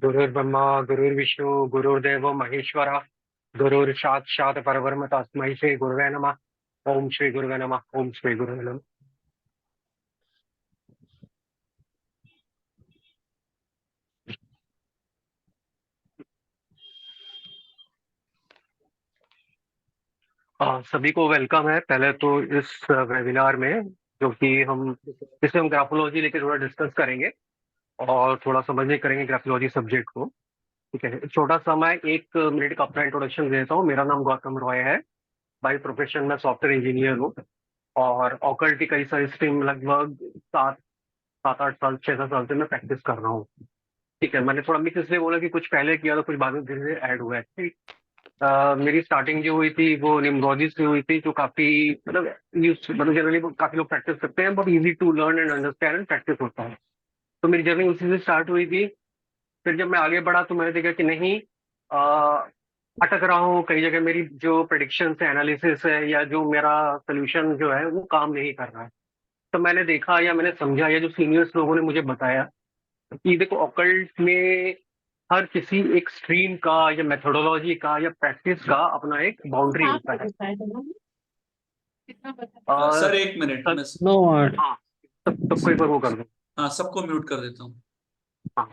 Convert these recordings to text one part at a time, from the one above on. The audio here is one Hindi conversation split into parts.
गुरुर्ब्रह्मा गुरुर्विष्णु गुरुर्देव महेश्वरा गुरुर् साक्षात् परब्रह्म तस्मै श्री गुरुवे नमः। ओम श्री गुरुवे नमः। ओम श्री गुरुवे नमः। सभी को वेलकम है पहले तो इस वेबिनार में, जो कि हम जिसमें हम ग्राफोलॉजी लेके थोड़ा डिस्कस करेंगे और थोड़ा समझने करेंगे ग्राफोलॉजी सब्जेक्ट को। ठीक है, छोटा सा मैं 1 मिनट का अपना इंट्रोडक्शन देता हूँ। मेरा नाम गौतम रॉय है। बाई प्रोफेशन मैं सॉफ्टवेयर इंजीनियर हूँ और ऑकल्ट की कई सारी स्ट्रीम लगभग 7 7 8 साल 6 7 साल से मैं प्रैक्टिस कर रहा हूँ। ठीक है, मैंने थोड़ा मिक्स इसलिए बोला कि कुछ पहले किया तो कुछ बाद में धीरे धीरे ऐड हुआ है। ठीक। मेरी स्टार्टिंग जो हुई थी वो निम्रोलॉजी से हुई थी, जो काफी मतलब जनरली काफी लोग प्रैक्टिस करते हैं, बहुत easy to learn and understand and practice होता है। तो मेरी जर्नी उसी से स्टार्ट हुई थी। फिर जब मैं आगे बढ़ा तो मैंने देखा कि नहीं, अ, अटक रहा हूँ कई जगह। मेरी जो प्रिडिक्शन है, एनालिसिस है, या जो मेरा सोल्यूशन जो है वो काम नहीं कर रहा है। तो मैंने देखा या मैंने समझा या जो सीनियर्स लोगों ने मुझे बताया कि देखो, ऑकल्ट में हर किसी एक स्ट्रीम का या मेथोडोलॉजी का या प्रैक्टिस का अपना एक बाउंड्री होता है। सर और 1 मिनट सब मैं। No word. हाँ, सबको एक बार वो कर दो। हाँ, सबको म्यूट कर देता हूँ। हाँ,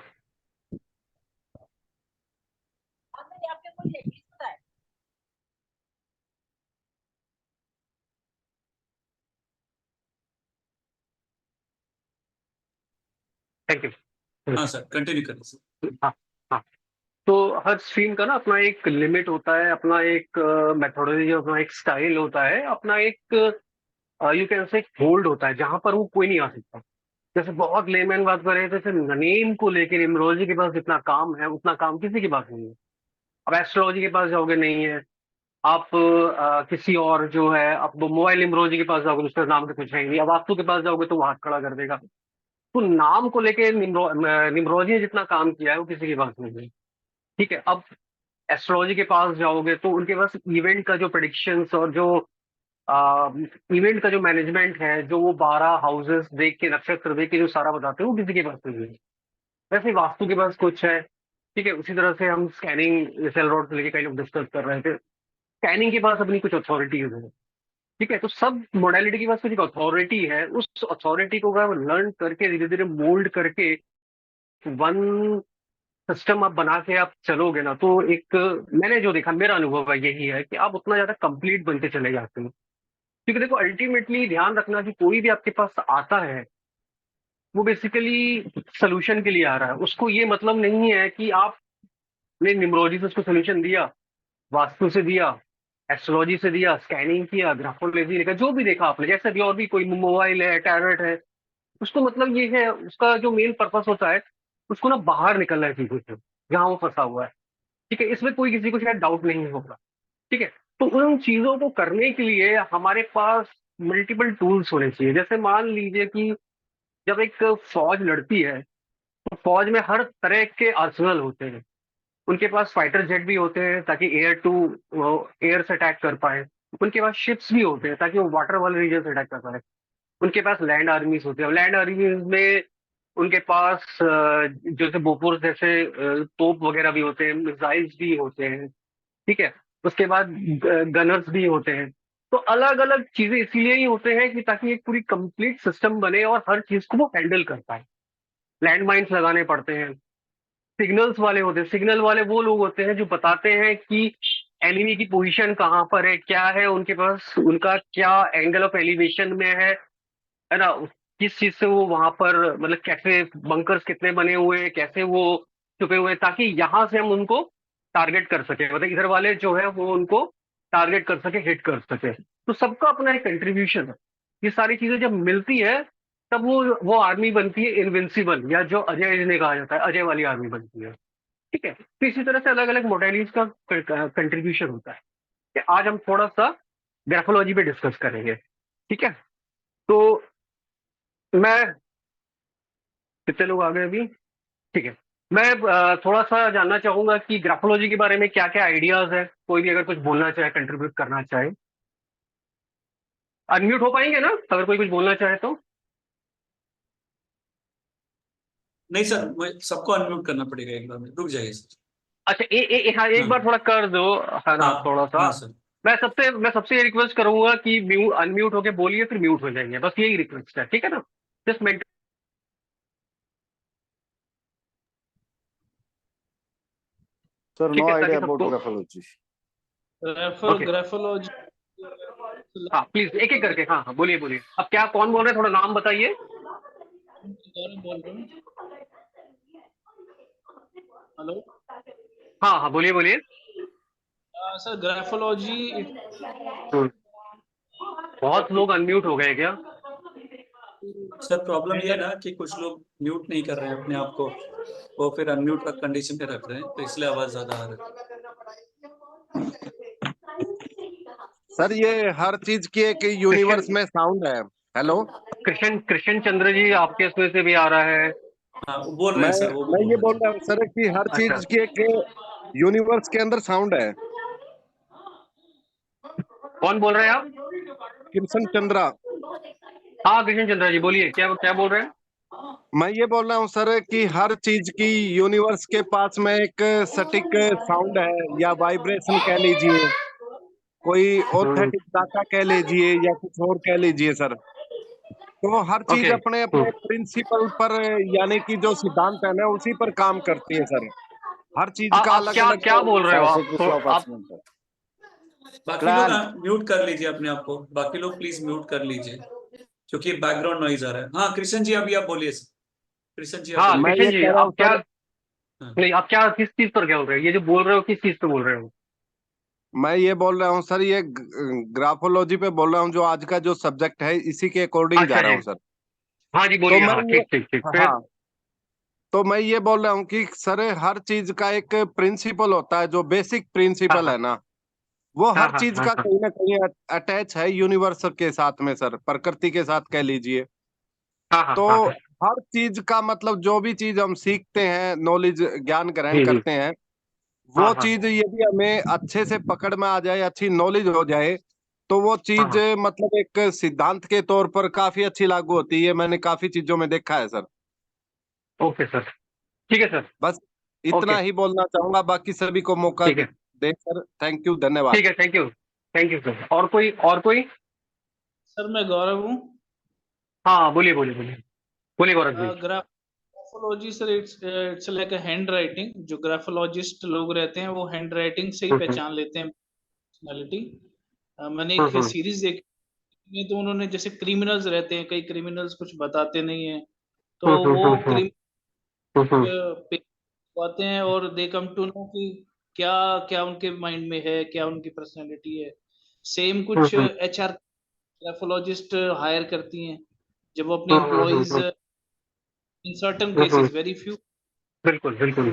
थैंक यू। हाँ सर, कंटिन्यू करें सर। हाँ हाँ। तो हर स्ट्रीम का ना अपना एक लिमिट होता है, अपना एक मेथोडोलॉजी, अपना एक स्टाइल होता है, अपना एक यू कैन से होल्ड होता है जहां पर वो कोई नहीं आ सकता। जैसे बहुत लेमैन बात करें तो जैसे नेम को लेकर न्यूमरोलॉजी के पास जितना काम है उतना काम किसी के पास नहीं है। अब एस्ट्रोलॉजी के पास जाओगे, नहीं है। आप किसी और जो है, आप मोबाइल न्यूमरोलॉजी के पास जाओगे, उसका नाम तो कुछ है ही नहीं। अब वास्तु के पास जाओगे तो वो हाथ खड़ा कर देगा। तो नाम को लेके न्यूमरोलॉजी ने जितना काम किया है वो किसी के पास नहीं है। ठीक है। अब एस्ट्रोलॉजी के पास जाओगे तो उनके पास इवेंट का जो प्रेडिक्शंस और जो इवेंट का जो मैनेजमेंट है, जो वो 12 हाउसेस देख के, नक्षत्र देख के जो सारा बताते हैं, वो किसी के पास नहीं है। वैसे ही वास्तु के पास कुछ है। ठीक है, उसी तरह से हम स्कैनिंग सेल रोड से लेके कई लोग डिस्कस कर रहे थे, स्कैनिंग के पास अपनी कुछ अथॉरिटीज है। ठीक है, तो सब मोडालिटी के पास कुछ एक अथॉरिटी है। उस अथॉरिटी को अगर लर्न करके धीरे धीरे मोल्ड करके वन सिस्टम आप बना के आप चलोगे ना, तो एक मैंने जो देखा, मेरा अनुभव है यही है कि आप उतना ज्यादा कंप्लीट बनते चले जाते हो। क्योंकि देखो, अल्टीमेटली ध्यान रखना कि कोई भी आपके पास आता है वो बेसिकली सोल्यूशन के लिए आ रहा है। उसको ये मतलब नहीं है कि आपने न्यूमरोलॉजी से उसको सोल्यूशन दिया, वास्तु से दिया, एस्ट्रोलॉजी से दिया, स्कैनिंग किया, ग्राफोलॉजी देखा, जो भी देखा आपने, जैसे भी और भी कोई मोबाइल है, टैबलेट है, उसको मतलब ये है, उसका जो मेन पर्पस होता है उसको ना बाहर निकलना है चीजों से जहां वो फंसा हुआ है। ठीक है, इसमें कोई किसी को शायद डाउट नहीं होगा। ठीक है। तो उन चीजों को करने के लिए हमारे पास मल्टीपल टूल्स होने चाहिए। जैसे मान लीजिए कि जब एक फौज लड़ती है तो फौज में हर तरह के आर्सनल होते हैं। उनके पास फाइटर जेट भी होते हैं ताकि एयर टू एयर से अटैक कर पाए। उनके पास शिप्स भी होते हैं ताकि वो वाटर वाले रीजन से अटैक कर पाए। उनके पास लैंड आर्मीज होते हैं। लैंड आर्मीज में उनके पास जैसे बोफोर्स जैसे तोप वगैरह भी होते हैं, मिसाइल्स भी होते हैं। ठीक है। उसके बाद गनर्स भी होते हैं। तो अलग अलग चीजें इसीलिए ही होते हैं कि ताकि एक पूरी कंप्लीट सिस्टम बने और हर चीज को वो हैंडल कर पाए। लैंड माइन्स लगाने पड़ते हैं। सिग्नल्स वाले होते हैं। सिग्नल वाले वो लोग होते हैं जो बताते हैं कि एनिमी की पोजीशन कहाँ पर है, क्या है उनके पास, उनका क्या एंगल ऑफ एलिवेशन में है ना, किस चीज से वो वहां पर, मतलब कैसे बंकर्स कितने बने हुए हैं, कैसे वो छुपे हुए हैं, ताकि यहां से हम उनको टारगेट कर सके, मतलब इधर वाले जो है वो उनको टारगेट कर सके, हिट कर सके। तो सबका अपना एक कंट्रीब्यूशन है। ये सारी चीजें जब मिलती है तब वो आर्मी बनती है इनविंसिबल, या जो अजय जिन्हें कहा जाता है, अजय वाली आर्मी बनती है। ठीक है, तो इसी तरह से अलग अलग मोडेलिटीज का कंट्रीब्यूशन होता है कि आज हम थोड़ा सा ग्राफोलॉजी पे डिस्कस करेंगे। ठीक है। तो मैं, कितने लोग आ गए अभी? ठीक है। मैं थोड़ा सा जानना चाहूंगा कि ग्राफोलॉजी के बारे में क्या क्या आइडियाज है। कोई भी अगर कुछ बोलना चाहे, कंट्रीब्यूट करना चाहे। अनम्यूट हो पाएंगे ना अगर कोई कुछ बोलना चाहे तो? नहीं सर, सबको अनम्यूट करना पड़ेगा एक बार में, रुक जाइए सर। अच्छा हाँ, एक हाँ बार थोड़ा कर दो। है ना, हाँ थोड़ा सा। हाँ सर। मैं सबसे ये रिक्वेस्ट करूंगा कि अनम्यूट होके बोलिए, फिर म्यूट हो जाएंगे, बस यही रिक्वेस्ट है, ठीक है ना? Just maintain. सर, नो ठीक है ताकि आइडिया अबाउट सबको। ग्राफोलॉजी। ओके। ग्राफोलॉजी। हाँ प्लीज एक एक करके, हाँ हाँ बोलिए बोलिए, अब क्या कौन बोल रहे हैं, थोड़ा नाम बताइए। गौरव बोल रहा हूँ। हेलो। हाँ हाँ बोलिए बोलिए। सर ग्राफोलॉजी हम्म, बहुत लोग अनम्यूट हो गए क्या? सर प्रॉब्लम ये है ना कि कुछ लोग म्यूट नहीं कर रहे हैं अपने आप को, वो फिर अनम्यूट का कंडीशन पे रख रहे हैं, तो इसलिए आवाज ज्यादा आ रही सर, ये हर चीज की एक यूनिवर्स कृष्ण में साउंड है। हेलो। कृष्ण कृष्ण चंद्र जी आपके इसमें से भी आ रहा है। है। हाँ वो बोल रहे मैं हैं सर, वो मैं बोल ये रहे बोल हैं। रहा हूँ सर कि हर अच्छा, चीज की एक यूनिवर्स के अंदर साउंड है। कौन बोल रहे हैं आप? कृष्ण चंद्रा। हाँ कृष्ण चंद्र जी बोलिए, क्या क्या बोल रहे हैं? मैं ये बोल रहा हूँ सर कि हर चीज की यूनिवर्स के पास में एक सटीक साउंड है, या वाइब्रेशन कह लीजिए, कोई हम्म, ऑथेंटिक डाटा कह लीजिए, या कुछ और कह लीजिए सर। तो हर चीज ओके। अपने अपने प्रिंसिपल पर, यानी कि जो सिद्धांत है ना, उसी पर काम करती है सर। हर चीज का आप अलग क्या अलग। क्या बोल रहे हो सर से आप कुछ तो? आप अपार्टमेंट बाकी लोग प्लांट। म्यूट कर लीजिए अपने आप को, बाकी लोग प्लीज म्यूट कर लीजिए, क्योंकि बैकग्राउंड नॉइज आ रहा है। हाँ कृष्ण जी अभी आप बोलिए सर, कृष्ण जी आप हाँ बोलिए। मैं कृष्ण ये जी, कह रहा हूँ आप क्या, सर, हाँ नहीं आप क्या किस चीज पर क्या बोल रहे हो, ये जो बोल रहे हो किस चीज पे बोल रहे हो? मैं ये बोल रहा हूँ सर, ये ग्राफोलॉजी पे बोल रहा हूँ, जो आज का जो सब्जेक्ट है इसी के अकॉर्डिंग जा अच्छा रहा जी। हूँ सर। हाँ जी तो बोलिए, मैं हाँ ये ठीक ठीक ठीक, फिर? हाँ, तो मैं ये बोल रहा हूँ कि सर हर चीज का एक प्रिंसिपल होता है, जो बेसिक हाँ प्रिंसिपल हाँ है ना, वो हाँ हर हाँ चीज हाँ का हाँ कहीं ना कहीं अटैच है यूनिवर्स के साथ में सर, प्रकृति के साथ कह लीजिए। हाँ हाँ तो हाँ हाँ, हर चीज का मतलब, जो भी चीज हम सीखते हैं, नॉलेज ज्ञान ग्रहण जी, करते हैं, हाँ वो हाँ चीज यदि हमें अच्छे से पकड़ में आ जाए, अच्छी नॉलेज हो जाए, तो वो हाँ चीज हाँ। मतलब एक सिद्धांत के तौर पर काफी अच्छी लागू होती है। मैंने काफी चीजों में देखा है सर। ओके सर, ठीक है सर। बस इतना ओके, ही बोलना चाहूंगा, बाकी सभी को मौका ठीक है, दे सर। थैंक यू, धन्यवाद। ठीक है, थैंक यू सर। और कोई? सर मैं गौरव हूँ। हाँ बोलिए बोलिए बोलिए, बोलिए Gaurav ji. Graphology sir it's like a hand writing. जो ग्राफोलॉजिस्ट लोग रहते हैं वो हैंड राइटिंग से ही हम्म पहचान लेते हैं पर्सनालिटी। मैंने हम्म एक हम्म सीरीज देखी में, तो उन्होंने जैसे क्रिमिनल्स रहते हैं, कई क्रिमिनल्स कुछ बताते नहीं है, तो हम्म हम्म वो हम्म हम्म क्रिमिनल हम्म हम्म पे आते हैं और दे कम टू नो कि क्या क्या उनके माइंड में है, क्या उनकी पर्सनालिटी है। सेम हम्म कुछ हम्म एचआर ग्राफोलॉजिस्ट हायर करती हैं जब वो अपने hmm hmm hmm employees, hmm in certain hmm hmm, cases very few. बिल्कुल बिल्कुल।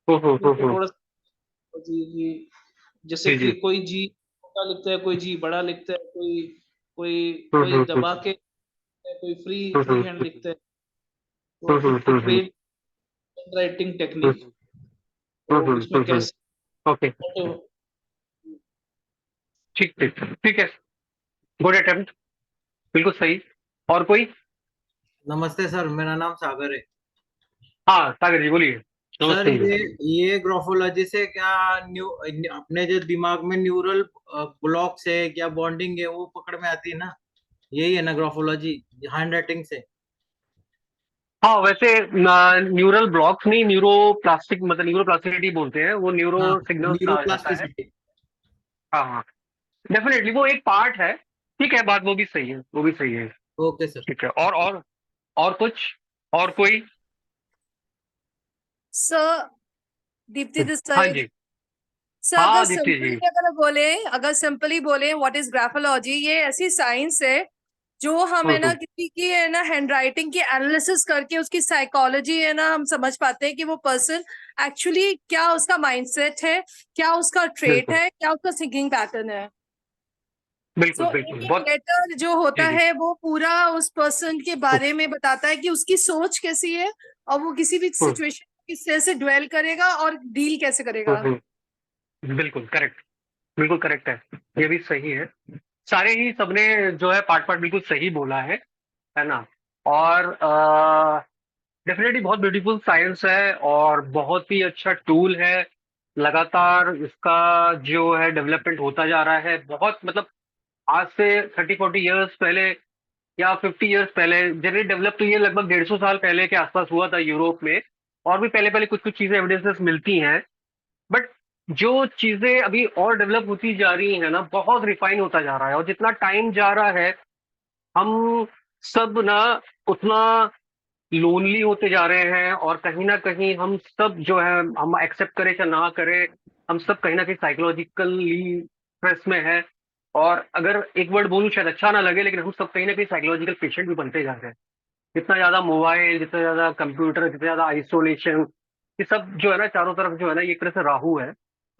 तो हम्म इनको हम्म, थोड़ा जी, जैसे जी जी। कि कोई जी छोटा लिखता है, कोई जी बड़ा लिखता है, कोई कोई कोई हम्म दबा के, कोई free hmm free hmm hand लिखता है। तो hmm hmm it hmm it hmm based writing hmm technique. तो इसमें कैसे ओके, तो ठीक ठीक ठीक है। गुड अटेम्प्ट, बिल्कुल सही। और कोई? नमस्ते सर, मेरा नाम सागर है। हाँ सागर जी बोलिए। सर नमस्ते जी। ये ग्राफोलॉजी से क्या न्यू अपने जो दिमाग में न्यूरल ब्लॉक्स है, क्या बॉन्डिंग है, वो पकड़ में आती है ना? यही है ना ग्राफोलॉजी, हैंड राइटिंग से? हाँ वैसे न्यूरल ब्लॉक्स नहीं, न्यूरो प्लास्टिक, मतलब न्यूरो प्लास्टिसिटी बोलते हैं, वो न्यूरो हाँ, सिग्नल्स कहा जाता है। न्यूरोप्लास्टिसिटी। हाँ हाँ, डेफिनेटली वो एक पार्ट है। ठीक है, बात वो भी सही है, वो भी सही है। Okay sir. ठीक है, और कुछ? और कोई? सर दीप्ति दिस हाँ साइड। जी। सर हाँ दीप्ति जी। अगर सिंपली बोले व्हाट इज ग्राफोलॉजी, ये ऐसी साइंस है जो हम है ना हम्म किसी की है ना हैंडराइटिंग की एनालिसिस करके उसकी साइकोलॉजी है ना हम समझ पाते हैं कि वो पर्सन एक्चुअली क्या उसका माइंडसेट है, क्या उसका ट्रेट बिल्कुल है, क्या उसका थिंकिंग पैटर्न है। सो बिल्कुल एक बिल्कुल, एक बहुत। लेटर जो होता जी जी। है वो पूरा उस पर्सन के बारे में बताता है कि उसकी सोच कैसी है और वो किसी भी हम्म सिचुएशन किस तरह से ड्वेल करेगा और डील कैसे करेगा। बिल्कुल करेक्ट, बिल्कुल करेक्ट है, ये भी सही है। सारे ही सबने जो है पार्ट पार्ट बिल्कुल सही बोला है ना। और डेफिनेटली बहुत ब्यूटीफुल साइंस है और बहुत ही अच्छा टूल है। लगातार इसका जो है डेवलपमेंट होता जा रहा है। बहुत मतलब आज से 30-40 इयर्स पहले या 50 इयर्स पहले जनरली डेवलप तो ये लगभग 150 साल पहले के आसपास हुआ था यूरोप में। और भी पहले पहले कुछ कुछ चीजें एविडेंसेस मिलती हैं। बट जो चीजें अभी और डेवलप होती जा रही है ना, बहुत रिफाइन होता जा रहा है। और जितना टाइम जा रहा है हम सब ना उतना लोनली होते जा रहे हैं। और कहीं ना कहीं हम सब जो है, हम एक्सेप्ट करें या ना करें, हम सब कहीं ना कहीं साइकोलॉजिकली स्ट्रेस में है। और अगर एक वर्ड बोलूं शायद अच्छा ना लगे, लेकिन हम सब कहीं ना कहीं साइकोलॉजिकल पेशेंट भी बनते जा रहे हैं। जितना ज्यादा मोबाइल, जितना ज्यादा कंप्यूटर, जितना ज्यादा आइसोलेशन, ये सब जो है ना चारों तरफ जो है ना, ये एक तरह से राहु है।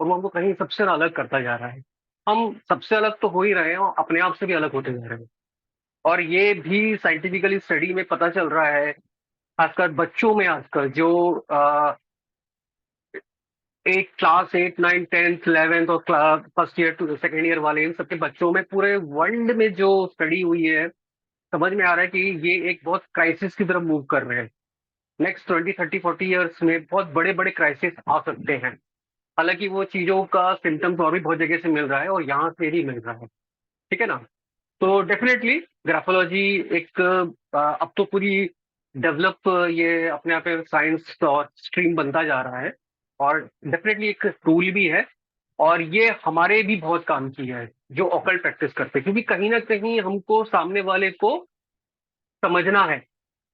और वो हमको कहीं सबसे ना अलग करता जा रहा है। हम सबसे अलग तो हो ही रहे हैं और अपने आप से भी अलग होते जा रहे हैं। और ये भी साइंटिफिकली स्टडी में पता चल रहा है, खासकर बच्चों में आजकल जो एक क्लास 8, 9, 10, 11 और first year to second year वाले, इन सबके बच्चों में पूरे वर्ल्ड में जो स्टडी हुई है, समझ में आ रहा है कि ये एक बहुत क्राइसिस की तरफ मूव कर रहे हैं। नेक्स्ट 20, 30, 40 इयर्स में बहुत बड़े बड़े क्राइसिस आ सकते हैं। हालांकि वो चीजों का सिम्टम्स और भी बहुत जगह से मिल रहा है और यहाँ से ही मिल रहा है। ठीक है ना। तो डेफिनेटली ग्राफोलॉजी एक अब तो पूरी डेवलप ये अपने आप में साइंस और स्ट्रीम बनता जा रहा है। और डेफिनेटली एक टूल भी है। और ये हमारे भी बहुत काम की है जो ऑकल्ट प्रैक्टिस करते हैं, क्योंकि कहीं ना कहीं हमको सामने वाले को समझना है।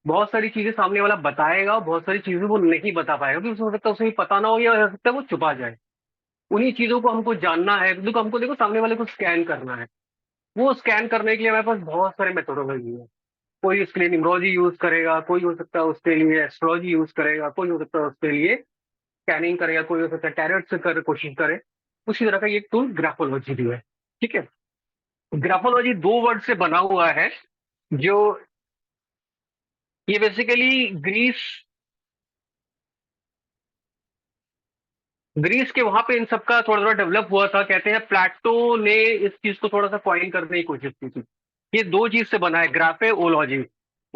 बहुत सारी चीजें सामने वाला बताएगा, बहुत सारी चीजें वो नहीं बता पाएगा, क्योंकि हो सकता है उसे पता ना हो या हो सकता है वो छुपा जाए। उन्हीं चीजों को हमको जानना है। देखो हमको देखो सामने वाले को स्कैन करना है। वो स्कैन करने के लिए हमारे पास बहुत सारे मेथोडोलॉजी है। कोई उसके लिए न्यूमरोलॉजी यूज करेगा, कोई हो सकता है उसके लिए एस्ट्रोलॉजी यूज करेगा, कोई हो सकता है उसके लिए स्कैनिंग करेगा, कोई हो सकता है टैरोट से कर कोशिश करे। उसी तरह का ये टूल ग्राफोलॉजी भी है। ठीक है। ग्राफोलॉजी 2 वर्ड से बना हुआ है। जो ये बेसिकली ग्रीस ग्रीस के वहां पे इन सबका थोड़ा थोड़ा डेवलप हुआ था। कहते हैं प्लेटो ने इस चीज को थोड़ा सा कॉइन करने की कोशिश की थी। ये 2 चीज से बना है, ग्राफे ओलॉजी।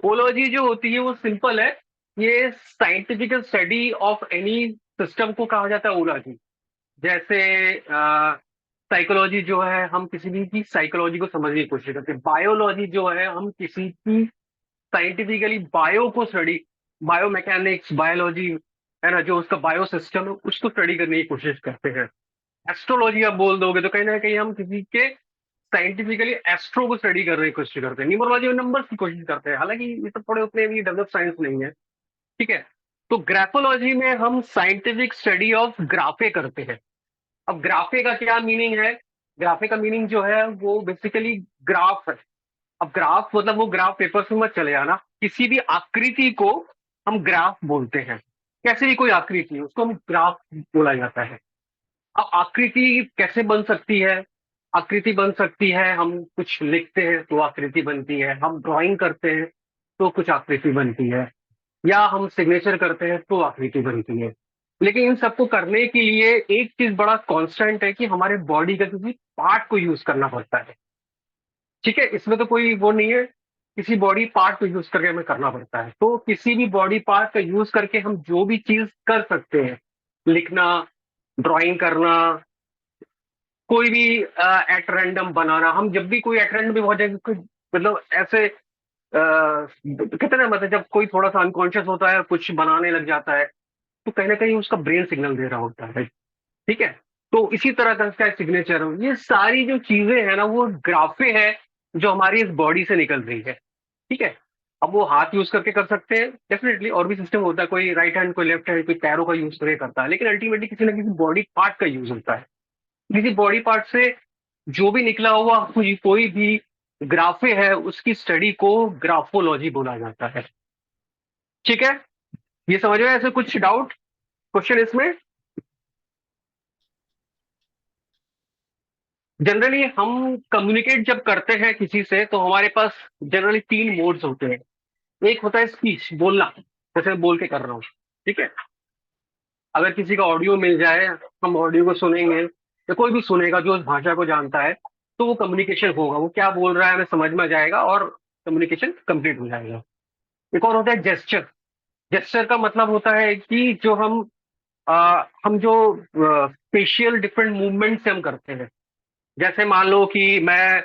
ओलॉजी जो होती है वो सिंपल है। ये scientifical study of any system को कहा जाता है ओलॉजी। जैसे साइकोलॉजी जो है, हम किसी भी की साइकोलॉजी को समझने की कोशिश करते हैं। बायोलॉजी जो है, हम किसी की साइंटिफिकली बायो को स्टडी, बायो मैकेनिक्स बायोलॉजी है ना, जो उसका बायो सिस्टम है उसको स्टडी करने की कोशिश करते हैं। एस्ट्रोलॉजी आप बोल दोगे तो कहीं ना कहीं हम किसी के साइंटिफिकली एस्ट्रो को स्टडी करने की कोशिश करते हैं। न्यूमरोलॉजी में नंबर्स की कोशिश करते हैं। हालांकि ये सब थोड़े उतने भी डेवलप साइंस नहीं है। ठीक है। तो ग्राफोलॉजी में हम साइंटिफिक स्टडी ऑफ ग्राफे करते हैं। अब ग्राफे का क्या मीनिंग है? ग्राफे का मीनिंग जो है वो बेसिकली ग्राफ है। अब ग्राफ मतलब वो ग्राफ पेपर से मत चले आना। किसी भी आकृति को हम ग्राफ बोलते हैं। कैसे भी कोई आकृति उसको हम ग्राफ बोला जाता है। अब आकृति कैसे बन सकती है? आकृति बन सकती है, हम कुछ लिखते हैं तो आकृति बनती है, हम ड्राइंग करते हैं तो कुछ आकृति बनती है, या हम सिग्नेचर करते हैं तो आकृति बनती है। लेकिन इन सबको करने के लिए एक चीज बड़ा कांस्टेंट है कि हमारे बॉडी का किसी पार्ट को यूज करना पड़ता है। ठीक है। इसमें तो कोई वो नहीं है। किसी बॉडी पार्ट को यूज करके हमें करना पड़ता है। तो किसी भी बॉडी पार्ट का यूज करके हम जो भी चीज कर सकते हैं, लिखना, ड्राइंग करना, कोई भी एट रैंडम बनाना। हम जब भी कोई एट रैंडम भी बहुत जगह मतलब ऐसे कहते हैं ना, मतलब जब कोई थोड़ा सा अनकॉन्शियस होता है कुछ बनाने लग जाता है, तो कहीं ना कहीं उसका ब्रेन सिग्नल दे रहा होता है। ठीक है। तो इसी तरह का इसका सिग्नेचर, ये सारी जो चीजें हैं ना वो ग्राफे है जो हमारी इस बॉडी से निकल रही है। ठीक है। अब वो हाथ यूज करके कर सकते हैं डेफिनेटली, और भी सिस्टम होता है, कोई राइट हैंड कोई लेफ्ट हैंड कोई पैरों का यूज करके करता है, लेकिन अल्टीमेटली किसी ना किसी बॉडी पार्ट का यूज होता है। किसी बॉडी पार्ट से जो भी निकला हुआ कोई भी ग्राफे है उसकी स्टडी को ग्राफोलॉजी बोला जाता है। ठीक है। ये समझ में ऐसे कुछ डाउट क्वेश्चन इसमें? जनरली हम कम्युनिकेट जब करते हैं किसी से तो हमारे पास जनरली 3 मोड्स होते हैं। एक होता है स्पीच, बोलना, जैसे मैं बोल के कर रहा हूँ। ठीक है। अगर किसी का ऑडियो मिल जाए, हम ऑडियो को सुनेंगे या कोई भी सुनेगा जो उस भाषा को जानता है, तो वो कम्युनिकेशन होगा। वो क्या बोल रहा है हमें समझ में आ जाएगा और कम्युनिकेशन कंप्लीट हो जाएगा। एक और होता है जेस्चर। जेस्चर का मतलब होता है कि जो हम जो फेशियल डिफरेंट मूवमेंट से हम करते हैं। जैसे मान लो कि मैं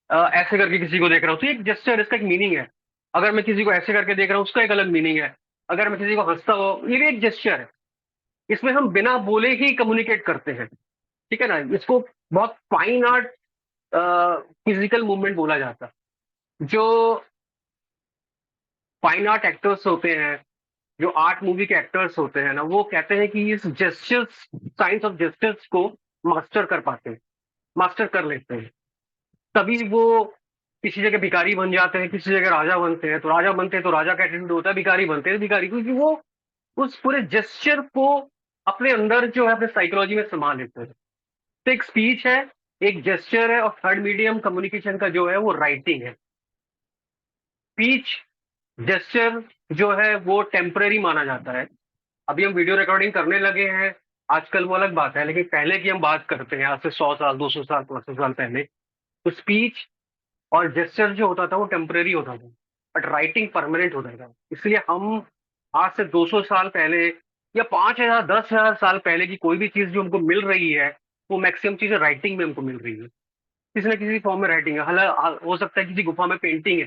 ऐसे करके किसी को देख रहा हूँ, तो एक जेस्चर, इसका एक मीनिंग है। अगर मैं किसी को ऐसे करके देख रहा हूँ, उसका एक अलग मीनिंग है। अगर मैं किसी को हंसता हूँ, ये भी एक जेस्चर है। इसमें हम बिना बोले ही कम्युनिकेट करते हैं, ठीक है ना। इसको बहुत फाइन आर्ट फिजिकल मूवमेंट बोला जाता है। जो फाइन आर्ट एक्टर्स होते हैं, जो आर्ट मूवी के एक्टर्स होते हैं ना, वो कहते हैं कि इस जेस्चर्स, साइंस ऑफ जेस्चर्स को मास्टर कर पाते हैं, मास्टर कर लेते हैं। तभी वो किसी जगह भिखारी बन जाते हैं, किसी जगह राजा बनते हैं। तो राजा बनते हैं तो राजा का एटीट्यूड होता है, भिखारी बनते हैं भिखारी, क्योंकि वो उस पूरे जेस्चर को अपने अंदर जो है अपने साइकोलॉजी में समा लेते हैं। तो एक स्पीच है, एक जेस्चर है, और थर्ड मीडियम कम्युनिकेशन का जो है वो राइटिंग है। स्पीच, जेस्चर जो है वो टेम्परेरी माना जाता है। अभी हम वीडियो रिकॉर्डिंग करने लगे हैं आजकल, वो अलग बात है, लेकिन पहले की हम बात करते हैं, आज से 100 साल, 200 साल, 500 साल पहले, तो स्पीच और जेस्चर जो होता था वो टेम्परेरी होता था, बट राइटिंग परमानेंट होता था। इसलिए हम आज से 200 साल पहले या 5,000, 10,000 साल पहले की कोई भी चीज जो हमको मिल रही है, वो मैक्सिमम चीजें राइटिंग में हमको मिल रही है, किसी न किसी फॉर्म में राइटिंग है। हालांकि हो सकता है किसी गुफा में पेंटिंग है,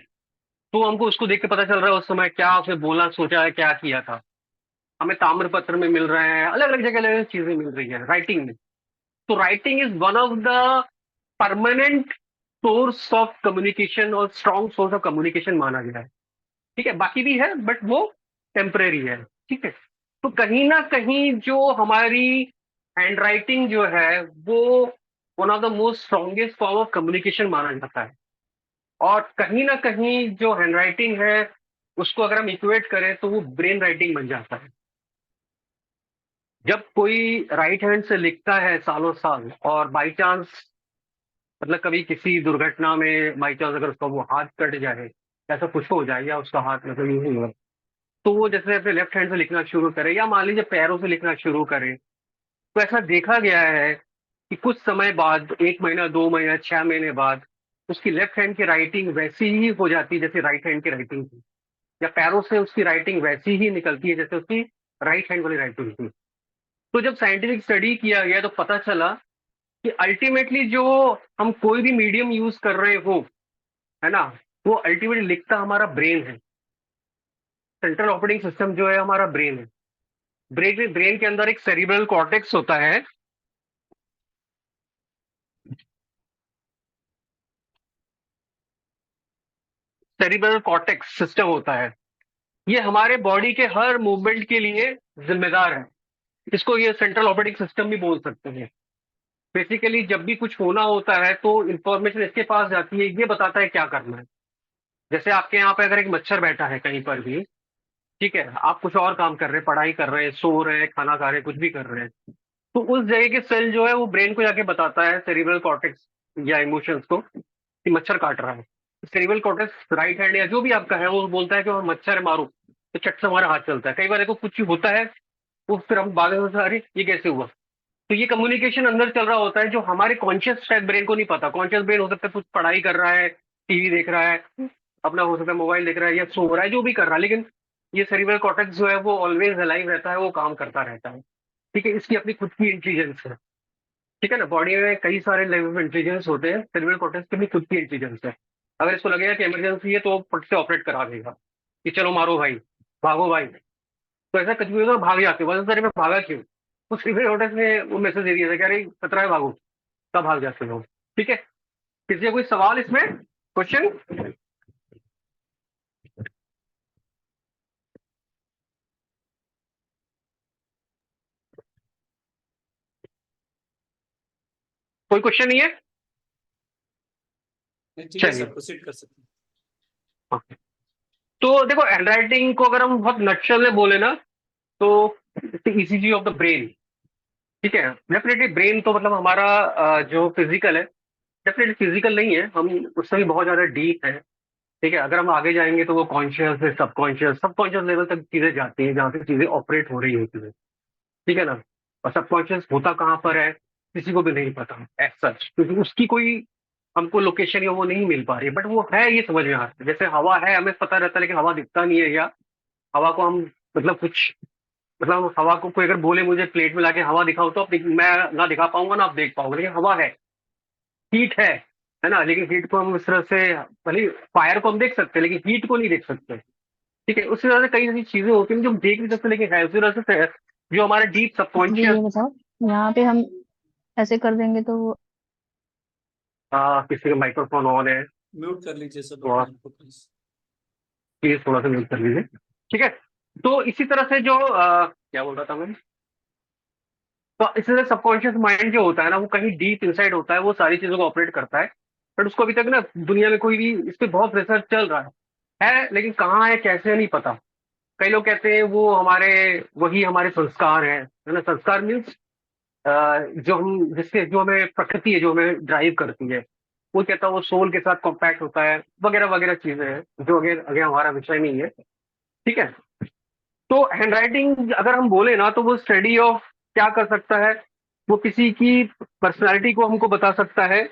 तो हमको उसको देख के पता चल रहा है उस समय क्या उसने बोला, सोचा है, क्या किया था। हमें ताम्रपत्र में मिल रहे हैं, अलग अलग जगह अलग अलग चीजें मिल रही है राइटिंग में। तो writing is one of the permanent source of communication और स्ट्रॉन्ग सोर्स ऑफ कम्युनिकेशन माना गया है। ठीक है, बाकी भी है बट वो टेम्परेरी है। ठीक है, तो कहीं ना कहीं जो हमारी हैंड राइटिंग जो है वो one of the most strongest form of communication माना जाता है। और कहीं ना कहीं जो हैंड राइटिंग है उसको अगर हम इक्वेट करें तो वो ब्रेन राइटिंग बन जाता है। जब कोई राइट हैंड से लिखता है सालों साल, और बाई चांस, मतलब कभी किसी दुर्घटना में बाई चांस अगर उसका वो हाथ कट जाए, ऐसा कुछ हो जाए, या उसका हाथ मतलब यूं ही हो, तो वो जैसे अपने लेफ्ट हैंड से लिखना शुरू करे, या मान लीजिए पैरों से लिखना शुरू करे, तो ऐसा देखा गया है कि कुछ समय बाद, 1 महीना, 2 महीना, 6 महीने बाद, उसकी लेफ्ट हैंड की राइटिंग वैसी ही हो जाती है जैसे राइट हैंड की राइटिंग थी, या पैरों से उसकी राइटिंग वैसी ही निकलती है जैसे उसकी राइट हैंड वाली राइटिंग थी। तो जब साइंटिफिक स्टडी किया गया तो पता चला कि अल्टीमेटली जो हम कोई भी मीडियम यूज कर रहे हो, है ना, वो अल्टीमेटली लिखता हमारा ब्रेन है। सेंट्रल ऑपरेटिंग सिस्टम जो है हमारा ब्रेन है। ब्रेन के अंदर एक सेरिब्रल कॉर्टेक्स होता है। सेरिब्रल कॉर्टेक्स सिस्टम होता है, ये हमारे बॉडी के हर मूवमेंट के लिए जिम्मेदार है। इसको ये सेंट्रल ऑपरेटिंग सिस्टम भी बोल सकते हैं। बेसिकली जब भी कुछ होना होता है तो इंफॉर्मेशन इसके पास जाती है, ये बताता है क्या करना है। जैसे आपके यहाँ पे अगर एक मच्छर बैठा है कहीं पर भी, ठीक है, आप कुछ और काम कर रहे हैं, पढ़ाई कर रहे हैं, सो रहे हैं, खाना खा रहे हैं, कुछ भी कर रहे हैं, तो उस जगह के सेल जो है वो ब्रेन को जाके बताता है, सेरिब्रल कॉर्टेक्स या इमोशंस को, कि मच्छर काट रहा है। सेरिब्रल कॉर्टेक्स राइट हैंड या जो भी आपका है वो बोलता है कि वो मच्छर है, मारो, तो चट से हमारा हाथ चलता है। कई बार देखो कुछ होता है, वो फिर हम बाद में सोचते हैं, अरे ये कैसे हुआ। तो ये कम्युनिकेशन अंदर चल रहा होता है जो हमारे कॉन्शियस शायद ब्रेन को नहीं पता। कॉन्शियस ब्रेन हो सकता है कुछ पढ़ाई कर रहा है, टीवी देख रहा है, अपना हो सकता है मोबाइल देख रहा है, या सो रहा है, जो भी कर रहा है, लेकिन ये सेरिब्रल कॉर्टेक्स जो है वो ऑलवेज अलाइव रहता है, वो काम करता रहता है। ठीक है, इसकी अपनी खुद की इंटेलिजेंस है। ठीक है ना, बॉडी में कई सारे लेवल ऑफ इंटेलिजेंस होते हैं, सेरिब्रल कॉर्टेक्स की भी खुद की इंटेलिजेंस है। अगर इसको लगेगा कि इमरजेंसी है तो वो फट से ऑपरेट करा देगा कि चलो मारो भाई, भागो भाई। तो ऐसा कुछ भी होगा भाग जाते हो, सर मैं भागा क्यों, उस सेरिब्रल कॉर्टेक्स ने वो मैसेज दे दिया था कि अरे खतरा है, भागो, तब भाग जाते हो। ठीक है, किसी का कोई सवाल इसमें, क्वेश्चन? कोई क्वेश्चन नहीं है? ठीक है चलिए, सर, प्रोसीड कर सकते हैं। हाँ। तो देखो, हैंडराइटिंग को अगर हम बहुत नक्शल में बोले ना, तो ईसीजी ऑफ द ब्रेन। ठीक है, डेफिनेटली ब्रेन तो मतलब हमारा जो फिजिकल है, डेफिनेटली फिजिकल नहीं है, हम उससे भी बहुत ज्यादा डीप है। ठीक है, अगर हम आगे जाएंगे तो वो कॉन्शियस है, सबकॉन्शियस, सबकॉन्शियस लेवल तक चीजें जाती हैं जहाँ से चीजें ऑपरेट हो रही होती है। ठीक है ना, और सबकॉन्शियस होता कहाँ पर है किसी को भी नहीं पता एज सच, क्योंकि उसकी कोई हमको लोकेशन या वो नहीं मिल पा रही है, बट वो है, ये समझ में आता है। जैसे हवा है, हमें पता रहता है, लेकिन हवा दिखता नहीं है, या हवा को हम मतलब कुछ मतलब हवा को कोई अगर बोले मुझे प्लेट में लाके हवा दिखाओ, तो मैं ना दिखा पाऊंगा ना आप देख पाओगे, लेकिन हवा है, हीट है ना। लेकिन हीट को हम इस तरह से, भले फायर को हम देख सकते हैं लेकिन हीट को नहीं देख सकते। ठीक है, उसी तरह से कई सारी चीजें होती हैं जो हम देख नहीं सकते, लेकिन है उसी तरह से जो हमारा डीप जी सबकॉन्शियस। ये बताओ, यहाँ पे हम ऐसे कर देंगे तो वो किसी का माइक्रोफोन ऑन है, म्यूट कर लीजिए सब तो अपने आप आप को प्लीज। प्लीज थोड़ा सा म्यूट कर लीजिए। ठीक है, तो इसी तरह से जो क्या बोल रहा था मैं, तो इसी तरह सबकॉन्शियस माइंड जो होता है ना, वो कहीं डीप इनसाइड होता है, वो सारी चीजों को ऑपरेट करता है। बट उसको अभी तक ना दुनिया में कोई भी इस पे बहुत रिसर्च चल रहा है, लेकिन कहाँ है कैसे है नहीं पता। कई लोग कहते हैं वो हमारे, वही हमारे संस्कार है ना। संस्कार मीन्स जो हम जिससे जो हमें प्रकृति है जो हमें ड्राइव करती है, वो कहता है वो सोल के साथ कॉम्पैक्ट होता है, वगैरह वगैरह चीजें हैं जो अगर अगर हमारा विषय नहीं है। ठीक है, तो हैंडराइटिंग अगर हम बोले ना, तो वो स्टडी ऑफ क्या कर सकता है, वो किसी की पर्सनालिटी को हमको बता सकता है।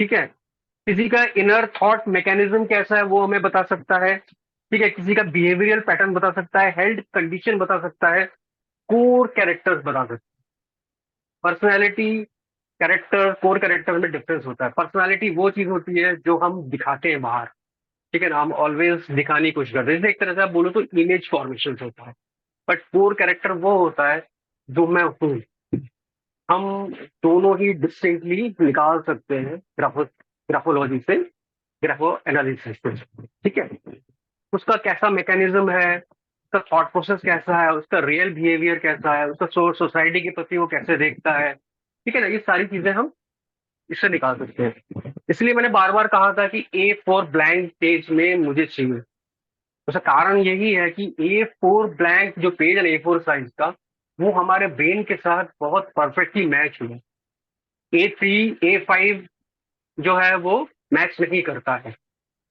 ठीक है, किसी का इनर थॉट मैकेनिज्म कैसा है वो हमें बता सकता है। ठीक है, किसी का बिहेवियरल पैटर्न बता सकता है, हेल्थ कंडीशन बता सकता है, कोर कैरेक्टर्स बता सकता है। पर्सनैलिटी, कैरेक्टर, कोर कैरेक्टर में डिफरेंस होता है। पर्सनैलिटी वो चीज होती है जो हम दिखाते हैं बाहर, ठीक है ना, हम ऑलवेज दिखाने की कोशिश करते हैं। जैसे एक तरह से आप बोलो तो इमेज फॉर्मेशन होता है, बट कोर कैरेक्टर वो होता है जो मैं हूँ। हम दोनों ही डिस्टिंक्टली निकाल सकते हैं ग्राफोलॉजी से, ग्राफो एनालिसिस से। ठीक है, उसका कैसा मैकेनिज्म है, उसका थॉट प्रोसेस कैसा है, उसका रियल बिहेवियर कैसा है, उसका सोसाइटी के प्रति वो कैसे देखता है। ठीक है ना, ये सारी चीजें हम इससे निकाल सकते हैं। इसलिए मैंने बार बार कहा था कि A4 ब्लैंक पेज में मुझे चाहिए। उसका कारण यही है कि A4 ब्लैंक जो पेज है A4 साइज का, वो हमारे ब्रेन के साथ बहुत परफेक्टली मैच हुआ। A3 A5 जो है वो मैच नहीं करता है।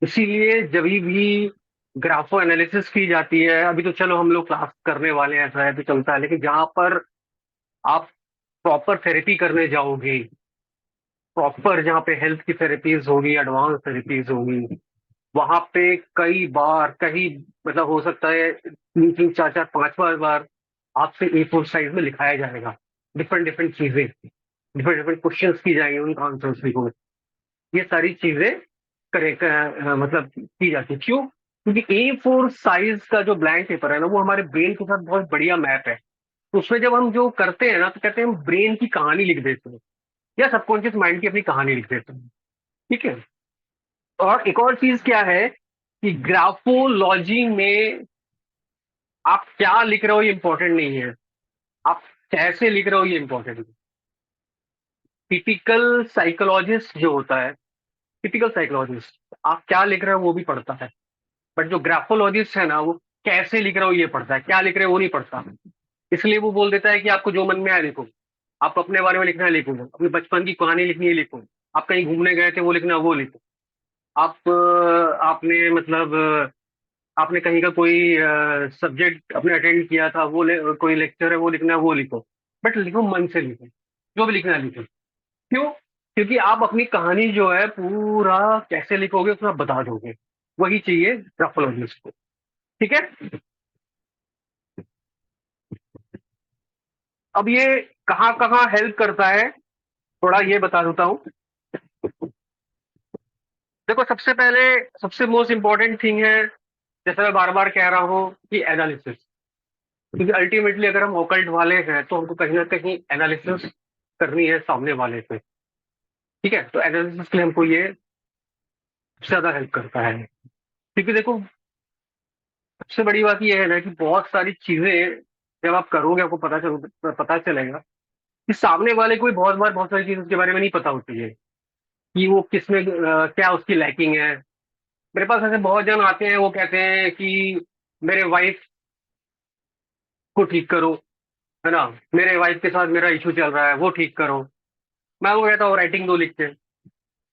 इसीलिए जब भी ग्राफो एनालिसिस की जाती है, अभी तो चलो हम लोग क्लास करने वाले हैं, ऐसा है तो चलता है, लेकिन जहां पर आप प्रॉपर थेरेपी करने जाओगे, प्रॉपर जहाँ पे हेल्थ की थेरेपीज होगी, एडवांस थेरेपीज होगी, वहां पे कई बार, कई मतलब हो सकता है 3 3 4 4 5 बार आपसे A4 साइज में लिखाया जाएगा। डिफरेंट डिफरेंट चीजें, डिफरेंट डिफरेंट क्वेश्चंस की जाएंगे, उनका आंसर्स लिखो। ये सारी चीजें मतलब की जाती है। क्यों? क्योंकि A4 साइज का जो ब्लैंक पेपर है ना, वो हमारे ब्रेन के साथ बहुत बढ़िया मैप है। तो उसमें जब हम जो करते हैं ना, तो कहते हैं हम ब्रेन की कहानी लिख देते हैं, या सबकॉन्शियस माइंड की अपनी कहानी लिख देते हैं। ठीक है, और एक और चीज क्या है कि ग्राफोलॉजी में आप क्या लिख रहे हो ये इंपॉर्टेंट नहीं है, आप कैसे लिख रहे हो ये इंपॉर्टेंट है। टिपिकल साइकोलॉजिस्ट जो होता है, टिपिकल साइकोलॉजिस्ट आप क्या लिख रहे हो वो भी पढ़ता है, बट जो ग्राफोलॉजिस्ट है ना, वो कैसे लिख रहे हो ये पढ़ता है, क्या लिख रहे हो वो नहीं पढ़ता। इसलिए वो बोल देता है कि आपको जो मन में आए लिखो, आपको अपने बारे में लिखना है लिखो, अपने बचपन की कहानी लिखनी है लिखो, आप कहीं घूमने गए थे वो लिखना है वो लिखो, आप आपने मतलब आपने कहीं का कोई सब्जेक्ट अपने अटेंड किया था, कोई लेक्चर है वो लिखना है वो लिखो, बट लिखो मन से लिखो, जो भी लिखना है लिखो। क्यों? क्योंकि आप अपनी कहानी जो है पूरा कैसे लिखोगे उसमें आप बता दोगे। वही चाहिए ग्राफोलॉजिस्ट को। ठीक है, अब ये कहाँ कहाँ हेल्प करता है, थोड़ा ये बता देता हूँ। देखो, सबसे पहले सबसे मोस्ट इंपॉर्टेंट थिंग है, जैसे मैं बार बार कह रहा हूँ, कि एनालिसिस। क्योंकि अल्टीमेटली अगर हम ओकल्ट वाले हैं तो हमको कहीं ना कहीं एनालिसिस करनी है सामने वाले पे। ठीक है, तो एनालिसिस के लिए हमको ये सबसे ज्यादा हेल्प करता है। क्योंकि देखो, सबसे बड़ी बात ये है ना कि बहुत सारी चीजें जब आप करोगे आपको पता चलेगा कि सामने वाले को भी बहुत सारी चीजें उसके बारे में नहीं पता होती है, कि वो किसमें क्या उसकी लैकिंग है। मेरे पास ऐसे बहुत जन आते हैं, वो कहते हैं कि मेरे वाइफ को ठीक करो, है ना, मेरे वाइफ के साथ मेरा इशू चल रहा है वो ठीक करो। मैं वो कहता हूँ राइटिंग दो लिख के,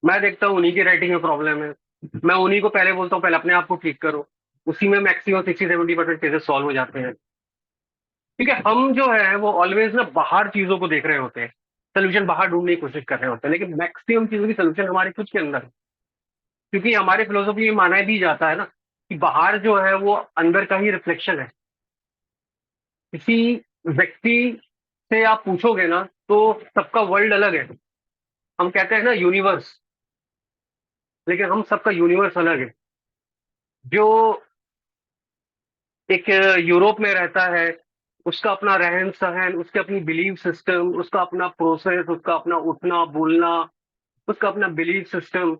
मैं देखता हूँ उन्हीं की राइटिंग में प्रॉब्लम है, मैं उन्हीं को पहले बोलता हूँ पहले अपने आप को ठीक करो, उसी में मैक्सिमम 60-70% केसेस सॉल्व हो जाते हैं। ठीक है, हम जो है वो ऑलवेज ना बाहर चीजों को देख रहे होते हैं, सोल्यूशन बाहर ढूंढने की कोशिश कर रहे होते हैं, लेकिन मैक्सिमम चीजों की सोल्यूशन हमारे खुद के अंदर है। क्योंकि हमारे फिलोसफी में माना भी जाता है ना कि बाहर जो है वो अंदर का ही रिफ्लेक्शन है। किसी व्यक्ति से आप पूछोगे ना तो सबका वर्ल्ड अलग है। हम कहते हैं ना यूनिवर्स, लेकिन हम सबका यूनिवर्स अलग है। जो एक यूरोप में रहता है, उसका अपना रहन सहन, उसके अपनी बिलीफ सिस्टम, उसका अपना प्रोसेस, उसका अपना उठना बोलना, उसका अपना बिलीफ सिस्टम।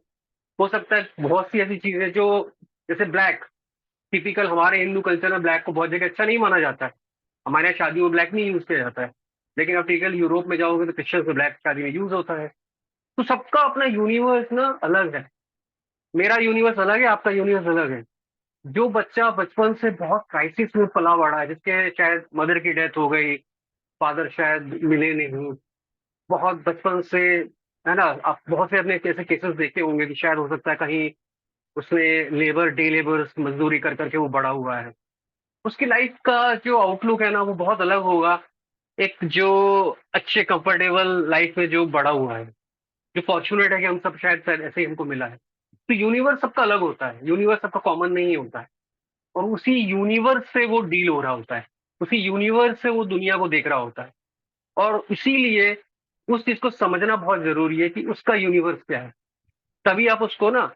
हो सकता है बहुत सी ऐसी चीजें जो, जैसे ब्लैक, टिपिकल हमारे हिंदू कल्चर में ब्लैक को बहुत जगह अच्छा नहीं माना जाता है। हमारे यहाँ शादी में ब्लैक नहीं यूज किया जाता है, लेकिन आप टिपिकल यूरोप में जाओगे तो क्रिश्चियन में ब्लैक शादी में यूज होता है। तो सबका अपना यूनिवर्स ना अलग है। मेरा यूनिवर्स अलग है, आपका यूनिवर्स अलग है। जो बच्चा बचपन से बहुत क्राइसिस में पला बड़ा है, जिसके शायद मदर की डेथ हो गई, फादर शायद मिले नहीं, बहुत बचपन से, है ना, आप बहुत से अपने ऐसे केसेस देखे होंगे कि शायद हो सकता है कहीं उसने डे लेबर मजदूरी कर करके वो बड़ा हुआ है। उसकी लाइफ का जो आउटलुक है ना वो बहुत अलग होगा एक जो अच्छे कंफर्टेबल लाइफ में जो बड़ा हुआ है, जो फॉर्चुनेट है कि हम सब शायद शायद ऐसे ही हमको मिला है। तो यूनिवर्स सबका अलग होता है, यूनिवर्स सबका कॉमन नहीं होता है। और उसी यूनिवर्स से वो डील हो रहा होता है, उसी यूनिवर्स से वो दुनिया को देख रहा होता है। और इसीलिए उस चीज को समझना बहुत जरूरी है कि उसका यूनिवर्स क्या है, तभी आप उसको ना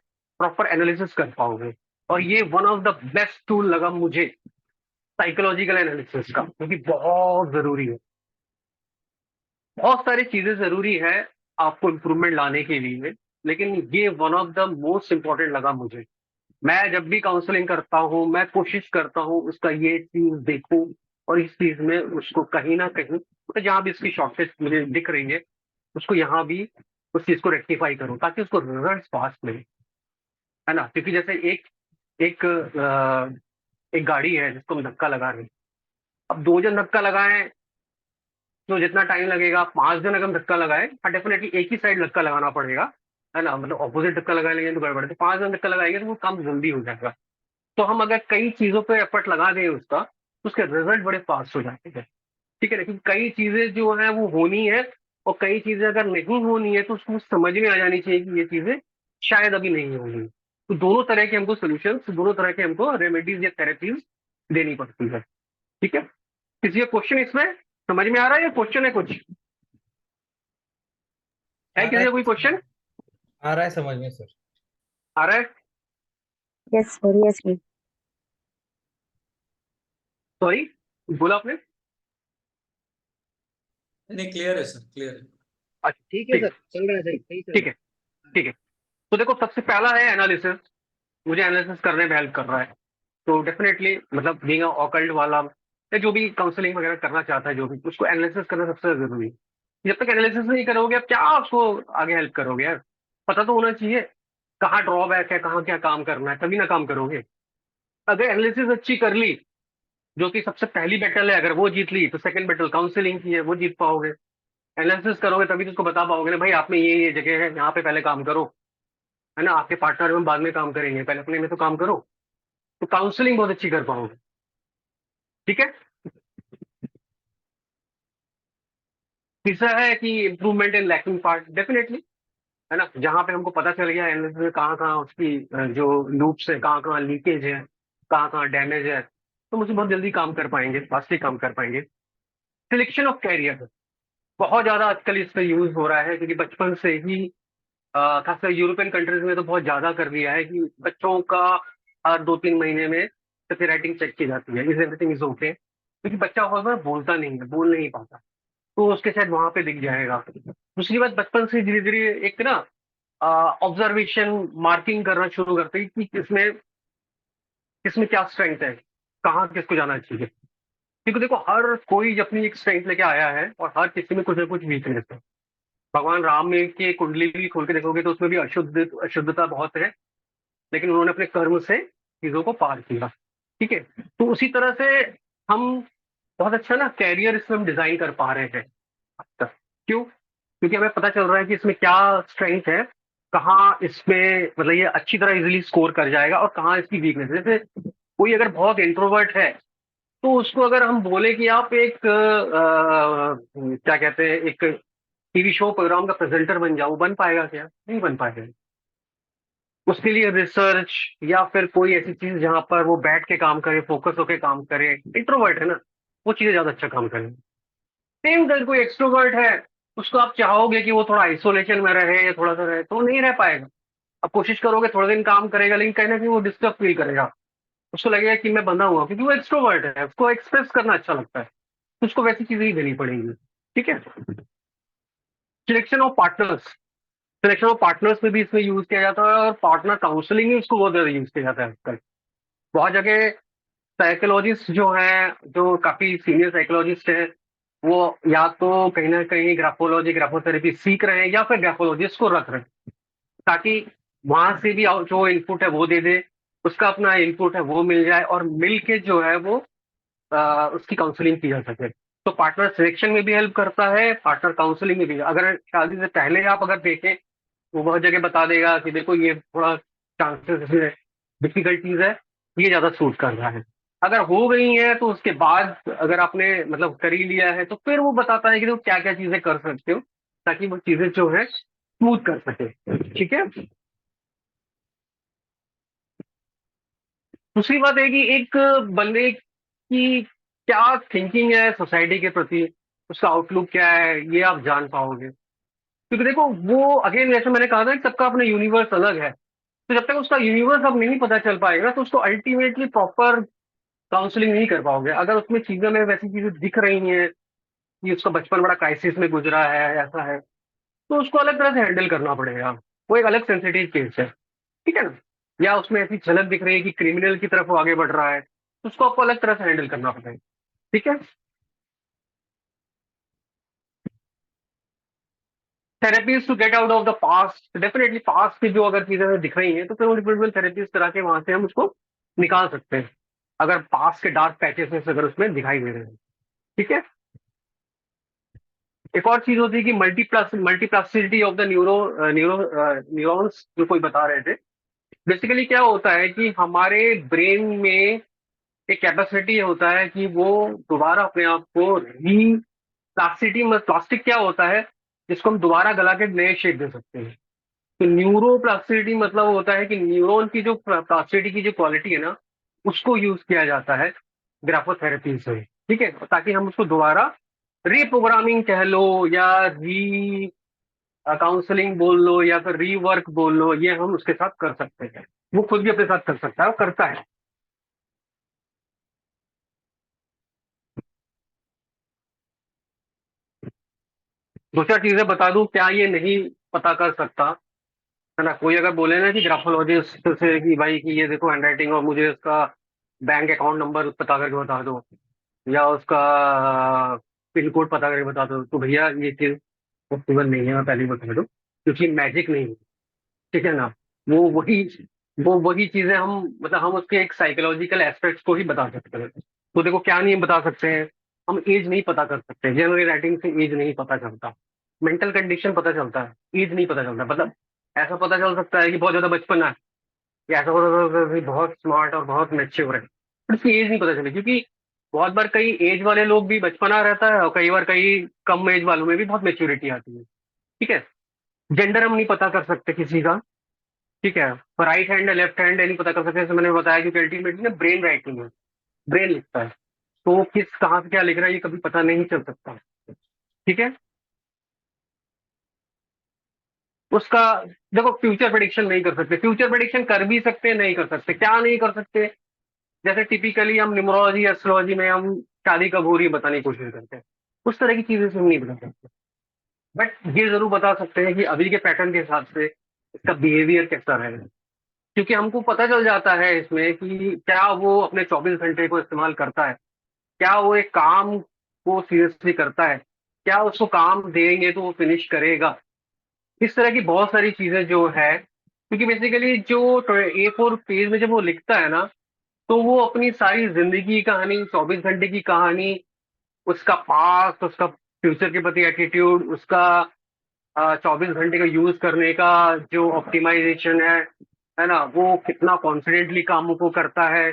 प्रॉपर एनालिसिस कर पाओगे। और ये one of the best tool लगा मुझे साइकोलॉजिकल एनालिसिस का, क्योंकि बहुत जरूरी है। बहुत सारी चीजें जरूरी है आपको इम्प्रूवमेंट लाने के लिए, लेकिन ये one of the most important लगा मुझे। मैं जब भी काउंसलिंग करता हूँ मैं कोशिश करता हूँ उसका ये चीज देखूं, और इस चीज में उसको कहीं ना कहीं, तो जहाँ भी इसकी शॉर्टेज मुझे दिख रही है उसको यहाँ भी उस चीज को रेक्टिफाई करूं, ताकि उसको रिजल्ट फास्ट मिले, है ना। क्योंकि जैसे एक एक एक गाड़ी है जिसको हम धक्का लगा रहे हैं। अब दो जन धक्का लगाएं तो जितना टाइम लगेगा, पांच जन अगर हम धक्का लगाएं, हाँ डेफिनेटली एक ही साइड धक्का लगाना पड़ेगा, है ना, मतलब ऑपोजिट धक्का लगा लेंगे तो गड़बड़ है। तो पांच जन धक्का लगाएंगे तो वो काम जल्दी हो जाएगा। तो हम अगर कई चीजों पे एफर्ट लगा दें उसका, तो उसके रिजल्ट बड़े फास्ट हो जाते हैं। ठीक है, लेकिन कई चीजें जो है वो होनी है, और कई चीजें अगर नहीं होनी है तो उसको समझ में आ जानी चाहिए कि ये चीजें शायद अभी नहीं होंगी। तो दोनों तरह के हमको सोल्यूशन, दोनों तरह के हमको रेमेडीज या थेरेपीज देनी पड़ती है। ठीक है, किसी का क्वेश्चन इसमें समझ में आ रहा है या क्वेश्चन है कुछ, है आ रहा किसी का कोई क्वेश्चन आ रहा है समझ में सर। आ रहा है? Yes sir, yes sir. Sorry, बोला आपने? नहीं, क्लियर है सर, क्लियर है। अच्छा ठीक है सर, चल रहा है सही सही, ठीक है ठीक है। तो देखो सबसे पहला है एनालिसिस, मुझे एनालिसिस करने में हेल्प कर रहा है। तो डेफिनेटली मतलब बीइंग ऑकल्ट वाला या जो भी काउंसलिंग वगैरह करना चाहता है, जो भी, उसको एनालिसिस करना सबसे जरूरी है। जब तक एनालिसिस नहीं करोगे आप क्या उसको आगे हेल्प करोगे यार? पता तो होना चाहिए कहाँ ड्रॉबैक है, कहाँ क्या काम करना है, तभी ना काम करोगे। अगर एनालिसिस अच्छी कर ली, जो कि सबसे पहली बैटल है, अगर वो जीत ली तो सेकंड बैटल काउंसलिंग की है वो जीत पाओगे। एनालिसिस करोगे तभी तो उसको बता पाओगे ना भाई आप में ये जगह है, यहाँ पे पहले काम करो, है ना। आपके पार्टनर में बाद में काम करेंगे, पहले अपने में तो काम करो। तो काउंसलिंग बहुत अच्छी कर पाओगे। ठीक है। तीसरा है कि improvement in lacking part, definitely, है ना। जहां पे हमको पता चल गया एनालिसिस में कहाँ कहाँ उसकी जो लूप्स है, कहाँ कहाँ लीकेज है, कहाँ कहाँ डैमेज है, तो मुझे बहुत जल्दी काम कर पाएंगे, फास्टली काम कर पाएंगे। सिलेक्शन ऑफ कैरियर बहुत ज्यादा आजकल इस पर यूज हो रहा है, क्योंकि बचपन से ही खासकर यूरोपियन कंट्रीज में तो बहुत ज्यादा कर दिया है कि बच्चों का हर 2-3 महीने में सबकी राइटिंग चेक की जाती है, इज एवरीथिंग इज ओके, क्योंकि बच्चा बहुत बार बोलता नहीं है, बोल नहीं पाता, तो उसके शायद वहां पे दिख जाएगा। दूसरी बात, बचपन से धीरे धीरे एक ना ऑब्जर्वेशन मार्किंग करना शुरू करते हैं कि किसमें किसमें क्या स्ट्रेंथ है, कहाँ किसको जाना चाहिए। क्योंकि देखो हर कोई अपनी एक स्ट्रेंथ लेके आया है, और हर किसी में कुछ ना कुछ वीकनेस है। भगवान राम में की कुंडली भी खोल के देखोगे तो उसमें भी अशुद्धता बहुत है, लेकिन उन्होंने अपने कर्म से चीजों को पार किया। ठीक है, तो उसी तरह से हम बहुत अच्छा ना कैरियर इसमें हम डिजाइन कर पा रहे हैं अब तक। क्यों? क्योंकि हमें पता चल रहा है कि इसमें क्या स्ट्रेंथ है, कहाँ इसमें मतलब ये अच्छी तरह इजीली स्कोर कर जाएगा, और कहाँ इसकी वीकनेस है। जैसे कोई अगर बहुत इंट्रोवर्ट है, तो उसको अगर हम बोले कि आप एक क्या कहते हैं, एक टीवी शो प्रोग्राम का प्रेजेंटर बन जाऊं, बन पाएगा क्या? नहीं बन पाएगा। उसके लिए रिसर्च या फिर कोई ऐसी चीज जहां पर वो बैठ के काम करे, फोकस होके काम करे, इंट्रोवर्ट है ना, वो चीजें ज्यादा अच्छा काम करे। सेम अगर कोई एक्सट्रोवर्ट है, उसको आप चाहोगे कि वो थोड़ा आइसोलेशन में रहे या थोड़ा सा रहे, तो वो नहीं रह पाएगा। आप कोशिश करोगे, थोड़े दिन काम करेगा, लेकिन कहीं ना कहीं वो डिस्टर्ब फील करेगा। उसको लगेगा कि मैं बंधा हुआ, क्योंकि वो एक्सट्रोवर्ट है, उसको एक्सप्रेस करना अच्छा लगता है, तो उसको वैसी चीजें ही देनी पड़ेंगी। ठीक है। Selection of partners, selection of partners में भी इसमें यूज किया जाता है, और पार्टनर काउंसलिंग में इसको बहुत ज्यादा यूज किया जाता है आजकल। बहुत जगह साइकोलॉजिस्ट जो हैं, जो काफी सीनियर साइकोलॉजिस्ट हैं, वो या तो कहीं ना कहीं ग्राफोलॉजी ग्राफोथेरेपी सीख रहे हैं या फिर ग्राफोलॉजिस्ट को रख रहे हैं, ताकि वहां से भी जो इनपुट है वो दे दे, उसका अपना इनपुट है वो मिल जाए, और मिल के जो है वो उसकी काउंसलिंग की जा सके। तो पार्टनर सिलेक्शन में भी हेल्प करता है, पार्टनर काउंसलिंग में भी। अगर शादी से पहले आप अगर देखें, वो बहुत जगह बता देगा कि देखो ये थोड़ा चांसेस इसमें डिफिकल्टीज है, ये ज्यादा सूट कर रहा है। अगर हो गई है तो उसके बाद अगर आपने मतलब कर ही लिया है, तो फिर वो बताता है कि तुम क्या क्या चीजें कर सकते हो, ताकि वो चीजें जो है स्मूथ कर सके। ठीक है। दूसरी बात है कि एक बंदे की क्या थिंकिंग है सोसाइटी के प्रति, उसका आउटलुक क्या है, ये आप जान पाओगे। क्योंकि देखो, वो अगेन जैसे मैंने कहा था कि सबका अपना यूनिवर्स अलग है, तो जब तक उसका यूनिवर्स अब नहीं पता चल पाएगा, तो उसको अल्टीमेटली प्रॉपर काउंसलिंग नहीं कर पाओगे। अगर उसमें चीजों में वैसी चीजें दिख रही हैं कि उसका बचपन बड़ा क्राइसिस में गुजरा है, ऐसा है, तो उसको अलग तरह से हैंडल करना पड़ेगा। वो एक अलग सेंसिटिव केस है। ठीक है ना। या उसमें ऐसी झलक दिख रही है कि क्रिमिनल की तरफ वो आगे बढ़ रहा है, तो उसको आपको अलग तरह से हैंडल करना पड़ेगा। ठीक है। Therapies to get out of the past, definitely past की जो अगर चीजें दिख रही हैं, तो फिर वो इंडिविजुअल थेरेपीज करा के वहां से हम उसको निकाल सकते हैं, अगर पास्ट के डार्क पैचेस अगर उसमें दिखाई दे रहे हैं। ठीक है। एक और चीज होती है कि मल्टीप्लास्टिसिटी ऑफ द न्यूरॉन्स, जो कोई बता रहे थे। बेसिकली क्या होता है कि हमारे ब्रेन में एक कैपेसिटी होता है कि वो दोबारा अपने आप को री प्लास्टिसिटी, प्लास्टिक क्या होता है जिसको हम दोबारा गला के नए शेप दे सकते हैं। तो न्यूरोप्लास्टिसिटी मतलब होता है कि न्यूरॉन की जो प्लास्टिसिटी की जो क्वालिटी है ना, उसको यूज किया जाता है ग्राफोथेरेपी से। ठीक है। ताकि हम उसको दोबारा रीप्रोग्रामिंग कह लो, या री काउंसलिंग बोल लो, या फिर रीवर्क बोल लो, ये हम उसके साथ कर सकते हैं। वो खुद भी अपने साथ कर सकता है और करता है। दो चार चीजें बता दूं क्या ये नहीं पता कर सकता, है ना। कोई अगर बोले ना कि ग्राफोलॉजिस्ट से कि भाई कि ये देखो हैंडराइटिंग, और मुझे उसका बैंक अकाउंट नंबर पता करके बता दो, या उसका पिन कोड पता करके बता दो, तो भैया ये चीज पॉसिबल नहीं है, मैं पहले ही बता दूं, क्योंकि मैजिक नहीं है। ठीक है ना। वो वही वो वही चीजें हम मतलब हम उसके एक साइकोलॉजिकल एस्पेक्ट्स को ही बता सकते हैं। तो देखो क्या नहीं बता सकते हैं, हम एज नहीं पता कर सकते, जनरल राइटिंग से एज नहीं पता चलता। मेंटल कंडीशन पता चलता है, एज नहीं पता चलता। मतलब ऐसा पता चल सकता है कि बहुत ज्यादा बचपना है, या ऐसा पता चल सकता है कि बहुत स्मार्ट और बहुत मैच्योर है, पर उसकी एज नहीं पता चली। क्योंकि बहुत बार कई एज वाले लोग भी बचपना रहता है, और कई बार कई कम एज वालों में भी बहुत मेच्योरिटी आती है। ठीक है। जेंडर हम नहीं पता कर सकते किसी का। ठीक है। राइट हैंड या लेफ्ट हैंड नहीं पता कर सकते, जैसे मैंने बताया, क्योंकि अल्टीमेटली ना ब्रेन राइटिंग है, ब्रेन लिखता है, तो वो किस कहाँ से क्या लिख रहा है ये कभी पता नहीं चल सकता। ठीक है। उसका देखो, फ्यूचर प्रेडिक्शन नहीं कर सकते, फ्यूचर प्रेडिक्शन कर भी सकते हैं, नहीं कर सकते। क्या नहीं कर सकते? जैसे टिपिकली हम न्यूमरोलॉजी एस्ट्रोलॉजी में हम शादी कब हो रही है बताने की कोशिश करते हैं, उस तरह की चीजें से हम नहीं बता सकते। बट ये जरूर बता सकते हैं कि अभी के पैटर्न के हिसाब से इसका बिहेवियर कैसा रहेगा, क्योंकि हमको पता चल जाता है इसमें कि क्या वो अपने 24 घंटे को इस्तेमाल करता है, क्या वो एक काम को सीरियसली करता है, क्या उसको काम देंगे तो वो फिनिश करेगा। इस तरह की बहुत सारी चीजें जो है, क्योंकि बेसिकली जो A4 पेज में जब वो लिखता है ना, तो वो अपनी सारी जिंदगी की कहानी, 24 घंटे की कहानी, उसका पास्ट, उसका फ्यूचर के प्रति एटीट्यूड, उसका 24 घंटे का यूज करने का जो ऑप्टिमाइजेशन है ना, वो कितना कॉन्फिडेंटली कामों को करता है,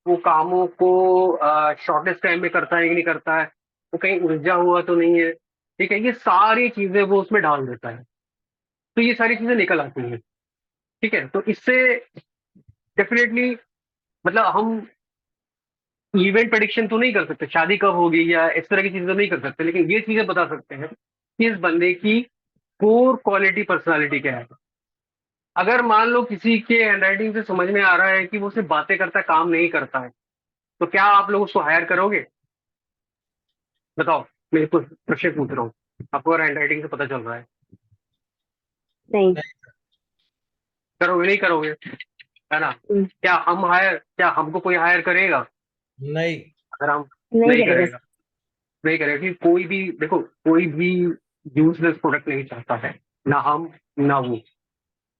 वो कामों को शॉर्टेस्ट टाइम में करता है कि नहीं करता है, वो कहीं उलझा हुआ तो नहीं है। ठीक है, ये सारी चीजें वो उसमें डाल देता है, तो ये सारी चीजें निकल आती हैं। ठीक है, तो इससे डेफिनेटली मतलब हम इवेंट प्रेडिक्शन तो नहीं कर सकते, शादी कब होगी या इस तरह की चीजें तो नहीं कर सकते, लेकिन ये चीजें बता सकते हैं कि इस बंदे की कोर क्वालिटी पर्सनालिटी क्या है। अगर मान लो किसी के हैंडराइटिंग से समझ में आ रहा है कि वो सिर्फ बातें करता है, काम नहीं करता है, तो क्या आप लोग उसको हायर करोगे? बताओ, मेरे को प्रश्न पूछ रहा हूँ, आपको अगर हैंडराइटिंग से पता चल रहा है, नहीं। करोगे नहीं करोगे? है ना? क्या हमको कोई हायर करेगा नहीं। अगर हम नहीं नहीं करेगा। करेगा? नहीं करेगा, कि कोई भी देखो, कोई भी यूजलेस प्रोडक्ट नहीं चाहता है, ना हम ना वो।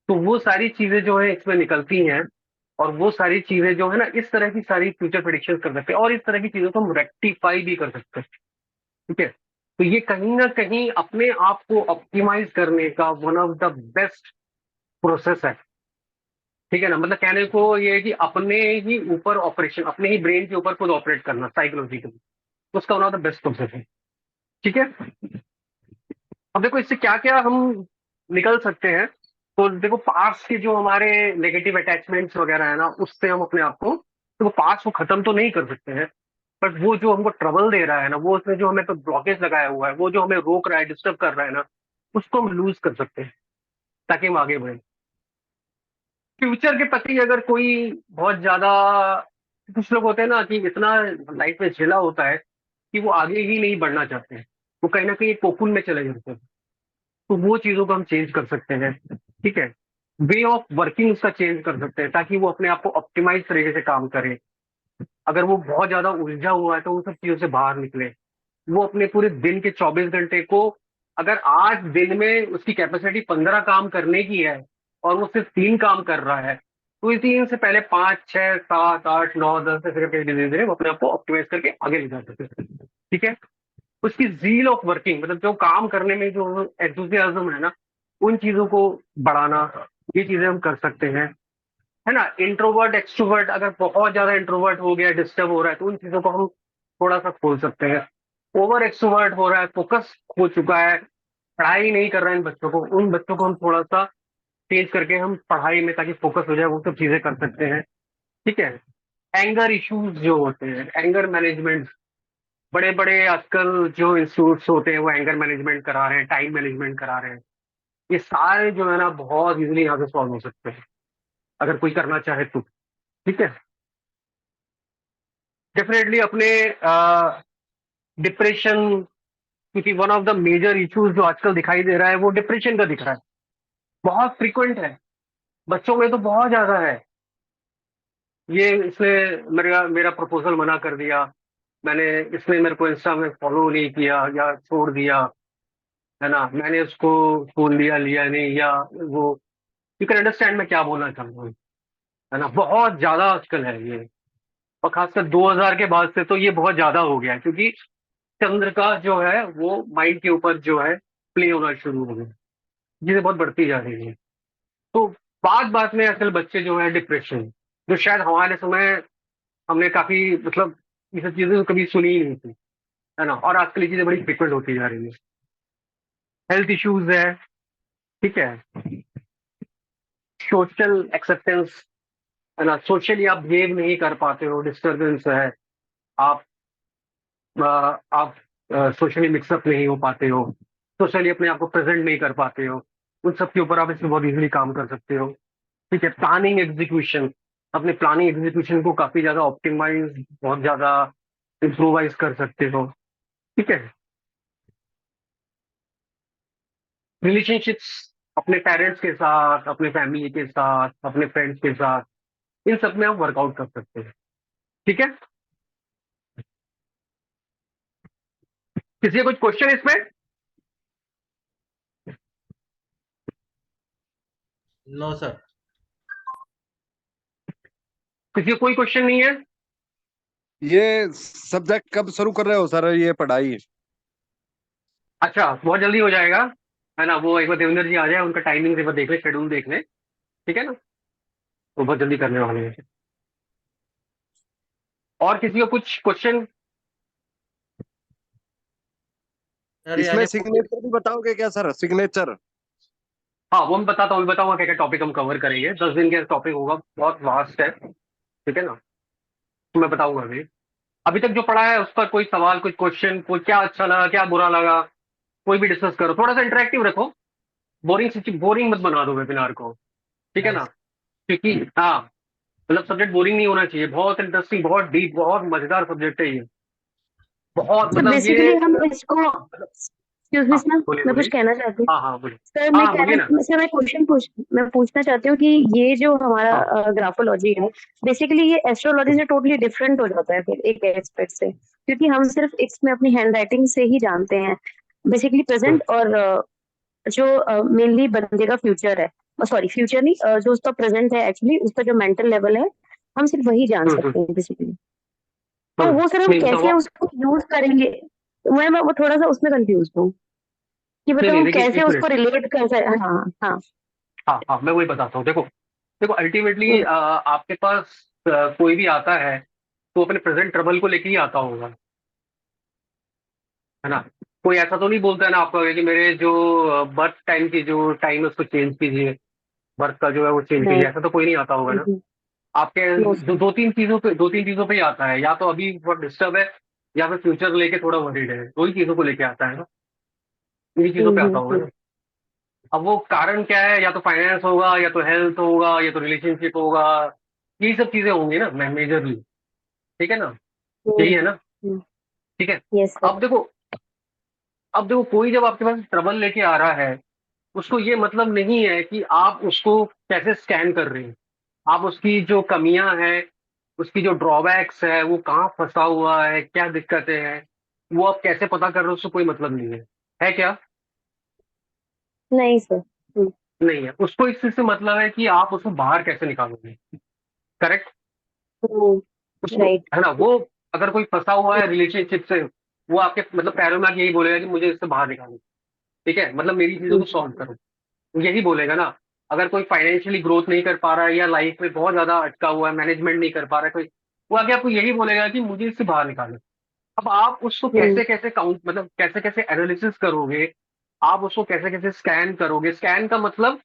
तो वो सारी चीजें जो है इसमें निकलती हैं, और वो सारी चीजें जो है ना, इस तरह की सारी फ्यूचर प्रेडिक्शन कर सकते हैं, और इस तरह की चीजों को हम रेक्टिफाई भी कर सकते हैं। ठीक है, तो ये कहीं ना कहीं अपने आप को ऑप्टिमाइज करने का one of the best process है। ठीक है ना, मतलब कहने को ये है कि अपने ही ऊपर ऑपरेशन, अपने ही ब्रेन के ऊपर खुद ऑपरेट करना साइकोलॉजिकली, उसका one of the best process है। ठीक है, अब देखो इससे क्या क्या हम निकल सकते हैं। तो देखो, पास्ट के जो हमारे नेगेटिव अटैचमेंट्स वगैरह है ना, उससे हम अपने आप को, तो वो पास्ट को खत्म तो नहीं कर सकते हैं, बट वो जो हमको ट्रबल दे रहा है ना, वो उसमें जो हमें तो ब्लॉकेज लगाया हुआ है, वो जो हमें रोक रहा है, डिस्टर्ब कर रहा है ना, उसको हम लूज कर सकते हैं ताकि हम आगे बढ़े। फ्यूचर के प्रति अगर कोई बहुत ज्यादा, कुछ लोग होते हैं ना कि इतना लाइफ में झेला होता है कि वो आगे ही नहीं बढ़ना चाहते हैं, वो कहीं ना कहीं एक कोकुन में चले जाते हैं। तो वो चीजों को हम चेंज कर सकते हैं। ठीक है, वे ऑफ वर्किंग उसका चेंज कर सकते हैं ताकि वो अपने आप को ऑप्टिमाइज तरीके से काम करे। अगर वो बहुत ज्यादा उलझा हुआ है तो उन सब चीजों से बाहर निकले। वो अपने पूरे दिन के 24 घंटे को, अगर आज दिन में उसकी कैपेसिटी 15 काम करने की है और वो सिर्फ 3 काम कर रहा है, तो इस दिन से पहले 5 6 7 8 9 10 ऐसे करके धीरे धीरे वो अपने आप को ऑप्टिमाइज करके आगे ले जा सकते हैं। ठीक है, उसकी जील ऑफ वर्किंग, मतलब जो काम करने में जो एंथुसियाज्म है ना, उन चीजों को बढ़ाना, ये चीजें हम कर सकते हैं। है ना, इंट्रोवर्ट एक्सट्रोवर्ट, अगर बहुत ज्यादा इंट्रोवर्ट हो गया, डिस्टर्ब हो रहा है, तो उन चीजों को हम थोड़ा सा खोल सकते हैं। ओवर एक्सट्रोवर्ट हो रहा है, फोकस हो चुका है, पढ़ाई नहीं कर रहे हैं इन बच्चों को, उन बच्चों को हम थोड़ा सा चेंज करके हम पढ़ाई में ताकि फोकस हो जाए, वो सब चीजें कर सकते हैं। ठीक है, एंगर इश्यूज जो होते हैं, एंगर मैनेजमेंट, बड़े बड़े आजकल जो इंस्टीट्यूट्स होते हैं वो एंगर मैनेजमेंट करा रहे हैं, टाइम मैनेजमेंट करा रहे हैं। ये सारे जो है ना बहुत इजीली यहाँ से सॉल्व हो सकते हैं अगर कोई करना चाहे तो। ठीक है, डेफिनेटली अपने डिप्रेशन, क्योंकि one of the major issues जो आजकल दिखाई दे रहा है वो डिप्रेशन का दिख रहा है, बहुत फ्रीक्वेंट है, बच्चों में तो बहुत ज्यादा है। ये इसने मेरा मेरा प्रपोजल मना कर दिया, मैंने, इसने मेरे को इंस्टा में फॉलो नहीं किया या छोड़ दिया, है ना, मैंने उसको फोन लिया लिया नहीं, या वो, यू कैन अंडरस्टैंड मैं क्या बोलना चाहता हूँ। है ना, बहुत ज्यादा आजकल है ये, और खासकर 2000 के बाद से तो ये बहुत ज्यादा हो गया है, क्योंकि चंद्र का जो है वो माइंड के ऊपर जो है प्ले होना शुरू हो गया, चीजें बहुत बढ़ती जा रही है। तो बात बात में आजकल बच्चे जो है डिप्रेशन, जो शायद हमारे समय हमने काफी मतलब ये सब चीजें तो कभी सुनी ही नहीं थी, है ना, और आजकल ये चीजें बड़ी फ्रिक्वेंट होती जा रही है। हेल्थ इश्यूज है। ठीक है, सोशल एक्सेप्टेंस, है ना, सोशली आप बिहेव नहीं कर पाते हो, डिस्टर्बेंस है, आप आप सोशली मिक्सअप नहीं हो पाते हो, सोशली अपने आप को प्रेजेंट नहीं कर पाते हो, उन सब के ऊपर आप इसमें बहुत इजीली काम कर सकते हो। ठीक है, प्लानिंग एग्जीक्यूशन, अपने प्लानिंग एग्जीक्यूशन को काफी ज्यादा ऑप्टिमाइज, बहुत ज्यादा इम्प्रोवाइज कर सकते हो। ठीक है, रिलेशनशिप्स, अपने पेरेंट्स के साथ, अपने फैमिली के साथ, अपने फ्रेंड्स के साथ, इन सब में आप वर्कआउट कर सकते हैं। ठीक है, किसी का कुछ क्वेश्चन इसमें? No sir. किसी का कोई क्वेश्चन नहीं है? ये सब्जेक्ट कब शुरू कर रहे हो सर, ये पढ़ाई? अच्छा, बहुत जल्दी हो जाएगा, है ना, वो एक बार देवेंद्र जी आ जाए, उनका टाइमिंग एक बार देख ले, शेड्यूल देख ले। ठीक है ना, वो बहुत जल्दी करने वाले हैं। और किसी का कुछ क्वेश्चन? सर इसमें यानी सिग्नेचर भी बताओगे क्या सर? सिग्नेचर हाँ वो मैं बताता हूँ, बताऊंगा क्या क्या टॉपिक हम कवर करेंगे। 10 दिन का टॉपिक होगा, बहुत वास्ट है, ठीक है ना। तो मैं बताऊंगा अभी। अभी तक जो पढ़ा है उस पर कोई सवाल, कोई क्वेश्चन, कोई क्या अच्छा लगा, क्या बुरा लगा, कोई भी डिस्कस करो, थोड़ा सा इंटरेक्टिव रखो। बोरिंग मत बना दो वेबिनार को, ठीक है ना। क्योंकि हाँ, मतलब सब्जेक्ट बोरिंग नहीं होना चाहिए, बहुत इंटरेस्टिंग, बहुत डीप, बहुत मजेदार सब्जेक्ट है ये, बहुत सर मतलब ये। बेसिकली हम इसको, एक्सक्यूज मी हाँ सर, बोलिए मैं कुछ बोलिए। कहना चाहती हूँ। हाँ हाँ बोलिए। सर हाँ हाँ बोलिए ना। मैं मैं पूछना चाहती हूँ कि ये जो हाँ हमारा ग्राफोलॉजी है, बेसिकली ये एस्ट्रोलॉजी से टोटली डिफरेंट हो जाता है फिर एक एस्पेक्ट से, क्योंकि हम सिर्फ इसमें अपनी हैंड राइटिंग से ही जानते हैं बेसिकली हम्म, प्रेजेंट, और जो मेनली बंदे का फ्यूचर है, सॉरी फ्यूचर नहीं, जो उसका प्रेजेंट है एक्चुअली, उसका जो मेंटल लेवल है, हम सिर्फ वही जान हम्म, सकते हैं बेसिकली। तो वो सर हम नहीं बताओ कैसे उसको यूज करेंगे? मैं वो थोड़ा सा उसमें कंफ्यूज हूँ कि नहीं मतलब नहीं हम देखिए, कैसे एक उसको मिनट। रिलेट कर सकते। हाँ हाँ। हाँ हाँ मैं वही बताता हूँ। देखो देखो अल्टीमेटली हम्म, आपके पास कोई भी आता है तो अपने प्रेजेंट ट्रबल को लेके ही आता होगा, है ना। कोई ऐसा तो नहीं बोलता है ना आपको कि मेरे जो बर्थ टाइम की जो टाइम है उसको चेंज कीजिए, बर्थ का जो है वो चेंज कीजिए, नहीं। ऐसा तो कोई नहीं आता होगा ना। आपके नो दो तीन चीजों पे ही आता है, या तो अभी बहुत डिस्टर्ब है, या फिर फ्यूचर लेके थोड़ा वरीड है, दो ही चीजों को लेके आता है ना, इन्हीं चीजों पे आता होगा सर। ना। अब वो कारण क्या है, या तो फाइनेंस होगा, या तो हेल्थ होगा, या तो रिलेशनशिप होगा, यही सब चीजें होंगी ना मेजरली, ठीक है ना। यही है ना, ठीक है। Yes sir. अब देखो, अब देखो कोई जब आपके पास ट्रबल लेके आ रहा है, उसको ये मतलब नहीं है कि आप उसको कैसे स्कैन कर रहे हैं, आप उसकी जो कमियां हैं, उसकी जो ड्रॉबैक्स है, वो कहाँ फंसा हुआ है, क्या दिक्कतें हैं, वो आप कैसे पता कर रहे हो, उससे कोई मतलब नहीं है क्या। नहीं सर। नहीं है, उसको इस चीज से मतलब है कि आप उसको बाहर कैसे निकालोगे, करेक्ट। उसको, राइट। है ना, वो अगर कोई फंसा हुआ है रिलेशनशिप से, वो आपके मतलब पैरों में आके यही बोलेगा कि मुझे इससे बाहर निकालो, ठीक है, मतलब मेरी चीजों को सॉल्व करो, वो यही बोलेगा ना। अगर कोई फाइनेंशियली ग्रोथ नहीं कर पा रहा है, या लाइफ में बहुत ज्यादा अटका हुआ है, मैनेजमेंट नहीं कर पा रहा है कोई, वो आगे आपको यही बोलेगा कि मुझे इससे बाहर निकालो। अब आप उसको कैसे कैसे काउंट, मतलब कैसे कैसे एनालिसिस करोगे, आप उसको कैसे कैसे स्कैन करोगे, स्कैन का मतलब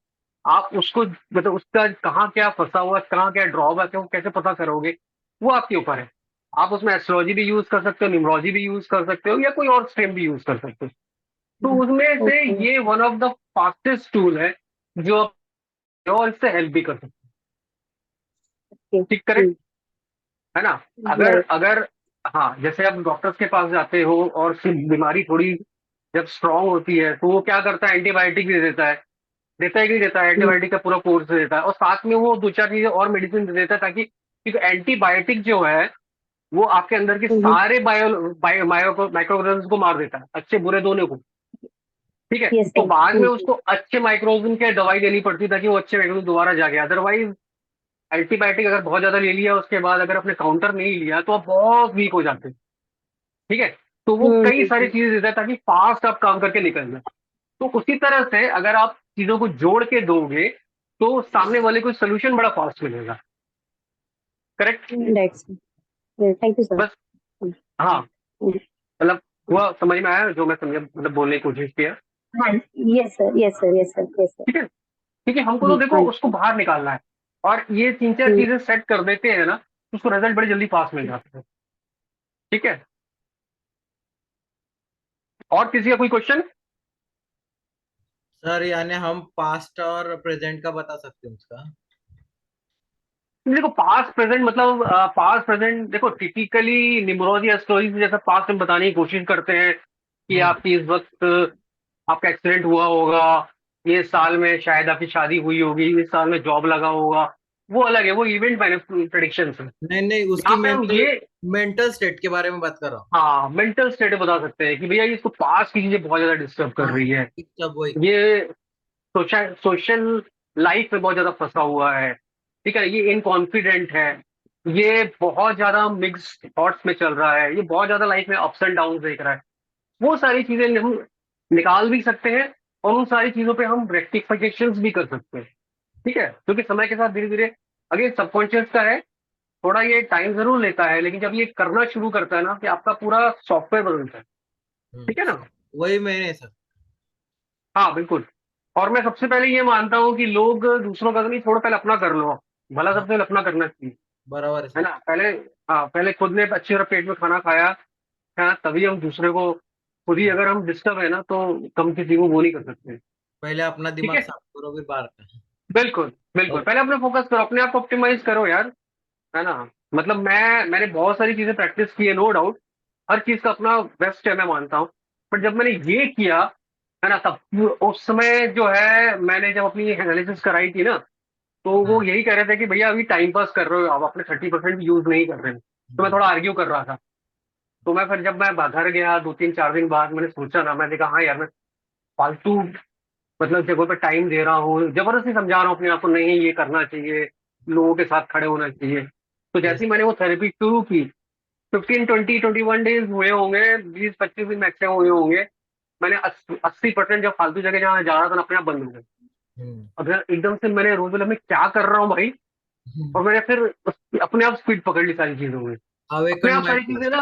आप उसको मतलब उसका कहाँ क्या फंसा हुआ है, कहाँ क्या ड्रॉबैक है, वो कैसे पता करोगे, वो आपके ऊपर है। आप उसमें एस्ट्रोलॉजी भी यूज कर सकते हो, न्यूमरोलॉजी भी यूज कर सकते हो, या कोई और स्ट्रीम भी यूज कर सकते हो। तो उसमें से ओके। ये one of the fastest tool है जो आप, और इससे हेल्प भी कर सकते हो, ठीक, करेक्ट, है ना। अगर राइट। अगर हाँ, जैसे आप डॉक्टर्स के पास जाते हो और फिर बीमारी थोड़ी जब स्ट्रांग होती है, तो वो क्या करता है, एंटीबायोटिक भी देता है कि नहीं देता है, एंटीबायोटिक का पूरा कोर्स देता है, और साथ में वो दो चार चीजें और मेडिसिन दे देता है, ताकि क्योंकि एंटीबायोटिक जो है वो आपके अंदर के सारे माइक्रोऑर्गेनिज्म को मार देता है, अच्छे बुरे दोनों को, ठीक है। यस तो सर। बाद में उसको अच्छे माइक्रोऑर्गेनिज्म की दवाई देनी पड़ती है, ताकि वो अच्छे माइक्रोऑर्गेनिज्म दोबारा जागे। अदरवाइज एंटीबायोटिक अगर बहुत ज्यादा ले लिया, उसके बाद अगर अपने काउंटर नहीं लिया, तो आप बहुत वीक हो जाते हैं, ठीक है। तो वो कई सारी चीजें देता है ताकि फास्ट आप काम करके निकल जाए। तो उसी तरह से अगर आप चीजों को जोड़ के दोगे, तो सामने वाले को सोल्यूशन बड़ा फास्ट मिलेगा, correct. That's, thank you sir. बस, हाँ, मतलब हुआ, समझ में आया जो मैं समझ मतलब बोलने की कोशिश किया, हाँ। Yes sir, yes sir, yes sir, yes sir. ठीक है। ठीक है, हमको तो जी देखो हाँ। उसको बाहर निकालना है, और ये तीन चार चीजें सेट कर देते हैं ना, तो उसको रिजल्ट बड़े जल्दी पास मिल जाते हैं, ठीक है। और किसी का कोई क्वेश्चन। सर यानी हम पास्ट और प्रेजेंट का बता सकते हैं उसका। देखो पास्ट प्रेजेंट मतलब पास्ट प्रेजेंट, देखो टिपिकली न्यूमरोलॉजी एस्ट्रोलॉजी जैसा पास्ट में बताने की कोशिश करते हैं कि हम्म। आपकी इस वक्त आपका एक्सीडेंट हुआ होगा, ये साल में शायद आपकी शादी हुई होगी, इस साल में जॉब लगा होगा, वो अलग है, वो इवेंट प्रेडिक्शन है। नहीं नहीं, उसकी यहाँ पे हम मेंटल ये, मेंटल स्टेट के बारे में बात कर रहा हूँ। हाँ, मेंटल स्टेट बता सकते हैं कि भैया इसको पास्ट की चीजें बहुत ज्यादा डिस्टर्ब कर हाँ, रही है, सब वही। ये सोशल सोशल लाइफ में बहुत ज्यादा फंसा हुआ है, ठीक है, ये इनकॉन्फिडेंट है, ये बहुत ज्यादा मिक्स थॉट्स में चल रहा है, ये बहुत ज्यादा लाइफ में अप्स एंड डाउन देख रहा है। वो सारी चीजें हम निकाल भी सकते हैं, और उन सारी चीजों पे हम रेक्टिफिकेशन भी कर सकते हैं, ठीक है। क्योंकि समय के साथ धीरे धीरे, अगर सबकॉन्शियस का है, थोड़ा ये टाइम जरूर लेता है, लेकिन जब ये करना शुरू करता है ना, कि आपका पूरा सॉफ्टवेयर बदलता है, हम्म। ठीक है ना। वही मैंने सर। हाँ बिल्कुल। और मैं सबसे पहले ये मानता हूँ कि लोग दूसरों का तो नहीं, छोड़ो, पहले अपना कर लो। भला हाँ सबसे पहले अपना करना चाहिए, बराबर है है सर। ना। पहले, हाँ, पहले खुद ने अच्छी तरह पेट में खाना खाया है, तभी हम दूसरे को, खुद ही अगर हम डिस्टर्ब है ना तो हम किसी को वो नहीं कर सकते। पहले अपना ठीक दिमाग है, साफ करो फिर बाहर का। बिल्कुल बिल्कुल, ओके। पहले अपने फोकस करो, अपने आप को ऑप्टिमाइज करो यार, है ना। मतलब मैंने बहुत सारी चीजें प्रैक्टिस की है, नो डाउट, हर चीज का अपना बेस्ट है, मैं मानता हूँ। पर जब मैंने ये किया, है ना, तब उस समय जो है मैंने जब अपनी एनालिसिस कराई थी ना, तो वो हाँ। यही कह रहे थे कि भैया अभी टाइम पास कर रहे हो आप, अपने 30% यूज नहीं कर रहे हो। तो मैं हम्म, थोड़ा आर्ग्यू कर रहा था। तो मैं फिर जब मैं घर गया 2 3 4 दिन बाद, मैंने सोचा ना, मैंने कहा हाँ यार, मैं फालतू मतलब जगहों पे टाइम दे रहा हूँ, जबरदस्ती समझा रहा हूँ अपने आप को नहीं ये करना चाहिए, लोगों के साथ खड़े होना चाहिए। तो जैसे यस। ही मैंने वो थेरेपी शुरू की, 15 20 21 डेज हुए होंगे, 20 25 दिन मैक्सिमम हुए होंगे, मैंने 80% जो फालतू जगह जहाँ जा रहा था ना, अपने आप बंद हो गए। हम्म, अब यार एकदम से मैंने रोज बोला मैं क्या कर रहा हूँ भाई, और मैंने फिर अपने आप स्पीड पकड़ ली सारी चीजों में, अपने अवेकन आप सारी माइंड। चीजें ना।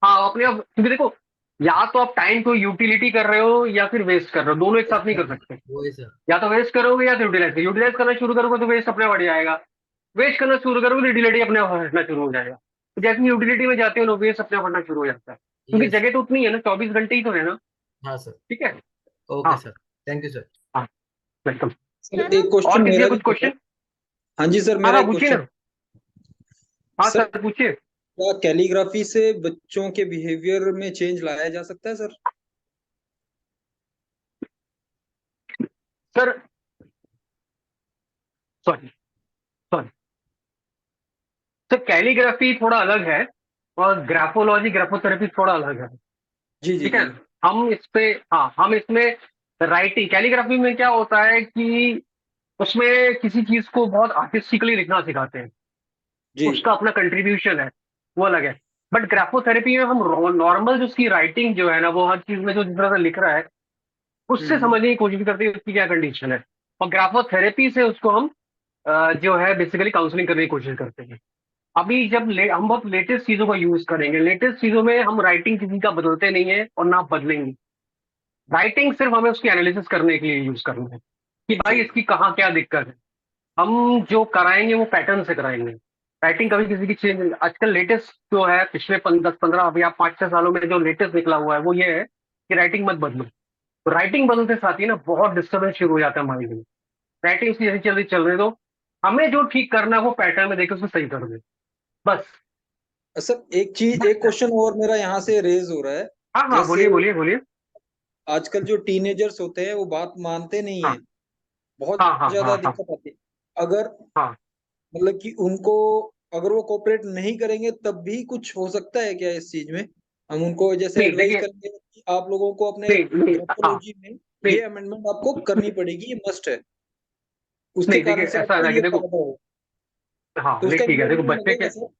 हाँ अपने आप, क्योंकि देखो, या तो आप टाइम को यूटिलिटी कर रहे हो या फिर वेस्ट कर रहे हो, दोनों एक साथ नहीं कर सकते। वही सर। या तो वेस्ट करोगे या तो यूटिलाइज, यूटिलाइज करना शुरू करोगे तो वेस्ट अपने बढ़ जाएगा, वेस्ट करना शुरू करोगे तो यूटिलिटी अपने आप हटना शुरू हो जाएगा। तो जैसे यूटिलिटी में जाते हो ना, वेस्ट अपने आप हटना शुरू हो जाता है, क्योंकि यस। जगह तो उतनी है ना, 24 घंटे ही तो है ना। हाँ सर। ठीक है। ओके हाँ सर। Thank you sir. हाँ, वेलकम। सर एक क्वेश्चन और किसी का मेरा भी कुछ था। क्वेश्चन? हाँ जी सर, हाँ मेरा हाँ एक पूछिए क्वेश्चन। ना। हाँ सर, सर पूछिए। क्या कैलीग्राफी से बच्चों के बिहेवियर में चेंज लाया जा सकता है sir? Sir sorry, sorry sir, calligraphy थोड़ा अलग है और ग्राफोलॉजी ग्राफोथेरेपी थोड़ा अलग है। जी जी ठीक है। जी। हम इस पे, हाँ, हम इसमें राइटिंग, कैलीग्राफी में क्या होता है कि उसमें किसी चीज को बहुत आर्टिस्टिकली लिखना सिखाते हैं, जी उसका अपना कंट्रीब्यूशन है, वो अलग है। बट ग्राफोथेरेपी में हम नॉर्मल जो उसकी राइटिंग जो है ना, वो हर चीज में जो जिस तरह से लिख रहा है उससे हम्म। समझने की कोशिश करते हैं उसकी क्या कंडीशन है। और ग्राफोथेरेपी से उसको हम जो है बेसिकली काउंसलिंग करने की कोशिश करते हैं। अभी जब हम बहुत लेटेस्ट चीजों का यूज करेंगे, लेटेस्ट चीजों में हम राइटिंग किसी का बदलते नहीं है और ना बदलेंगे। राइटिंग सिर्फ हमें उसकी एनालिसिस करने के लिए यूज करना है कि भाई जी इसकी कहाँ क्या दिक्कत है। हम जो कराएंगे वो पैटर्न से कराएंगे। राइटिंग कभी किसी की चेंज, आजकल लेटेस्ट जो है पिछले 10 15 अभी आप 5 6 सालों में जो लेटेस्ट निकला हुआ है वो ये है कि राइटिंग मत बदलो। तो राइटिंग बदलते साथ ही ना बहुत डिस्टर्बेंस शुरू हो जाता है माइंड में। राइटिंग उसकी जैसी चल रही चल रहे दो, हमें जो ठीक करना है वो पैटर्न में देकर उसको सही कर दे, बस। सर, एक क्वेश्चन और मेरा यहाँ से रेज हो रहा है। हाँ हाँ जैसे बोलिए बोलिए बोलिए। आजकल जो टीनेजर्स होते हैं वो बात मानते नहीं हाँ है, बहुत हाँ हाँ ज्यादा हाँ हाँ दिक्कत आती है। अगर हाँ। मतलब कि उनको, अगर वो कोऑपरेट नहीं करेंगे तब भी कुछ हो सकता है क्या इस चीज में? हम उनको जैसे नहीं एडवाइस देखिए, करेंगे कि आप लोगों को अपने नहीं नहीं, हाँ, ग्राफोलॉजी में नहीं ये अमेंडमेंट आपको करनी पड़ेगी, ये मस्ट है, उसके नहीं, देखिए कारण से ऐसा है आपको ना कि ये देखो, फायदा हो, हाँ तो नहीं उसका ठीक है, देखो इम्प्लीमेंट बच्चे मिलेगा के, सर?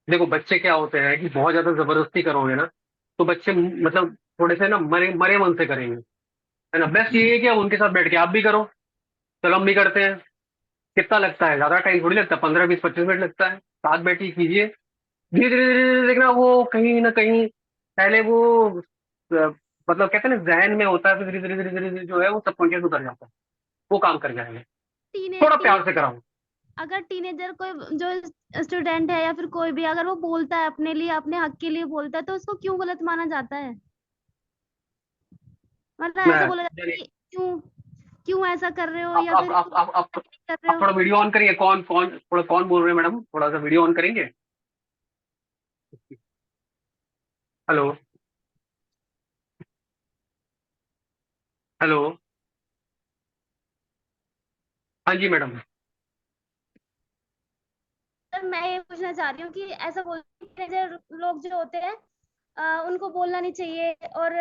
देखो बच्चे क्या होते हैं कि बहुत ज्यादा जबरदस्ती करोगे ना तो बच्चे मतलब थोड़े से ना मरे मरे मन से करेंगे, है ना। बेस्ट ये है कि आप उनके साथ बैठ के आप भी करो, चलो हम भी करते हैं। कितना लगता है, ज्यादा टाइम थोड़ी लगता है, 15 20 25 मिनट लगता है, साथ बैठिए कीजिए। धीरे धीरे धीरे धीरे देखना वो कहीं ना कहीं, पहले वो मतलब कहते हैं ना जहन में होता है, फिर धीरे धीरे धीरे धीरे धीरे जो है वो सबकॉन्शियस उतर जाता है, वो काम कर जाएंगे। टीने थोड़ा टीन प्यार से कराओ। अगर टीनेजर कोई जो स्टूडेंट है या फिर कोई भी अगर वो बोलता है अपने लिए अपने हक के लिए बोलता है तो उसको क्यों गलत माना जाता है? मतलब ऐसा बोला जाता है मैं कि क्यों क्यों ऐसा कर रहे हो आप या आप फिर आप क्यों आप आप कर रहे आप हो? थोड़ा वीडियो ऑन करिए, कौन कौन थोड़ा कौन बोल रहे हैं मैडम, थोड़ा सा वीडियो ऑन करेंगे। हेलो, हेलो, हाँ जी मैडम। सर मैं ये पूछना चाह रही हूँ कि ऐसा बोलते टीनेजर लोग जो होते हैं उनको बोलना नहीं चाहिए और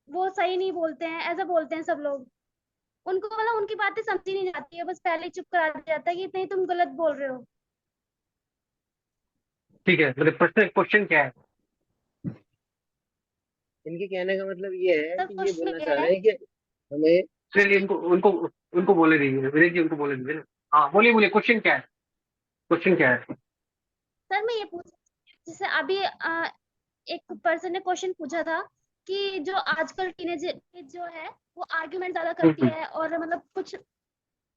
वो सही नहीं बोलते हैं, ऐसा बोलते हैं सब लोग। उनको मतलब उनकी बातें समझी नहीं जाती है, बस पहले ही चुप करा दिया जाता है कि नहीं तुम गलत बोल रहे हो। ठीक है, मतलब प्रश्न क्वेश्चन क्या है? इनके कहने का मतलब ये है सर कि ये क्वेश्चन बोलना ये चाह है, रहे हैं कि हमें। चलिए इनको उनको उनको बोले दीजिए, विवेक जी उनको बोले दीजिए ना। हाँ बोलिए बोलिए, क्वेश्चन क्या है, क्वेश्चन क्या है? सर मैं ये पूछ जैसे अभी एक पर्सन ने क्वेश्चन पूछा था कि जो आजकल टीनेज जो है वो आर्ग्यूमेंट ज्यादा करती है और मतलब कुछ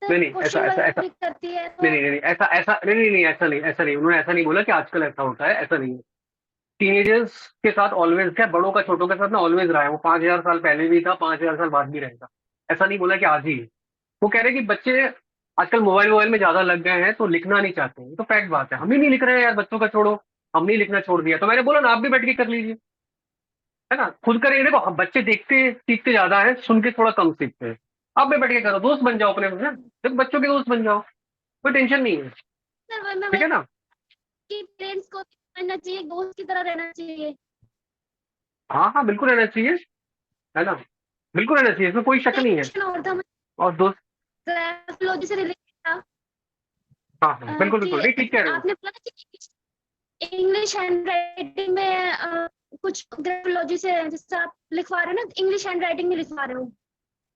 नहीं ऐसा क्वेश्चन ऐसा वगैरह ऐसा भी करती है, तो नहीं ऐसा ऐसा नहीं ऐसा नहीं, उन्होंने ऐसा नहीं बोला कि आजकल ऐसा होता है, ऐसा नहीं है। टीनेजर्स के साथ ऑलवेज, क्या बड़ों का छोटों के साथ ना ऑलवेज रहा है, वो 5,000 साल पहले भी था, 5,000 साल बाद भी रहेगा। ऐसा नहीं बोला कि आज ही है। वो कह रहे हैं कि बच्चे आजकल मोबाइल वोबाइल में ज्यादा लग गए हैं तो लिखना नहीं चाहते हैं, ये तो फैक्ट बात है। हम ही नहीं लिख रहे हैं यार, बच्चों का छोड़ो, हमने ही लिखना छोड़ दिया। तो मैंने बोला ना, आप भी बैठ के कर लीजिए, है ना, खुद करेंगे। देखो हम बच्चे देखते सीखते ज्यादा है, सुन के थोड़ा कम सीखते हैं। आप भी बैठ के करो, दोस्त बन जाओ अपने में, देखो बच्चों के दोस्त बन जाओ, कोई टेंशन नहीं है। सर मैं ठीक है ना। कि पेरेंट्स को भी समझना चाहिए, दोस्त की तरह रहना चाहिए। हाँ हाँ बिल्कुल रहना चाहिए, है ना, बिल्कुल रहना चाहिए, इसमें कोई शक नहीं है। क्वेश्चन और था और दोस्त, ग्राफोलॉजी से रिलेटेड था, हाँ हाँ बिल्कुल कि बिल्कुल, नहीं ठीक कह रहे हो। आपने बोला था कि इंग्लिश हैंड राइटिंग में कुछ ग्राफोलॉजी से जैसे आप लिखवा रहे हो ना, इंग्लिश हैंड राइटिंग में लिखवा रहे हो,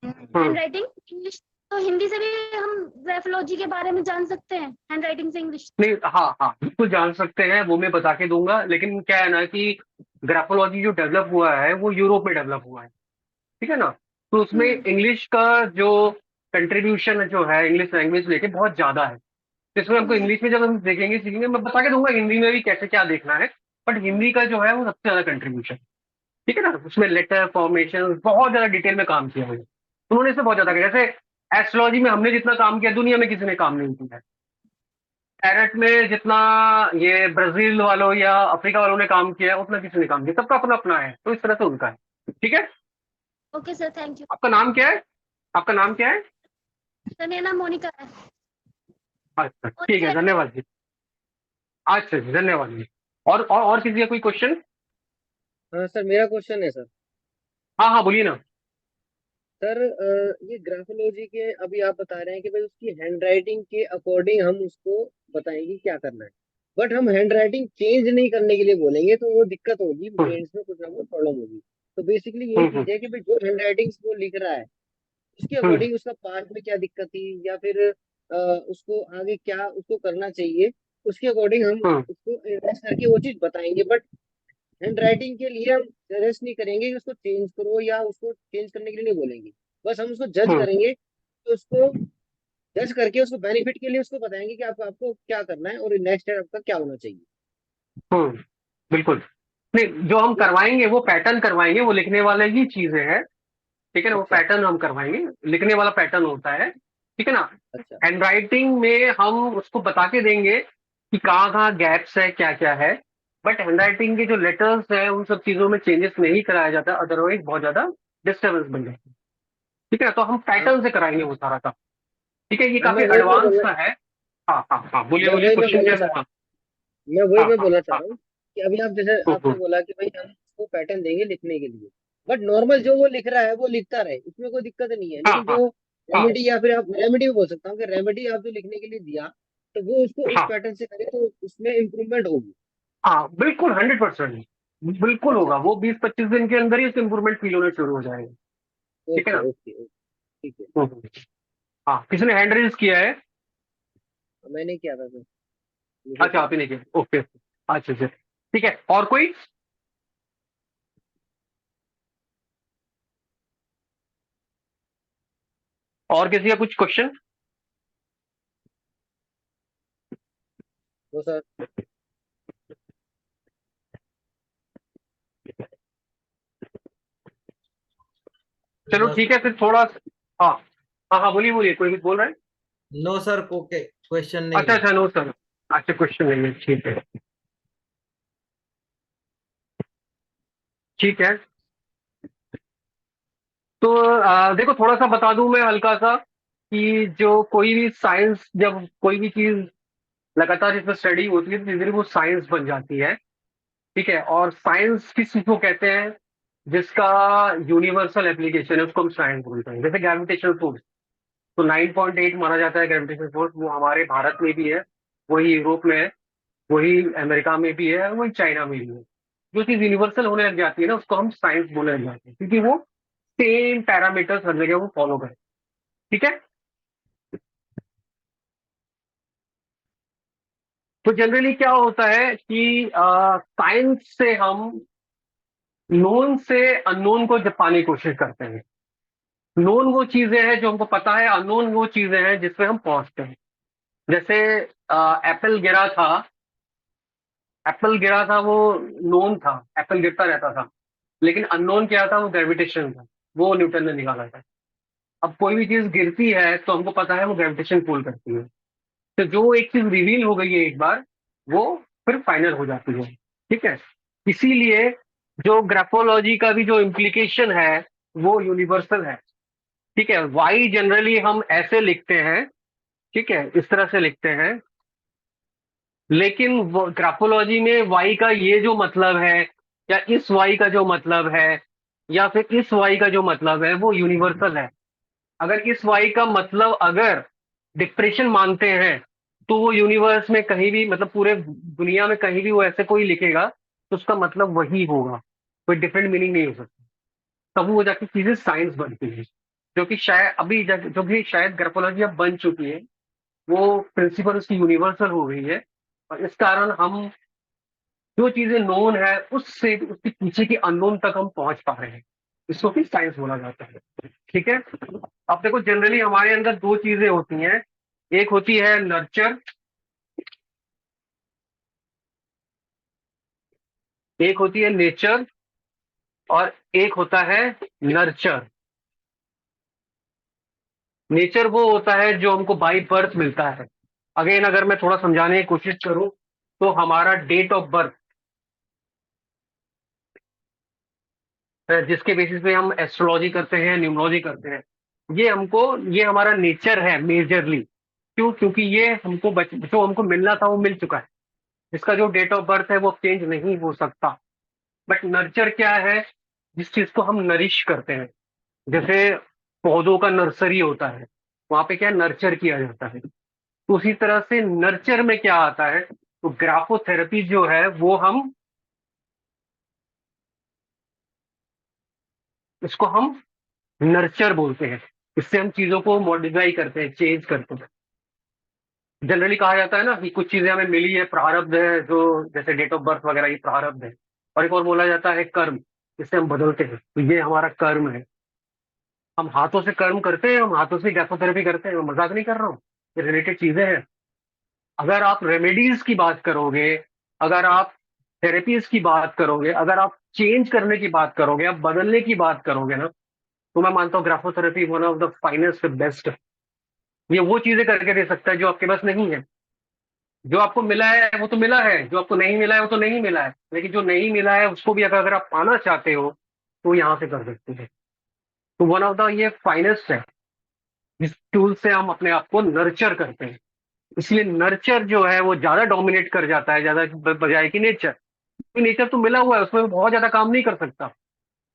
हैंड राइटिंग इंग्लिश, तो हिंदी से भी हम ग्राफोलॉजी के बारे में जान सकते हैं, हैंड राइटिंग से इंग्लिश। नहीं हाँ हाँ बिल्कुल जान सकते हैं, वो मैं बता के दूंगा। लेकिन क्या है ना कि ग्राफोलॉजी जो डेवलप हुआ है वो यूरोप में डेवलप हुआ है, ठीक है ना। तो उसमें इंग्लिश का जो कंट्रीब्यूशन जो है, इंग्लिश लैंग्वेज लेके बहुत ज्यादा है। तो इसमें हमको इंग्लिश में जब हम देखेंगे सीखेंगे, मैं बता के दूंगा हिंदी में भी कैसे क्या देखना है। बट हिंदी का जो है वो सबसे ज्यादा कंट्रीब्यूशन, ठीक है ना। उसमें लेटर फॉर्मेशन बहुत ज्यादा डिटेल में काम किया है उन्होंने, इसमें बहुत ज्यादा किया। जैसे एस्ट्रोलॉजी में हमने जितना काम किया दुनिया में किसी ने काम नहीं किया है। पैरट में जितना ये ब्राजील वालों या अफ्रीका वालों ने काम किया है उतना किसी ने काम किया, सबका अपना अपना है, तो इस तरह से उनका है। ठीक है, ओके सर, थैंक यू। आपका नाम क्या है? आपका नाम क्या है? सर मेरा नाम मोनिका है। अच्छा ठीक है, धन्यवाद जी। अच्छा जी, धन्यवाद जी। और किसी का कोई क्वेश्चन? हाँ सर, मेरा क्वेश्चन है सर। हाँ हाँ बोलिए ना। सर ये ग्राफोलॉजी के अभी आप बता रहे हैं कि भाई उसकी हैंडराइटिंग के अकॉर्डिंग हम उसको बताएंगे क्या करना है, बट हम हैंडराइटिंग चेंज नहीं करने के लिए बोलेंगे तो वो दिक्कत होगी, ब्रेन्स में कुछ ना कुछ प्रॉब्लम होगी। तो बेसिकली यही हम्म चीज है कि भाई जो हैंडराइटिंग वो लिख रहा है उसके हम्म अकॉर्डिंग उसका पास्ट में क्या दिक्कत थी, या फिर उसको आगे क्या उसको करना चाहिए, उसके अकॉर्डिंग हम हम्म उसको एडवाइस करके वो चीज बताएंगे। बट हैंड राइटिंग के लिए हम सजेस्ट नहीं करेंगे कि उसको चेंज करो, या उसको चेंज करने के लिए नहीं बोलेंगे। बस हम उसको जज हम्म करेंगे, तो उसको जज करके उसको बेनिफिट के लिए उसको बताएंगे कि आपको आपको क्या करना है और नेक्स्ट स्टेप आपका क्या होना चाहिए। हम्म, बिल्कुल। नहीं, जो हम करवाएंगे वो पैटर्न करवाएंगे, वो लिखने वाले ही चीजें हैं, ठीक है ना। वो अच्छा पैटर्न हम करवाएंगे, लिखने वाला पैटर्न होता है, ठीक है ना। अच्छा हैंड राइटिंग में हम उसको बता के देंगे कि कहाँ कहाँ गैप्स है, क्या क्या है। बट हैंड राइटिंग के जो लेटर्स है उन सब चीजों में चेंजेस नहीं कराया जाता, अदरवाइज बहुत ज्यादा डिस्टर्बेंस बन जाती है, ठीक है ना। तो हम हाँ पैटर्न से कराएंगे वो सारा काम, ठीक है। ये हाँ, काफी एडवांस सा है। हाँ हाँ हाँ बोलिए मैं बोलिए, वही मैं क्वेश्चन बोलना क्या चाह था? मैं वही हाँ मैं हाँ बोलना चाह हाँ रहा हूँ कि अभी आप जैसे आपने हम्म, बोला कि भाई हम उसको पैटर्न देंगे लिखने के लिए, बट नॉर्मल जो वो लिख रहा है वो लिखता रहे, इसमें कोई दिक्कत नहीं है। हाँ लेकिन हाँ जो हाँ रेमेडी, या फिर आप रेमेडी भी बोल सकता हूँ कि रेमेडी आप जो लिखने के लिए दिया, तो वो उसको उस हाँ पैटर्न से करे तो उसमें इम्प्रूवमेंट होगी। हाँ बिल्कुल 100%, बिल्कुल अच्छा होगा। वो 20-25 दिन के अंदर ही उसका इंप्रूवमेंट फील होना शुरू हो जाएगा, ठीक है ओके ना। ओके ओके, ठीक है। हम्म। हाँ, किसने हैंड रेज किया है? मैंने किया था सर, मुझे अच्छा किया आप ही था। ने किया, ओके। अच्छा अच्छा, ठीक है। और कोई? और किसी का कुछ क्वेश्चन? तो सर चलो नो ठीक है, फिर थोड़ा। हाँ हाँ हाँ बोलिए बोलिए, कोई भी बोल रहा है? नो सर, ओके, क्वेश्चन नहीं अच्छा है। अच्छा, नो सर। अच्छा क्वेश्चन नहीं है, ठीक है ठीक है। तो देखो थोड़ा सा बता दूं मैं हल्का सा, कि जो कोई भी साइंस, जब कोई भी चीज लगातार इसमें स्टडी होती है तो धीरे धीरे वो साइंस बन जाती है, ठीक है। और साइंस किस चीज को कहते हैं? जिसका यूनिवर्सल एप्लीकेशन है उसको हम साइंस बोलते हैं। जैसे ग्रेविटेशनल फोर्स, तो 9.8 माना जाता है ग्रेविटेशनल फोर्स, वो हमारे भारत में भी है, वही यूरोप में है, वही अमेरिका में भी है, वही चाइना में भी है। जो चीज यूनिवर्सल होने लग जाती है ना उसको हम साइंस बोलने लग जाते हैं, क्योंकि वो सेम पैरामीटर्स हर जगह वो फॉलो करे, ठीक है। तो जनरली क्या होता है कि साइंस से हम नोन से अननोन को जब पाने की कोशिश करते हैं। नोन वो चीजें हैं जो हमको पता है, अननोन वो चीजें हैं जिसपे हम पहुंचते हैं। जैसे एप्पल गिरा था, एप्पल गिरा था वो नोन था, एप्पल गिरता रहता था। लेकिन अननोन क्या था, वो ग्रेविटेशन था, वो न्यूटन ने निकाला था। अब कोई भी चीज गिरती है तो हमको पता है वो ग्रेविटेशन पुल करती है। तो जो एक चीज रिवील हो गई है एक बार, वो फिर फाइनल हो जाती है। ठीक है, इसीलिए जो ग्राफोलॉजी का भी जो इम्प्लीकेशन है वो यूनिवर्सल है। ठीक है, वाई जनरली हम ऐसे लिखते हैं, ठीक है, इस तरह से लिखते हैं। लेकिन ग्राफोलॉजी में वाई का ये जो मतलब है, या इस वाई का जो मतलब है, या फिर इस वाई का जो मतलब है, वो यूनिवर्सल है। अगर इस वाई का मतलब अगर डिप्रेशन मानते हैं, तो वो यूनिवर्स में कहीं भी, मतलब पूरे दुनिया में कहीं भी वो ऐसे कोई लिखेगा तो उसका मतलब वही होगा, कोई डिफरेंट मीनिंग नहीं हो सकता। तब वो जाके चीजें साइंस बनती है, जो कि शायद अभी जो भी शायद ग्राफोलॉजी अब बन चुकी है, वो प्रिंसिपल उसकी यूनिवर्सल हो गई है। और इस कारण हम जो चीजें नोन है उससे उसके पीछे की अननोन तक हम पहुंच पा रहे हैं। इसको भी साइंस बोला जाता है। ठीक है, अब देखो जनरली हमारे अंदर दो चीजें होती हैं। एक होती है नर्चर, एक होती है नेचर, और एक होता है नर्चर। नेचर वो होता है जो हमको बाई बर्थ मिलता है। अगेन अगर मैं थोड़ा समझाने की कोशिश करूं, तो हमारा डेट ऑफ बर्थ, जिसके बेसिस पे हम एस्ट्रोलॉजी करते हैं, न्यूमरोलॉजी करते हैं, ये हमारा नेचर है मेजरली। क्यों? क्योंकि ये हमको जो हमको मिलना था वो मिल चुका है। इसका जो डेट ऑफ बर्थ है वो चेंज नहीं हो सकता। बट नर्चर क्या है? जिस चीज को हम नरिश करते हैं, जैसे पौधों का नर्सरी होता है, वहां पे क्या नर्चर किया जाता है। तो उसी तरह से नर्चर में क्या आता है, तो ग्राफोथेरेपी जो है वो हम इसको हम नर्चर बोलते हैं। इससे हम चीजों को मॉडिफाई करते हैं, चेंज करते हैं। जनरली कहा जाता है ना कि कुछ चीजें हमें मिली है, प्रारब्ध है, जो जैसे डेट ऑफ बर्थ वगैरह, ये प्रारब्ध है। और एक और बोला जाता है कर्म, इससे हम बदलते हैं, तो ये हमारा कर्म है। हम हाथों से कर्म करते हैं, हम हाथों से ग्राफोथेरेपी करते हैं। मैं मजाक नहीं कर रहा हूँ, ये रिलेटेड चीजें हैं। अगर आप रेमेडीज की बात करोगे, अगर आप थेरेपीज की बात करोगे, अगर आप चेंज करने की बात करोगे, आप बदलने की बात करोगे ना, तो मैं मानता हूँ graphotherapy one of the finest best. ये वो चीजें करके दे सकता है जो आपके पास नहीं है। जो आपको मिला है वो तो मिला है, जो आपको नहीं मिला है वो तो नहीं मिला है। लेकिन जो नहीं मिला है उसको भी अगर आप पाना चाहते हो, तो यहाँ से कर सकते हैं। तो वन ऑफ द ये फाइनेस्ट है, जिस टूल से हम अपने आप को नर्चर करते हैं। इसलिए नर्चर जो है वो ज्यादा डोमिनेट कर जाता है, ज्यादा बजाय कि नेचर। नेचर तो मिला हुआ है, उसमें बहुत ज्यादा काम नहीं कर सकता।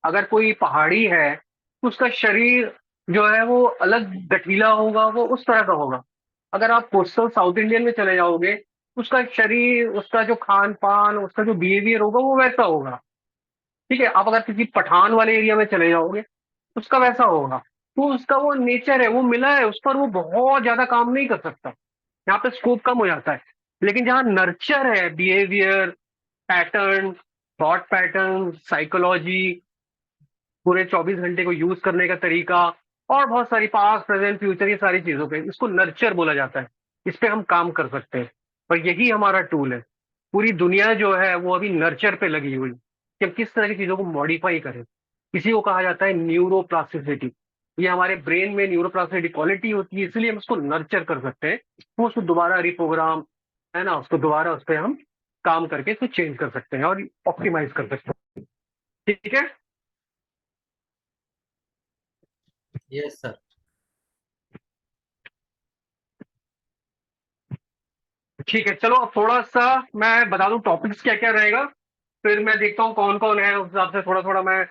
अगर कोई पहाड़ी है तो उसका शरीर जो है वो अलग गठीला होगा, वो उस तरह का होगा। अगर आप कोस्टल साउथ इंडियन में चले जाओगे, उसका शरीर, उसका जो खान पान, उसका जो बिहेवियर होगा वो वैसा होगा। ठीक है, आप अगर किसी पठान वाले एरिया में चले जाओगे, उसका वैसा होगा। तो उसका वो नेचर है, वो मिला है, उस पर वो बहुत ज्यादा काम नहीं कर सकता। यहाँ पे स्कोप कम हो जाता है। लेकिन जहाँ नर्चर है, behaviour pattern, thought pattern, psychology, पूरे 24 घंटे को यूज करने का तरीका, और बहुत सारी पास्ट प्रेजेंट फ्यूचर, ये सारी चीजों पे, इसको नर्चर बोला जाता है। इस पे हम काम कर सकते हैं, और यही हमारा टूल है। पूरी दुनिया जो है वो अभी नर्चर पे लगी हुई कि हम किस तरह की चीजों को मॉडिफाई करें। इसी को कहा जाता है न्यूरोप्लास्टिसिटी। ये हमारे ब्रेन में न्यूरोप्लास्टिसिटी क्वालिटी होती है, इसलिए हम उसको नर्चर कर सकते हैं। वो उसको दोबारा रिप्रोग्राम, है ना, उसको दोबारा उस पर हम काम करके इसको चेंज कर सकते हैं और ऑप्टिमाइज कर सकते हैं। ठीक है, यस सर। ठीक है। चलो अब थोड़ा सा मैं बता दूं टॉपिक्स क्या क्या रहेगा, फिर मैं देखता हूँ कौन कौन है, उस हिसाब से थोड़ा थोड़ा मैं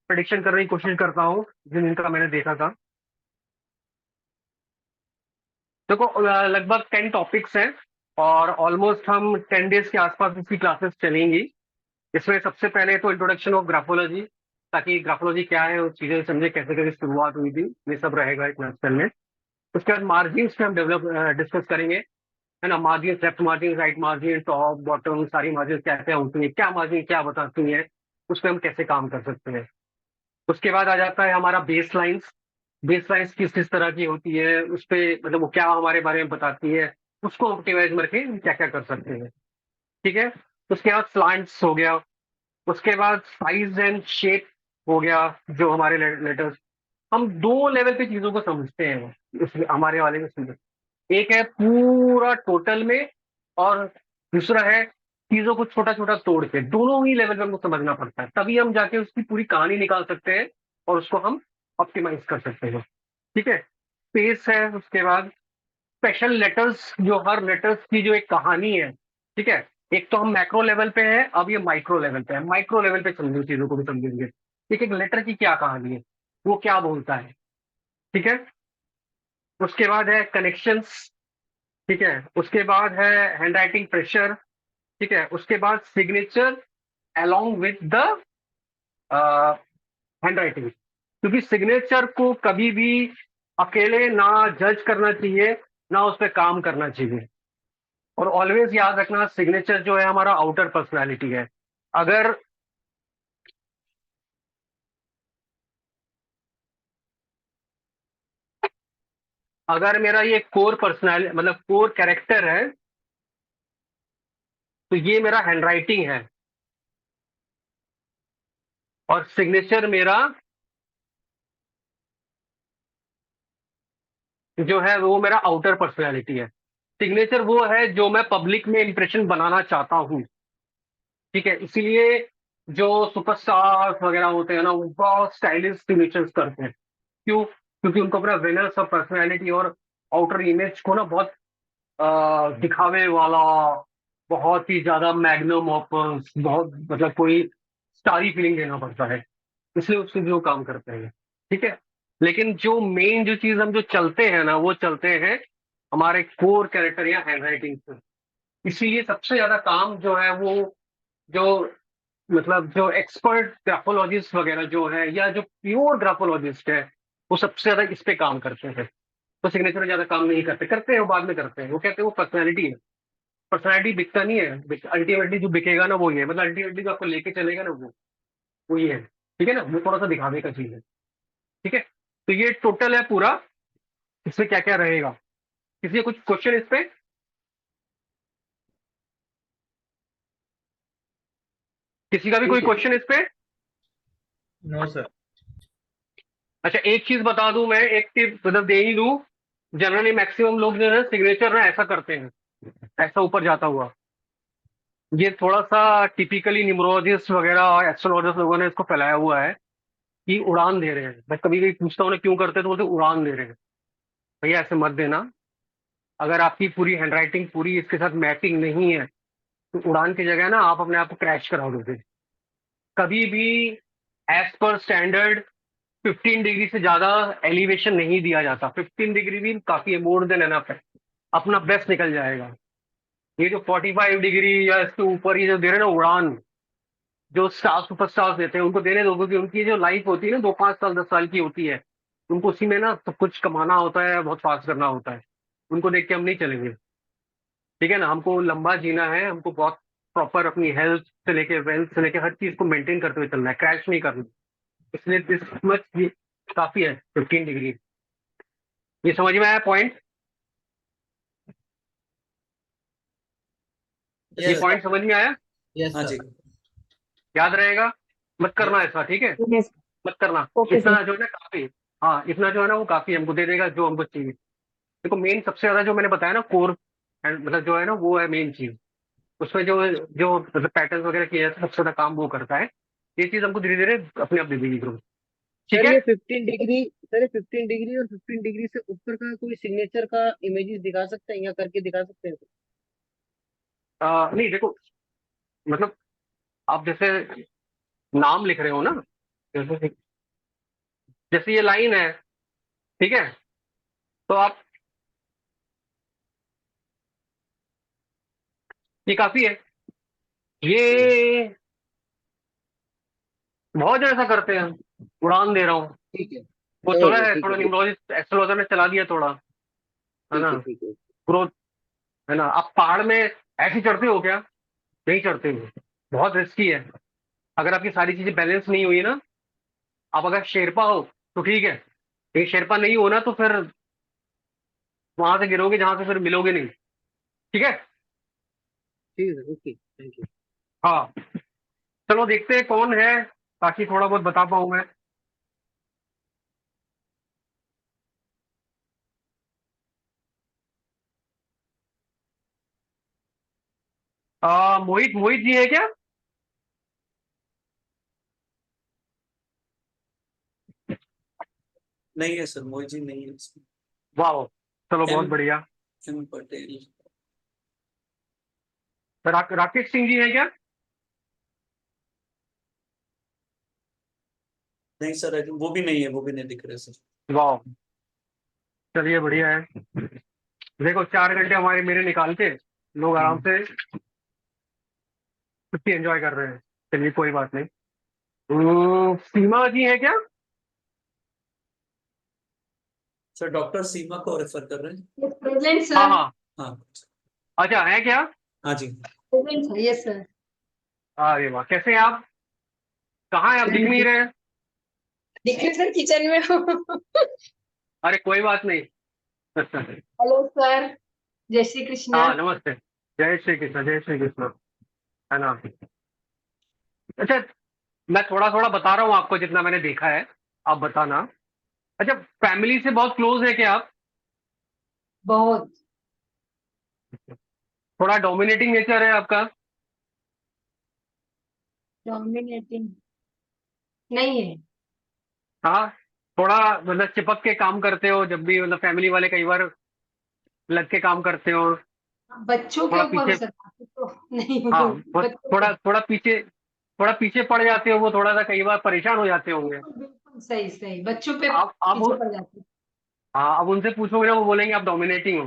प्रेडिक्शन करने की कोशिश करता हूँ जिन जिनका मैंने देखा था। देखो लगभग 10 टॉपिक्स हैं, और ऑलमोस्ट हम 10 डेज के आसपास इसकी क्लासेस चलेंगी। इसमें सबसे पहले तो इंट्रोडक्शन ऑफ ग्राफोलॉजी, ताकि ग्राफोलॉजी क्या है उस चीजें समझे, कैसे कैसे शुरुआत हुई थी, ये सब रहेगा एक नक्सल में। उसके बाद मार्जिन पे हम डिस्कस करेंगे, है ना। Margin, left margin, right margin, top bottom, सारी मार्जिन क्या क्या होती है, क्या मार्जिन क्या बताती है, उस पर हम कैसे काम कर सकते हैं। उसके बाद आ जाता है हमारा बेस लाइन्स। बेस लाइन्स किस किस तरह की होती है, उस पे मतलब वो क्या हमारे बारे में बताती है, उसको ऑप्टिमाइज करके हम क्या क्या कर सकते हैं। ठीक है। उसके बाद स्लांट्स हो गया। उसके बाद साइज एंड शेप हो गया, जो हमारे लेटर्स। हम दो लेवल पे चीजों को समझते हैं इस हमारे वाले में समझ। एक है पूरा टोटल में, और दूसरा है चीजों को छोटा छोटा तोड़ के। दोनों ही लेवल पे हमको समझना पड़ता है, तभी हम जाके उसकी पूरी कहानी निकाल सकते हैं और उसको हम ऑप्टिमाइज कर सकते हैं। ठीक है। स्पेस है। उसके बाद स्पेशल लेटर्स, जो हर लेटर्स की जो एक कहानी है। ठीक है। एक तो हम मैक्रो लेवल पे है, अब ये माइक्रो लेवल पे है। माइक्रो लेवल पे समझो, चीजों को भी समझेंगे। एक एक लेटर की क्या कहानी है, वो क्या बोलता है। ठीक है। उसके बाद है कनेक्शंस। ठीक है। उसके बाद है हैंड राइटिंग प्रेशर। ठीक है। उसके बाद signature along with the hand writing, क्योंकि सिग्नेचर को कभी भी अकेले ना जज करना चाहिए, ना उस पर काम करना चाहिए। और ऑलवेज याद रखना, सिग्नेचर जो है हमारा आउटर पर्सनालिटी है। अगर अगर मेरा ये कोर पर्सनैलिटी मतलब कोर कैरेक्टर है, तो ये मेरा हैंडराइटिंग है, और सिग्नेचर मेरा जो है वो मेरा आउटर पर्सनैलिटी है। सिग्नेचर वो है जो मैं पब्लिक में इंप्रेशन बनाना चाहता हूँ। ठीक है। इसीलिए जो सुपरस्टार्स वगैरह होते हैं ना, वो बहुत स्टाइलिश सिग्नेचर्स करते हैं। क्यों? क्योंकि उनको अपना विनर्स ऑफ पर्सनैलिटी और आउटर इमेज को ना बहुत दिखावे वाला, बहुत ही ज्यादा मैग्नम ऑपस, बहुत मतलब कोई स्टारी फीलिंग देना पड़ता है। इसलिए उसके भी वो काम करते हैं। ठीक है। लेकिन जो मेन जो चीज हम जो चलते हैं ना, वो चलते हैं हमारे कोर कैरेक्टर या हैंडराइटिंग से। इसीलिए सबसे ज्यादा काम जो है वो, जो मतलब जो एक्सपर्ट ग्राफोलॉजिस्ट वगैरह जो है, या जो प्योर ग्राफोलॉजिस्ट है, वो सबसे ज्यादा इस पे काम करते हैं। तो सिग्नेचर ज्यादा काम नहीं करते, करते हैं वो बाद में करते हैं। वो कहते हैं वो पर्सनैलिटी है। पर्सनैलिटी बिकता नहीं है, अल्टीमेटली जो बिकेगा ना वो ही है, मतलब अल्टीमेटली जो आपको लेके चलेगा ना वो ही है। ठीक है ना, वो थोड़ा सा दिखावे का चीज है। ठीक है। तो ये टोटल है पूरा, इसमें क्या क्या रहेगा। किसी का कुछ क्वेश्चन इस पे? किसी का भी कोई ठीक है। क्वेश्चन इस पे? No sir. अच्छा, एक चीज बता दूं मैं, एक टिप मतलब दे ही दूं। जनरली मैक्सिमम लोग जो है सिग्नेचर ना ऐसा करते हैं, ऐसा ऊपर जाता हुआ। ये थोड़ा सा टिपिकली न्यूमरोलॉजिस्ट वगैरह और एस्ट्रोलॉजिस्ट लोगों ने इसको फैलाया हुआ है कि उड़ान दे रहे हैं। मैं कभी कभी पूछता हूँ ना क्यों करते हैं, तो बोलते हैं उड़ान दे रहे हैं। भैया ऐसे मत देना। अगर आपकी पूरी हैंडराइटिंग पूरी इसके साथ मैचिंग नहीं है, तो उड़ान की जगह ना आप अपने आप को क्रैश करा दोगे। कभी भी एज पर स्टैंडर्ड 15 डिग्री से ज्यादा एलिवेशन नहीं दिया जाता। 15 डिग्री भी काफी है, मोर देन एनफ है। अपना बेस्ट निकल जाएगा। ये जो 45 डिग्री या इसके ऊपर ये जो दे रहे हैं ना उड़ान, जो स्टार सुपरस्टार्स देते हैं, उनको देने दो, क्योंकि उनकी जो लाइफ होती है ना 2-5 साल 10 साल की होती है। उनको उसी में ना सब कुछ कमाना होता है, बहुत फास्ट करना होता है। उनको देख के हम नहीं चलेंगे। ठीक है ना, हमको लंबा जीना है, हमको बहुत प्रॉपर अपनी हेल्थ से लेके वेल्थ से लेके हर चीज को मेंटेन करते हुए चलना है, क्रैश नहीं करना। इसलिए दिस मच ये काफी है 15 डिग्री। ये समझ में आया पॉइंट? ये यस पॉइंट समझ में आया? यस हाँ सर। जी। याद रहेगा। मत करना ऐसा, ठीक है? यस। मत करना। Okay sir. इतना जो है ना काफी। हाँ, इतना जो है ना वो काफी हमको दे देगा जो हमको चाहिए। देखो मेन सबसे ज्यादा जो मैंने बताया ना कोर, मतलब जो है ना वो है मेन चीज। उसमें जो जो मतलब पैटर्न वगैरह किया जाता है, सबसे ज्यादा काम वो करता है। ये चीज हमको धीरे धीरे अपने आप दे देगी ग्रुप। ठीक सर है। ये 15 डिग्री, सर ये 15 डिग्री और 15 डिग्री से ऊपर का कोई सिग्नेचर का इमेजेस दिखा सकते हैं या करके दिखा सकते हैं? नहीं देखो, मतलब आप जैसे नाम लिख रहे हो ना, जैसे जैसे ये लाइन है। ठीक है। तो आप, ये काफी है। जी। ये बहुत जन ऐसा करते हैं, उड़ान दे रहा हूँ। ठीक है, वो समझ चला गया। है ठीक थोड़ा, है, ठीक न्यूमरोलॉजिस्ट एस्ट्रोलॉजर ने चला दिया थोड़ा, है ठीक ना। है, ठीक है। ग्रोथ, है ना। आप पहाड़ में ऐसे चढ़ते हो क्या? नहीं चढ़ते हो, बहुत रिस्की है। अगर आपकी सारी चीजें बैलेंस नहीं हुई ना, आप अगर शेरपा हो तो ठीक है, लेकिन शेरपा नहीं हो ना तो फिर वहां से गिरोगे जहां से फिर मिलोगे नहीं। ठीक है। ठीक है सर, ओके, थैंक यू। हाँ, चलो देखते हैं कौन है, ताकि थोड़ा बहुत बता पाऊं मैं। मोहित, मोहित जी है क्या? नहीं है सर, मोहित जी नहीं है इसमें। वाह, चलो बहुत एम बढ़िया। एम पटेल। राकेश सिंह जी है क्या? नहीं सर, वो भी नहीं है, वो भी नहीं दिख रहे सर। वाह, चलिए बढ़िया है। देखो 4 घंटे हमारे मेरे निकाल के लोग आराम से छुट्टी एंजॉय कर रहे हैं। चलिए कोई बात नहीं। सीमा जी है क्या? सर डॉक्टर सीमा को रेफर कर रहे हैं। प्रेजेंट हाँ सर। हाँ। हाँ। अच्छा, है क्या? हाँ जी। Present sir, yes sir. अरे वाह, कैसे हैं आप? कहाँ हैं आप, दिख नहीं रहे हैं? दिखे सर, किचन में हूँ। अरे कोई बात नहीं। अच्छा। हेलो सर, जय श्री कृष्ण। हाँ नमस्ते, जय श्री कृष्ण, जय श्री कृष्ण। है ना? अच्छा, मैं थोड़ा थोड़ा बता रहा हूँ आपको जितना मैंने देखा है, आप बताना। अच्छा, फैमिली से बहुत क्लोज है क्या आप? बहुत। थोड़ा डोमिनेटिंग नेचर है आपका? डोमिनेटिंग नहीं है। हाँ, थोड़ा मतलब चिपक के काम करते हो जब भी, मतलब फैमिली वाले कई बार लग के काम करते हो? बच्चों के थोड़ा ऊपर हो पीछे, सकता है तो नहीं हाँ, हूँ, बच्चों के। थोड़ा थोड़ा पीछे, थोड़ा पीछे पड़ जाते हो, वो थोड़ा सा कई बार परेशान हो जाते होंगे। बिल्कुल बिल्कुल सही सही, बच्चों पे आप पीछे पड़ जाते हैं। हाँ, अब उनसे पूछोगे ना, वो बोलेंगे आप डोमिनेटिंग हो।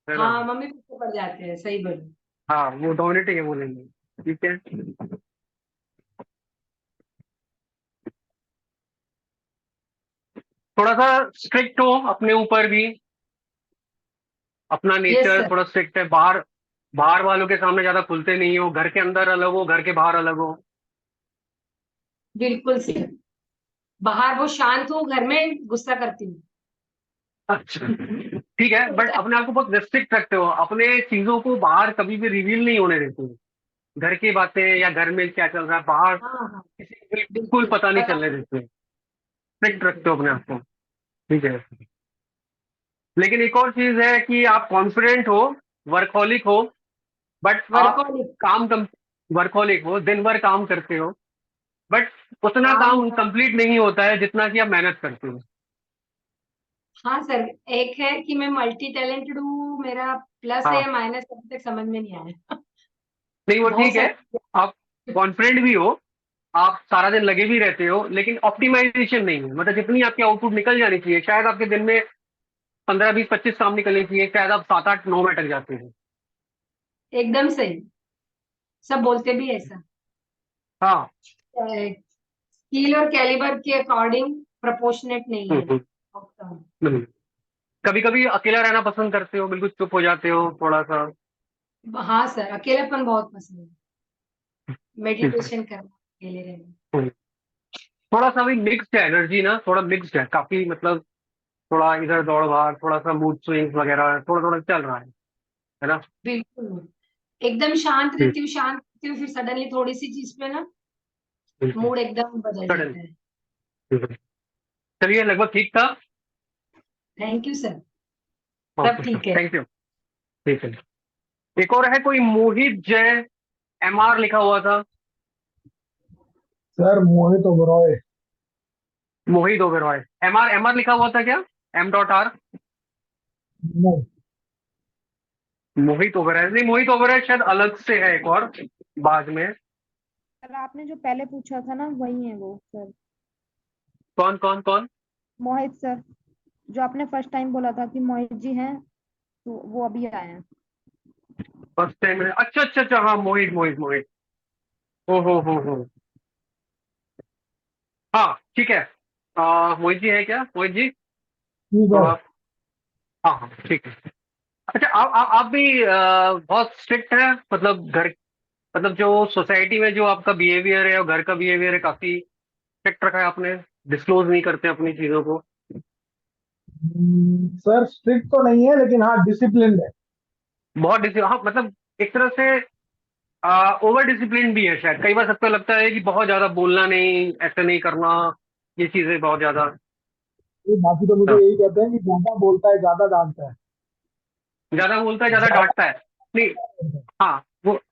है ना? हाँ, मम्मी पीछे पड़ जाते हैं, सही बोले। हाँ, वो डोमिनेटिंग है बोलेंगे। ठीक है। थोड़ा सा स्ट्रिक्ट हो अपने ऊपर भी, अपना यस नेचर सर। थोड़ा स्ट्रिक्ट है। बाहर, बाहर वालों के सामने ज्यादा खुलते नहीं हो, घर के अंदर अलग हो, घर के बाहर अलग हो। बिल्कुल सर। बाहर वो शांत हूँ, घर में गुस्सा करती हूँ। अच्छा, ठीक है, बट अपने आप को बहुत रिस्ट्रिक्ट रखते हो, अपने चीजों को बाहर कभी भी रिवील नहीं होने देते हो। घर की बातें या घर में क्या चल रहा है बाहर हाँ हाँ, किसी को बिल्कुल बिल्कुल पता नहीं बता। चलने देते, स्ट्रिक्ट रखते हो अपने आप को। ठीक है। लेकिन एक और चीज है कि आप कॉन्फिडेंट हो, वर्कहोलिक हो, बट आप वर्कहोलिक। काम कम, वर्कहोलिक हो, दिन भर काम करते हो, बट उतना काम काम कंप्लीट नहीं होता है जितना कि आप मेहनत करते हो। हाँ सर, एक है कि मैं मल्टी टैलेंटेड हूँ, मेरा प्लस है हाँ, या माइनस अभी तक समझ में नहीं आया। नहीं वो बहुत ठीक है। सारी। आप कॉन्फिडेंट भी हो, आप सारा दिन लगे भी रहते हो, लेकिन ऑप्टिमाइजेशन नहीं है। मतलब जितनी आपकी आउटपुट निकल जानी चाहिए, शायद आपके दिन में 15 20 25 काम निकलने चाहिए, शायद आप 7 8 9 में अटक जाते हैं। एकदम सही, सब बोलते भी ऐसा। हाँ। स्किल और कैलिबर के अकॉर्डिंग प्रोपोर्शनेट नहीं है आउटकम। कभी कभी अकेला रहना पसंद करते हो, बिल्कुल चुप हो जाते हो थोड़ा सा। हाँ सर, अकेलापन बहुत पसंद है, ठीक है। मेडिटेशन करना, अकेले रहना। हम्म। थोड़ा सा भी मिक्स्ड है एनर्जी ना, थोड़ा मिक्स्ड है काफी, मतलब थोड़ा इधर दौड़ भाग, थोड़ा सा मूड स्विंग्स वगैरह थोड़ा थोड़ा चल रहा है ना? बिल्कुल, एकदम शांत ठीक। रहती हूँ, शांत रहती हूँ, फिर सडनली थोड़ी सी चीज पे ना बिल्कुल। मूड एकदम बदल सडन। जाता है। चलिए, लगभग ठीक था। थैंक यू सर, सब ओके, ठीक है। Thank you. ठीक है। एक और है कोई, मोहित जय, MR लिखा हुआ था। सर मोहित ओबरॉय। मोहित ओबेरॉय, MR, MR लिखा हुआ था क्या? M.R? नहीं मोहित ओबेरॉय नहीं, मोहित ओबेरॉय शायद अलग से है एक और, बाद में। सर आपने जो पहले पूछा था ना, वही है वो सर। कौन कौन कौन? मोहित सर, जो आपने फर्स्ट टाइम बोला था कि मोहित जी हैं, तो वो अभी आए हैं। First time? अच्छा अच्छा अच्छा, हाँ मोहित मोहित मोहित। हो। हाँ ठीक है। मोहित जी है क्या, मोहित जी? ठीक तो है। आप, हाँ हाँ ठीक है। अच्छा, आप भी बहुत स्ट्रिक्ट हैं, मतलब घर मतलब जो सोसाइटी में जो आपका बिहेवियर है और घर का बिहेवियर है, काफी स्ट्रिक्ट रखा है आपने, डिस्क्लोज नहीं करते अपनी चीजों को? सर स्ट्रिक्ट तो नहीं है लेकिन हाँ डिसिप्लिन है। बहुत हाँ, मतलब एक तरह से ओवर डिसिप्लिन भी है शायद। कई बार सबको लगता है कि बहुत ज्यादा बोलना नहीं, ऐसे नहीं करना, ये चीजें बहुत ज्यादा। ये बाकी तो मुझे हाँ, यही कहते हैं कि ज्यादा बोलता है ज्यादा डांटता है। ज्यादा बोलता है ज्यादा ज्यादा डांटता है। नहीं, हाँ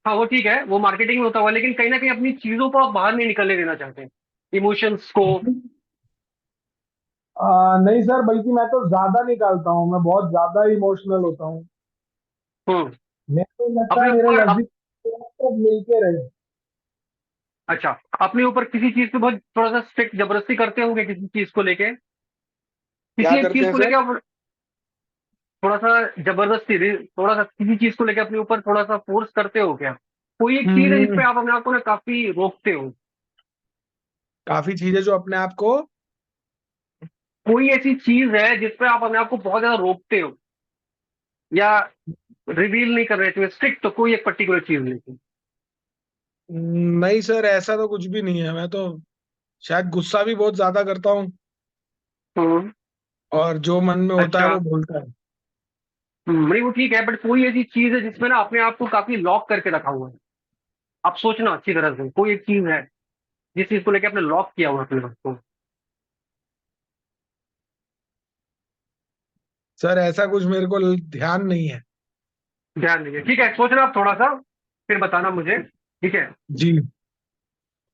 वो ठीक है, वो मार्केटिंग में होता हुआ, लेकिन कहीं ना कहीं अपनी चीजों को आप बाहर नहीं निकलने देना चाहते, इमोशंस को। नहीं सर, बल्कि मैं तो ज्यादा निकालता हूँ, मैं बहुत ज्यादा इमोशनल होता हूँ। हम्म। मेरे को लगता अपने है मेरे ऊपर नजदीक सब मिलके रहे। अच्छा, अपने ऊपर किसी चीज पे बहुत थोड़ा सा स्ट्रिक्ट जबरदस्ती करते होंगे, किसी चीज को लेके, क्या किसी एक करते चीज हैं को सर? लेके आप थोड़ा सा जबरदस्ती, थोड़ा सा किसी चीज को लेके अपने ऊपर थोड़ा सा फोर्स करते हो क्या? कोई एक चीज है जिसपे हम्म, आप अपने आप को ना काफी रोकते हो? काफी चीजें जो अपने आप को। कोई ऐसी चीज है जिसपे आप अपने आप को बहुत ज्यादा रोकते हो, या रिवील नहीं कर रहे थे, स्ट्रिक्ट तो कोई एक पर्टिकुलर चीज लेके? नहीं सर, ऐसा तो कुछ भी नहीं है। मैं तो शायद गुस्सा भी बहुत ज्यादा करता हूँ, हम्म। और जो मन में होता है अच्छा। वो बोलता है। नहीं वो ठीक है, बट कोई ऐसी चीज है जिसमें ना अपने आप को काफी लॉक करके रखा हुआ है? आप सोचना अच्छी तरह से, कोई एक चीज है जिस चीज को लेके आपने लॉक किया हुआ है अपने आप को। सर ऐसा कुछ मेरे को ध्यान नहीं है। ध्यान दीजिए, ठीक है, सोचना आप थोड़ा सा, फिर बताना मुझे, ठीक है? जी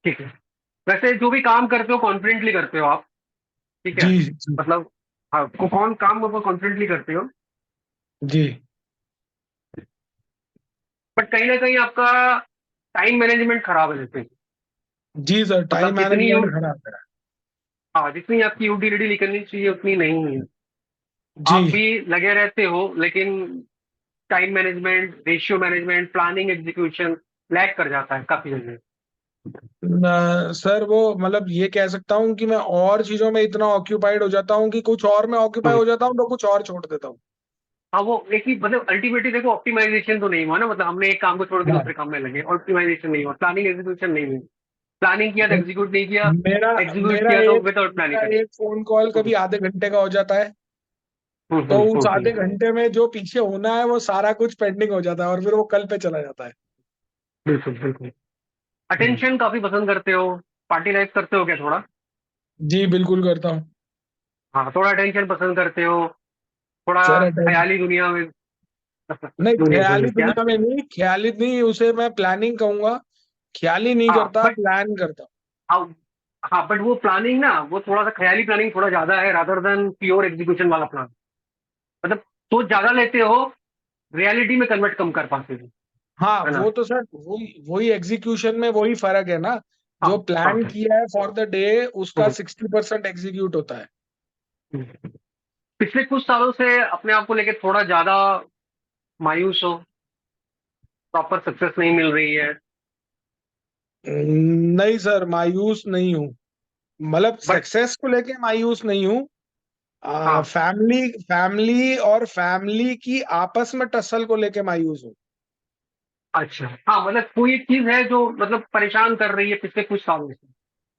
ठीक है। वैसे जो भी काम करते हो कॉन्फिडेंटली करते हो आप, ठीक है? जी जी मतलब हाँ, कौन काम को कॉन्फिडेंटली करते हो, जी बट कहीं ना कहीं आपका टाइम मैनेजमेंट खराब है जैसे। जी सर, टाइम मतलब जितनी मैनेजमेंट खराब है। हाँ, जितनी आपकी यूटिलिटी निकलनी चाहिए उतनी नहीं है। जी आप भी लगे रहते हो, लेकिन time management, ratio management, planning, execution lag कर जाता है काफी जगह। सर वो मतलब ये कह सकता हूँ कि मैं और चीजों में इतना ऑक्यूपाइड हो जाता हूँ कि कुछ और में ऑक्यूपाई हम्म। हो जाता हूँ तो कुछ और छोड़ देता हूँ। हाँ, वो एक ही मतलब अल्टीमेटली देखो, ऑप्टिमाइजेशन तो नहीं हुआ ना, मतलब हमने एक काम को छोड़ के हाँ, दूसरे काम में लगे, ऑप्टिमाइजेशन नहीं हुआ, प्लानिंग एग्जीक्यूशन नहीं हुई। प्लानिंग किया तो एग्जीक्यूट नहीं किया, मेरा एग्जीक्यूट मेरा किया तो एक विदाउट प्लानिंग मेरा कर। एक फोन कॉल कभी आधे घंटे का हो जाता है, तो उस आधे हम्म। घंटे में जो पीछे होना है वो सारा कुछ पेंडिंग हो जाता है और फिर वो कल पे चला जाता है। बिल्कुल बिल्कुल। हम्म, अटेंशन काफी पसंद करते हो, पार्टी लाइफ करते हो क्या थोड़ा? जी बिल्कुल करता हूँ। हाँ, थोड़ा अटेंशन पसंद करते हो, थोड़ा सर ख्याली दुनिया में। नहीं, दुनिया ख्याली में क्या? दुनिया में नहीं, ख्याली नहीं, उसे मैं प्लानिंग कहूंगा। ख्याली नहीं हाँ करता, बट प्लान करता। हाँ, हाँ बट वो प्लानिंग ना, वो थोड़ा सा ख्याली प्लानिंग थोड़ा ज्यादा है रादर देन प्योर एग्जीक्यूशन वाला प्लान। मतलब सोच ज्यादा लेते हो, रियलिटी में कन्वर्ट कम कर पाते हो, हाँ है ना? वो तो सर वही वही एग्जीक्यूशन में वही फर्क है ना। हाँ जो हाँ। प्लान किया है फॉर द डे उसका हम्म, 60% एग्जीक्यूट होता है। हम्म। पिछले कुछ सालों से अपने आप को लेके थोड़ा ज्यादा मायूस हो, प्रॉपर सक्सेस नहीं मिल रही है, नहीं सर, मायूस नहीं हूँ। मतलब बट सक्सेस को लेके मायूस नहीं हूँ। हाँ। फैमिली फैमिली और फैमिली की आपस में टसल को लेके मायूस हूँ। अच्छा, हाँ मतलब कोई एक चीज है जो मतलब परेशान कर रही है पिछले कुछ सालों से,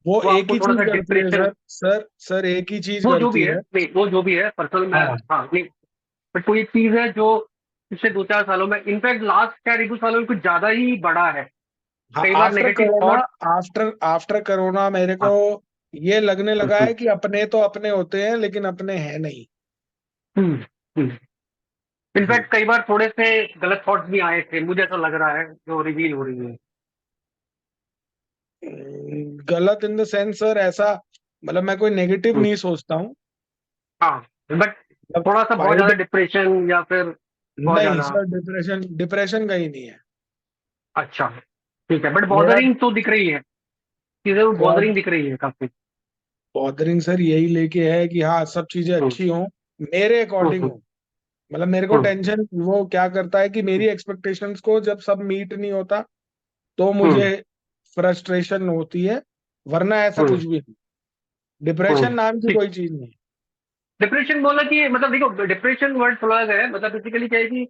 वो वो एक आपको ही थोड़ा चीज सा करती है डिप्रेशन। सर एक ही चीज वो जो करती भी है, है। नहीं वो जो भी है पर्सनल में, हाँ हाँ नहीं, बट कोई एक चीज है जो पिछले 2-4 सालों में, इनफैक्ट लास्ट क्या 1-2 सालों में कुछ ज्यादा ही बड़ा है, हाँ, कई बार after negative corona, thought. After after corona मेरे को हाँ। ये लगने लगा हम्म। है कि अपने तो अपने होते हैं लेकिन अपने हैं नहीं। हम्म। हम्म। इनफैक्ट कई बार थोड़े से गलत थॉट्स भी आए थे, मुझे ऐसा लग रहा है, जो रिवील हो रही है। गलत इन द सेंस सर, ऐसा मतलब मैं कोई नेगेटिव हम्म, नहीं सोचता हूँ। हाँ बट मतलब थोड़ा सा बहुत वाइड। ज्यादा डिप्रेशन या फिर बहुत नहीं ज्यादा। सर, डिप्रेशन डिप्रेशन का ही नहीं है। अच्छा, ठीक है, बट मेरा बॉदरिंग तो दिख रही है, चीजें बॉदरिंग दिख रही है काफी। बॉदरिंग सर यही लेके है कि हाँ सब चीजें हम्म। अच्छी हों, मेरे अकॉर्डिंग हम्म। हो। मतलब मेरे को हम्म। टेंशन वो क्या करता है कि मेरी एक्सपेक्टेशंस को जब सब मीट नहीं होता तो हम्म। मुझे फ्रस्ट्रेशन होती है, वरना ऐसा हम्म। कुछ भी नहीं। डिप्रेशन नाम की ठीक। कोई चीज नहीं। डिप्रेशन बोला कि मतलब देखो, डिप्रेशन वर्ड थोड़ा अलग है, मतलब बेसिकली क्या है कि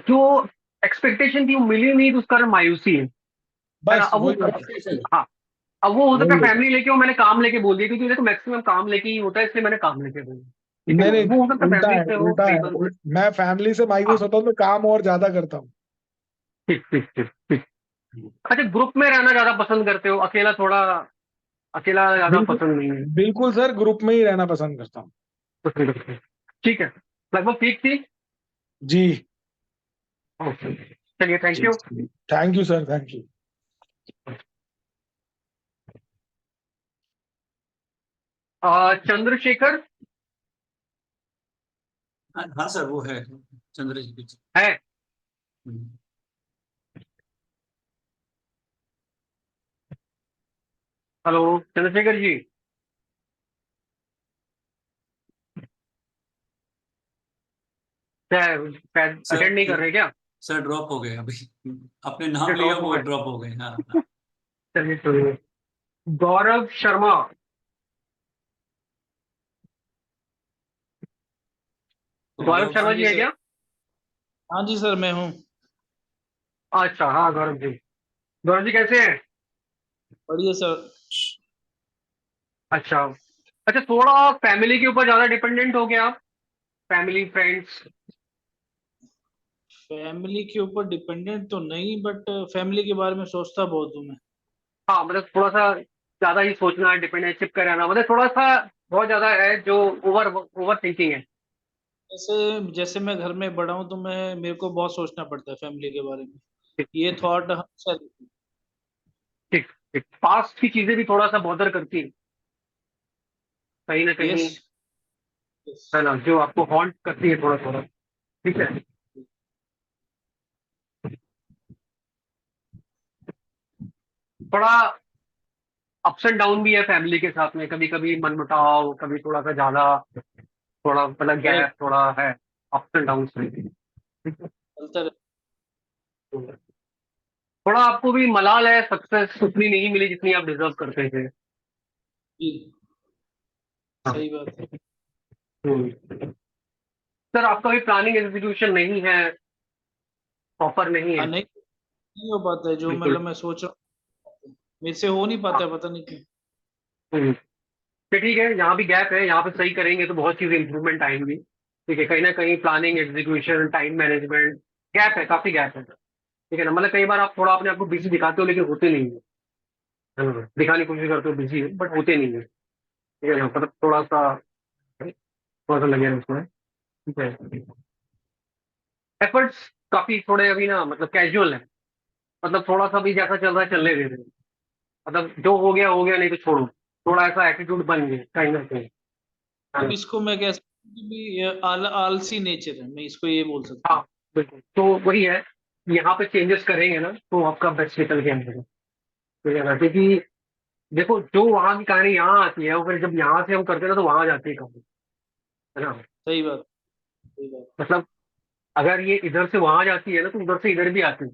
जो एक्सपेक्टेशन थी वो मिली नहीं तो उसका मायूसी है ना। बस अब वो वही हाँ, अब वो हो सकता है वही फैमिली लेके हो, मैंने काम लेके बोल दिया, क्योंकि देखो मैक्सिमम काम लेके ही होता है, इसलिए मैंने काम लेके बोल दिया। ठीक है नहीं ना, नहीं, वो हो सकता है उल्टा फैमिली है, से हो उल्टा कई है, बार। मैं फैमिली से हाँ, मायूस होता हूँ तो काम और ज्यादा करता हूँ। ठीक ठीक ठीक ठीक। अच्छा, ग्रुप में रहना ज्यादा पसंद करते हो, अकेला थोड़ा, अकेला ज्यादा बिल्कुल पसंद नहीं है? बिल्कुल सर, ग्रुप में ही रहना पसंद करता हूँ। ठीक है, लगभग ठीक थी। जी ओके, चलिए, थैंक जी, you. Thank you sir, thank you. Chandrashekhar हाँ सर, वो है चंद्रशेखर जी। है? हम्म। हेलो चंद्रशेखर जी। क्या सर अटेंड नहीं कर रहे क्या? सर ड्रॉप हो गए अभी, अपने नाम लिया ड्रॉप हो वो गए? ड्रॉप हो गए। हाँ। चलिए चलिए। गौरव शर्मा। गौरव गौरव शर्मा हाँ जी जी है सर। क्या? हाँ जी सर, मैं हूँ। अच्छा, हाँ गौरव जी। गौरव जी कैसे हैं? बढ़िया सर। अच्छा। अच्छा, थोड़ा फैमिली के ऊपर ज्यादा डिपेंडेंट हो गया आप, फैमिली फ्रेंड्स? फैमिली के ऊपर डिपेंडेंट तो नहीं, बट फैमिली के बारे में सोचता बहुत हूँ मैं। हाँ, मतलब थोड़ा सा ज्यादा ही सोचना, डिपेंडेंटशिप का रहना, मतलब थोड़ा सा बहुत ज्यादा है जो ओवर ओवर थिंकिंग है। जैसे जैसे मैं घर में बड़ा हूँ तो मैं मेरे को बहुत सोचना पड़ता है फैमिली के बारे में। ठीक ये थॉट हमेशा रहती है। ठीक ठीक। पास्ट की चीजें भी थोड़ा सा बॉदर करती हैं कहीं ना यस। कहीं, है ना, जो आपको हॉन्ट करती है थोड़ा थोड़ा। ठीक है। थोड़ा अप्स एंड डाउन भी है फैमिली के साथ में, कभी कभी मनमुटाव, कभी थोड़ा सा ज्यादा, थोड़ा मतलब करेक्ट। गैप थोड़ा है, अप्स एंड डाउन में। चलता रहता थोड़ा आपको भी मलाल है, सक्सेस उतनी नहीं मिली जितनी आप डिजर्व करते थे। है। हाँ। सही बात है। सर, आपका भी प्लानिंग एग्जीक्यूशन नहीं है, प्रॉपर नहीं हाँ, है। नहीं हो पाता है जो बिल्कुल। मतलब मैं सोच रहा हूँ, मेरे से हो नहीं हाँ। पाता है, पता नहीं क्यों। हम्म। तो ठीक है, यहाँ भी गैप है, यहाँ पे सही करेंगे तो बहुत चीजें इंप्रूवमेंट आएंगी। ठीक है, कहीं ना कहीं planning execution time management gap है, काफी गैप है। ठीक है ना, मतलब कई बार आप थोड़ा अपने आप को बिजी दिखाते हो लेकिन होते नहीं है ना? दिखाने की कोशिश करते हो बिजी है बट होते नहीं है। ठीक है ना, मतलब थोड़ा सा लगे रहना उसमें। ठीक है। एफर्ट्स काफी थोड़े अभी ना, मतलब कैजुअल है, मतलब थोड़ा सा भी जैसा चल रहा है चलने दे रहे हैं। मतलब जो हो गया नहीं तो छोड़ो, थोड़ा ऐसा एटीट्यूड बन गया कहीं ना कहीं, है अब ना? इसको मैं कह सकता हूँ कि भी ये आलसी नेचर है, मैं इसको ये बोल सकता हाँ, हूँ। बिल्कुल, तो वही है, यहाँ पे चेंजेस करेंगे ना तो आपका बेस्ट निकल के आएगा। ठीक है ना, क्योंकि देखो जो वहां की कहानी यहाँ आती है, और फिर जब यहाँ से हम करते हैं ना तो वहां जाती है कहानी, है ना? सही बात, सही बात। मतलब अगर ये इधर से वहां जाती है ना तो उधर से इधर भी आती है।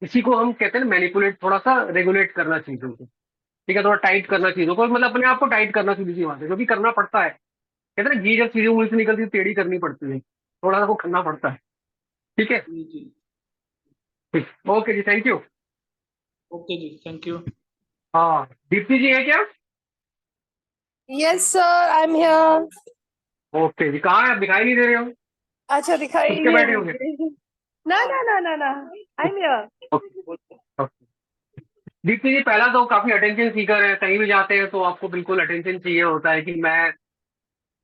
इसी को हम कहते हैं मैनिपुलेट, थोड़ा सा रेगुलेट करना चीजों को। ठीक है, थोड़ा टाइट करना चीजों को, मतलब अपने आप को टाइट करना सीधी बात है, जो भी करना पड़ता है। कहते हैं ना, ये जब चीजें मुंह से निकलती है टेढ़ी करनी पड़ती है, थोड़ा सा वो करना पड़ता है। ठीक है। जी जी। ठीक, ओके जी, थैंक यू। ओके जी, थैंक यू। हाँ, दीप्ति जी है क्या? Yes sir, I am here. Okay जी, कहाँ है आप, दिखाई नहीं दे रहे हो? अच्छा, दिखाई छुप के नहीं बैठे होंगे? मुझे। ना ना ना ना ना, I am here. Okay. Deepti ji, पहला तो काफी अटेंशन सीकर है, कहीं भी जाते हैं तो आपको बिल्कुल अटेंशन चाहिए होता है कि मैं,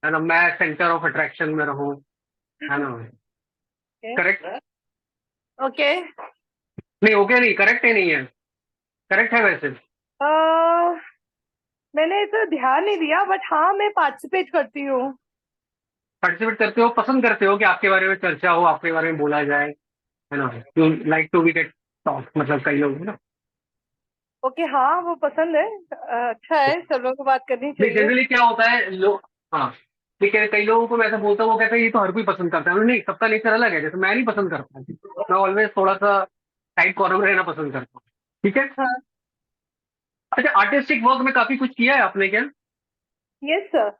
है ना, मैं सेंटर ऑफ अट्रैक्शन में रहूं, है ना? करेक्ट? ओके। नहीं, ओके नहीं, करेक्ट है, नहीं है? करेक्ट है वैसे? मैंने इतना ध्यान नहीं दिया, बट हाँ मैं पार्टिसिपेट करती हूँ। पार्टिसिपेट करते हो, पसंद करते हो कि आपके बारे में चर्चा हो, आपके बारे में बोला जाए, है ना? You like to be get talk, मतलब कई लोग, है ना? ओके, हाँ वो पसंद है। अच्छा है, सब लोगों को बात करनी नहीं, चाहिए। जनरली क्या होता है लोग, हाँ, ठीक है, कई लोगों को मैं ऐसा बोलता हूँ, वो कहते हैं ये तो हर कोई पसंद करता है। नहीं, सबका नेचर अलग है, जैसे मैं नहीं पसंद करता, मैं ऑलवेज थोड़ा सा टाइट कॉर्नर में रहना पसंद करता हूँ। ठीक है। हाँ। अच्छा, आर्टिस्टिक वर्क में काफी कुछ किया है आपने क्या? Yes sir.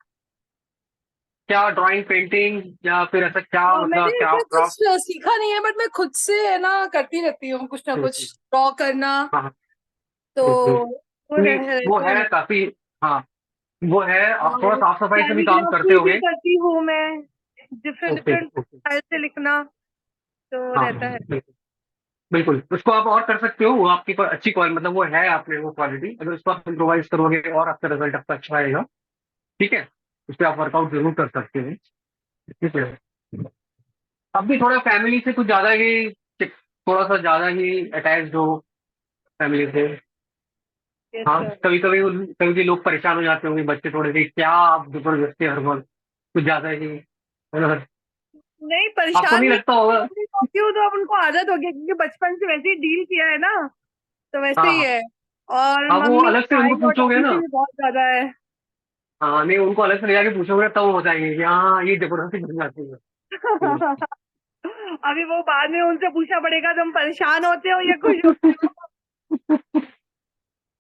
क्या ड्राइंग, पेंटिंग या फिर ऐसा क्या मैंने मतलब क्या ऐसा क्राफ्ट? कुछ सीखा नहीं है, बट मैं खुद से है ना करती रहती हूँ कुछ ना कुछ, ड्रॉ करना, हाँ तो वो नहीं, वो रहता है है मेरा। काफी। हाँ वो है, आप थोड़ा और साफ सफाई से भी काम करते कैलीग्राफी भी होगे। करती हूँ मैं, different okay different okay. Style से लिखना, तो हाँ रहता है। बिल्कुल बिल्कुल, उसको आप और कर सकते हो, वो आपकी अच्छी क्वालिटी, मतलब वो है आप में वो क्वालिटी, अगर उसको आप इम्प्रोवाइज करोगे और आपका रिजल्ट आपका अच्छा आएगा। ठीक है, उस पर आप वर्कआउट जरूर कर सकते हो। ठीक है, अब भी थोड़ा फैमिली से कुछ ज्यादा ही, थोड़ा सा ज्यादा ही अटैच्ड हो फैमिली से। यस हाँ सर। कभी कभी कभी भी लोग परेशान हो जाते होंगे, बच्चे थोड़े से क्या आप जबरदस्ती हर वक्त कुछ ज्यादा ही, है ना? नहीं, आपको परेशान नहीं नहीं लगता होगा? होती हूँ, तो अब उनको आदत हो गई क्योंकि बचपन से वैसे ही डील किया है ना, तो वैसे हाँ ही हाँ है। और हाँ, वो मम्मी अलग से उनको भाई और पूछोगे डैडी ना। से भी बहुत ज्यादा है। हाँ नहीं, उनको अलग से ले जाके पूछोगे तब वो बताएंगे कि हाँ ये जबरदस्ती बन जाती है। अभी वो बाद में उनसे पूछना पड़ेगा तुम परेशान होते हो या खुश होते हो।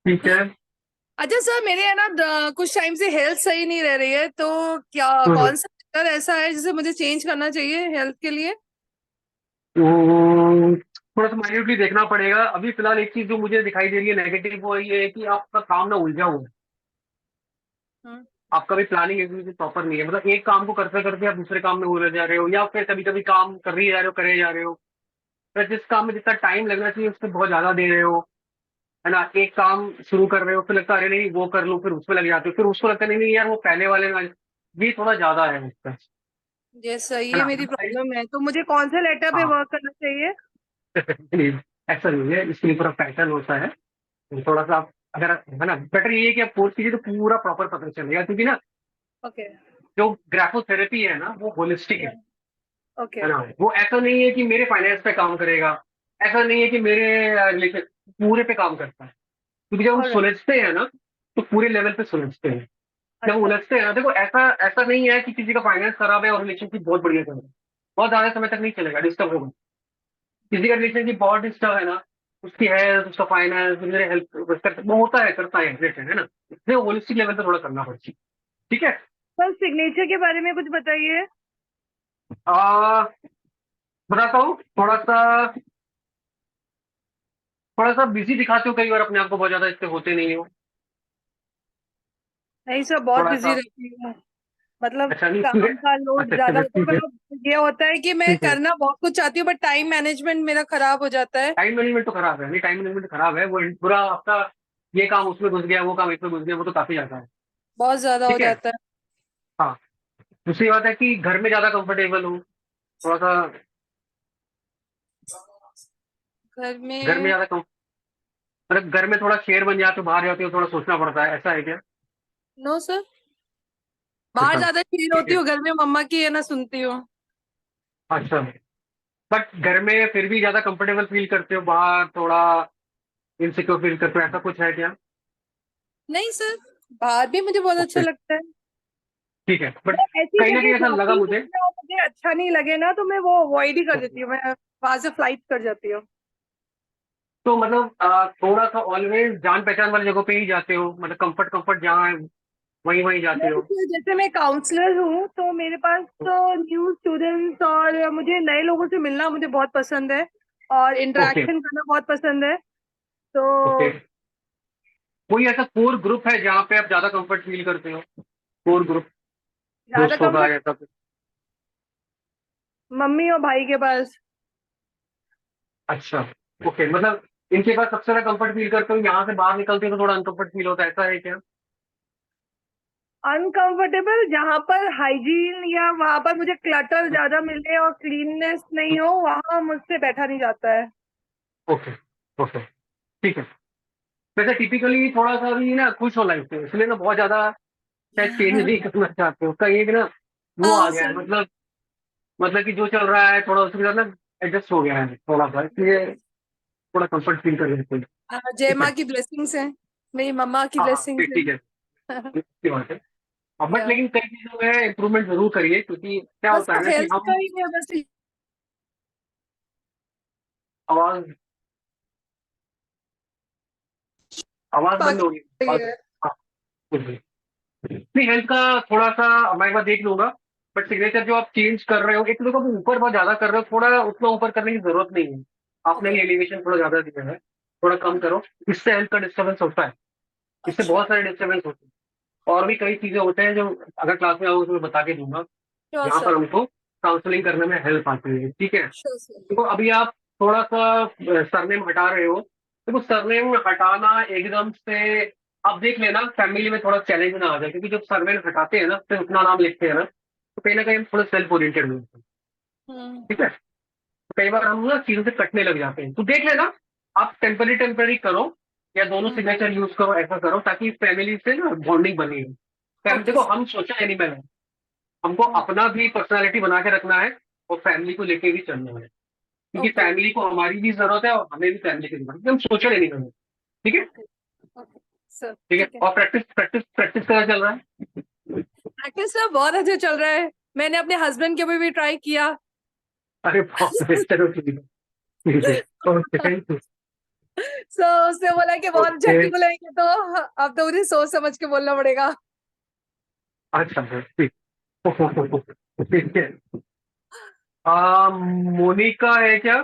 ठीक है। अच्छा सर, मेरे है ना कुछ टाइम से हेल्थ सही नहीं रह रही है, तो क्या हम्म। कौन सा फैक्टर ऐसा है जिसे मुझे चेंज करना चाहिए हेल्थ के लिए? थोड़ा सा माइन्यूटली देखना पड़ेगा। अभी फिलहाल एक चीज जो मुझे दिखाई दे रही है नेगेटिव, वो ये है कि आपका काम ना उलझा हुआ है। हाँ। आपका भी प्लानिंग एकदम प्रॉपर नहीं है, मतलब एक काम को करते करते आप दूसरे काम में उलझ जा रहे हो, या फिर कभी कभी काम कर ही जा रहे हो, करे जा रहे हो, फिर जिस काम में जितना टाइम लगना चाहिए उससे बहुत ज्यादा दे रहे हो, है ना? एक काम शुरू कर रहे हो, फिर लगता है अरे नहीं वो कर लूं, फिर उसमें लग जाते हो, फिर उसको लगता है नहीं नहीं यार वो पहले वाले में, ये थोड़ा ज्यादा है उसका, यस सर, है ये ना? मेरी प्रॉब्लम है, तो मुझे कौन से लेटर पे हाँ वर्क करना चाहिए? नहीं, ऐसा नहीं है, इसके लिए पूरा पैटर्न होता है। थोड़ा सा आप अगर, है ना, बेटर ये है कि आप कोर्स कीजिए तो पूरा प्रॉपर पता चलेगा, क्योंकि ना ओके। जो ग्राफोथेरेपी है ना वो होलिस्टिक ओके। है ना? वो ऐसा नहीं है कि मेरे फाइनेंस पे काम करेगा, ऐसा नहीं है कि मेरे रिलेशन, पूरे पे काम करता है। क्योंकि जब हम ऑलराइट। सुलझते हैं ना तो पूरे लेवल पे सुलझते हैं। जब अच्छा। उलझते हैं ना, देखो ऐसा ऐसा नहीं है कि किसी का फाइनेंस खराब है और रिलेशनशिप बहुत बढ़िया चल रहा है, बहुत ज्यादा समय तक नहीं चलेगा, डिस्टर्ब होगा। किसी का रिलेशनशिप बहुत डिस्टर्ब है ना, उसकी हेल्थ, उसका फाइनेंस, मेरे हेल्थ, वो होता है, करता है रिलेटेड, है ना? इसलिए होलिस्टिक लेवल पे थोड़ा करना पड़ता है। ठीक है। सर सिग्नेचर के बारे में कुछ बताइए। आ, बताता हूँ थोड़ा सा बिजी दिखाते हो कई बार अपने आप को, बहुत ज्यादा इससे होते नहीं हो। नहीं सर, बहुत थोड़ा बिजी सा, रहती हूँ, मतलब अच्छा नहीं ठीक है, काम का लोड अच्छा ज्यादा चलो होता है, ठीक है। मतलब ये होता है कि मैं ठीक है, करना बहुत कुछ चाहती हूँ, बट टाइम मैनेजमेंट मेरा खराब हो जाता है। टाइम मैनेजमेंट तो खराब है, नहीं टाइम मैनेजमेंट खराब है, वो पूरा आपका ये काम उसमें घुस गया, वो काम इसमें घुस गया, वो तो काफी ज्यादा है। बहुत ज्यादा हो ठीक है। जाता है। हाँ, दूसरी बात है कि घर में ज्यादा कंफर्टेबल हो, थोड़ा सा घर घर में में। ज्यादा मतलब घर में थोड़ा शेर बन जाते हो, बाहर जाते हो थोड़ा सोचना पड़ता है, ऐसा है क्या? नो सर, बाहर अच्छा ज्यादा फील ठीक होती है। हूँ, घर में मम्मा की है ना सुनती हूँ। अच्छा, बट घर में फिर भी ज्यादा कंफर्टेबल फील करते हो, बाहर थोड़ा इनसिक्योर फील करते हो, ऐसा कुछ है क्या? नहीं सर, बाहर भी मुझे बहुत अच्छा ओके लगता है। ठीक है, बट मैं ऐसी कहीं ना जगह कहीं ऐसा लगा जाती हूँ मुझे। जहाँ मुझे अच्छा नहीं लगे ना, तो मैं वो अवॉइड ही कर देती हूँ, मैं वहां से फ्लाइट कर जाती हूँ। तो मतलब थोड़ा सा ऑलवेज जान पहचान वाली जगह पे ही जाते हो, मतलब कंफर्ट कंफर्ट जहाँ है वहीं वहीं जाते नहीं हो? सर, जैसे मैं काउंसलर हूँ, तो मेरे पास तो न्यू स्टूडेंट्स और मुझे नए लोगों से मिलना मुझे बहुत पसंद है, और ओके इंटरेक्शन करना बहुत पसंद है, तो ओके, कोई ऐसा कोर ग्रुप है जहाँ पे आप ज्यादा कंफर्ट फील करते हो? कोर ग्रुप, ज्यादा दोस्तों का कंफर्ट ऐसा कुछ? मम्मी और भाई के पास। अच्छा ओके, मतलब इनके पास सबसे ज्यादा कंफर्ट फील करते हो, यहाँ से बाहर निकलते हो तो थोड़ा अनकंफर्ट फील होता है, ऐसा है क्या? अनकंफर्टेबल जहाँ पर हाइजीन या वहां पर मुझे क्लटर ज्यादा मिले और क्लीननेस नहीं हो, वहां मुझसे बैठा नहीं जाता है। ओके ओके ठीक है। वैसे टिपिकली थोड़ा सा भी ना खुश हो लाइफ से, इसलिए ना बहुत ज्यादा शायद चेंज नहीं करना चाहते हो, कहीं भी ना वो आ हाँ गया है, सर। मतलब कि जो चल रहा है थोड़ा उसके साथ ना एडजस्ट हो गया है थोड़ा सा, इसलिए थोड़ा कंफर्ट फील कर लेते हैं। जय ठीक माँ है। की ब्लेसिंग्स है, मेरी मम्मा की हाँ हाँ ब्लेसिंग्स ठीक है, है। अच्छी बात है। बट या लेकिन कई चीजों में इम्प्रूवमेंट जरूर करिए, क्योंकि क्या बस होता है ना कि हेल्थ का हम ही है बस। आवाज आवाज बंद बाकी होगी, सही आवाज। है। हाँ, कुछ भी नहीं, हेल्थ का थोड़ा सा मैं एक बार देख लूंगा, बट सिग्नेचर जो आप चेंज कर रहे हो, एक तो आप ऊपर बहुत ज्यादा कर रहे हो, थोड़ा उतना ऊपर करने की जरूरत नहीं है। आपने ये एलिवेशन थोड़ा ज्यादा दिया है, थोड़ा कम करो। इससे हेल्थ का डिस्टर्बेंस होता है, इससे बहुत सारे डिस्टर्बेंस होते हैं। और भी कई चीजें होते हैं जो अगर क्लास में आओ उसमें बता के दूंगा, श्योर यहाँ पर सर, हमको काउंसलिंग करने में हेल्प आती है। ठीक है, श्योर सर। देखो अभी आप थोड़ा सा सरनेम हटा रहे हो, देखो सरनेम हटाना एकदम से आप देख लेना फैमिली में थोड़ा चैलेंज ना आ जाए, क्योंकि जब सरनेम हटाते हैं ना, फिर अपना नाम लिखते हैं ना, तो कहीं ना कहीं हम थोड़ा सेल्फ ओरिएंटेड हो जाते हैं। ठीक है, तो कई बार हम ना चीजों से कटने लग जाते हैं, तो देख लेना आप टेम्पररी करो या दोनों सिग्नेचर यूज करो, ऐसा करो ताकि फैमिली से ना बॉन्डिंग बनी है। देखो हम सोचा एनिमल है, हमको अपना भी पर्सनालिटी बना के रखना है और फैमिली को लेके भी चलना है, क्योंकि फैमिली को हमारी भी जरूरत है और हमें भी फैमिली की जरूरत है। हम सोचा एनिमल है। ठीक है, सर ठीक है। और प्रैक्टिस प्रैक्टिस प्रैक्टिस कैसा चल रहा है? प्रैक्टिस सर बहुत अच्छा चल रहा है, मैंने अपने हस्बैंड के भी ट्राई किया। अरे बाप रे, चलो ठीक है, ओके, थैंक यू। सो उसने बोला कि बहुत ओके, झटके बोलेंगे तो अब तो मुझे सोच समझ के बोलना पड़ेगा। अच्छा सर, ठीक ठीक है। मोनिका है क्या?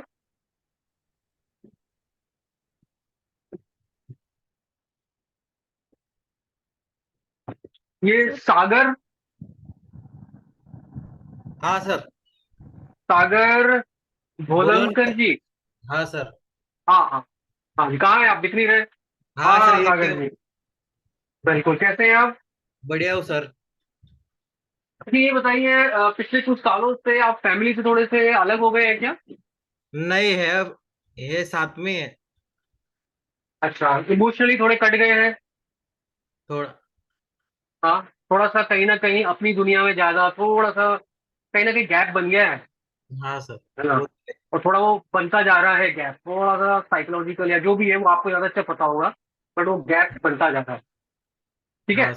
ये सागर, हाँ सर। सागर भोलनकर बोलन। जी। हाँ सर। हाँ हाँ हाँ जी, कहाँ है आप? दिख नहीं रहे। हाँ सर, हाँ ये सागर जी, बिल्कुल। कैसे हैं आप? बढ़िया हो सर। जी ये बताइए, पिछले कुछ सालों से आप फैमिली से थोड़े से अलग हो गए हैं क्या? नहीं है, ये साथ में है अच्छा, इमोशनली थोड़े कट गए हैं? थोड़ा। हाँ, थोड़ा सा कहीं ना कहीं अपनी दुनिया में ज्यादा, थोड़ा सा कहीं ना कहीं गैप बन गया हाँ सर। है ना? और थोड़ा वो बनता जा रहा है गैप, थोड़ा सा साइकोलॉजिकल या जो भी है वो आपको ज्यादा अच्छा पता होगा, बट वो गैप बनता जाता है। ठीक है। हाँ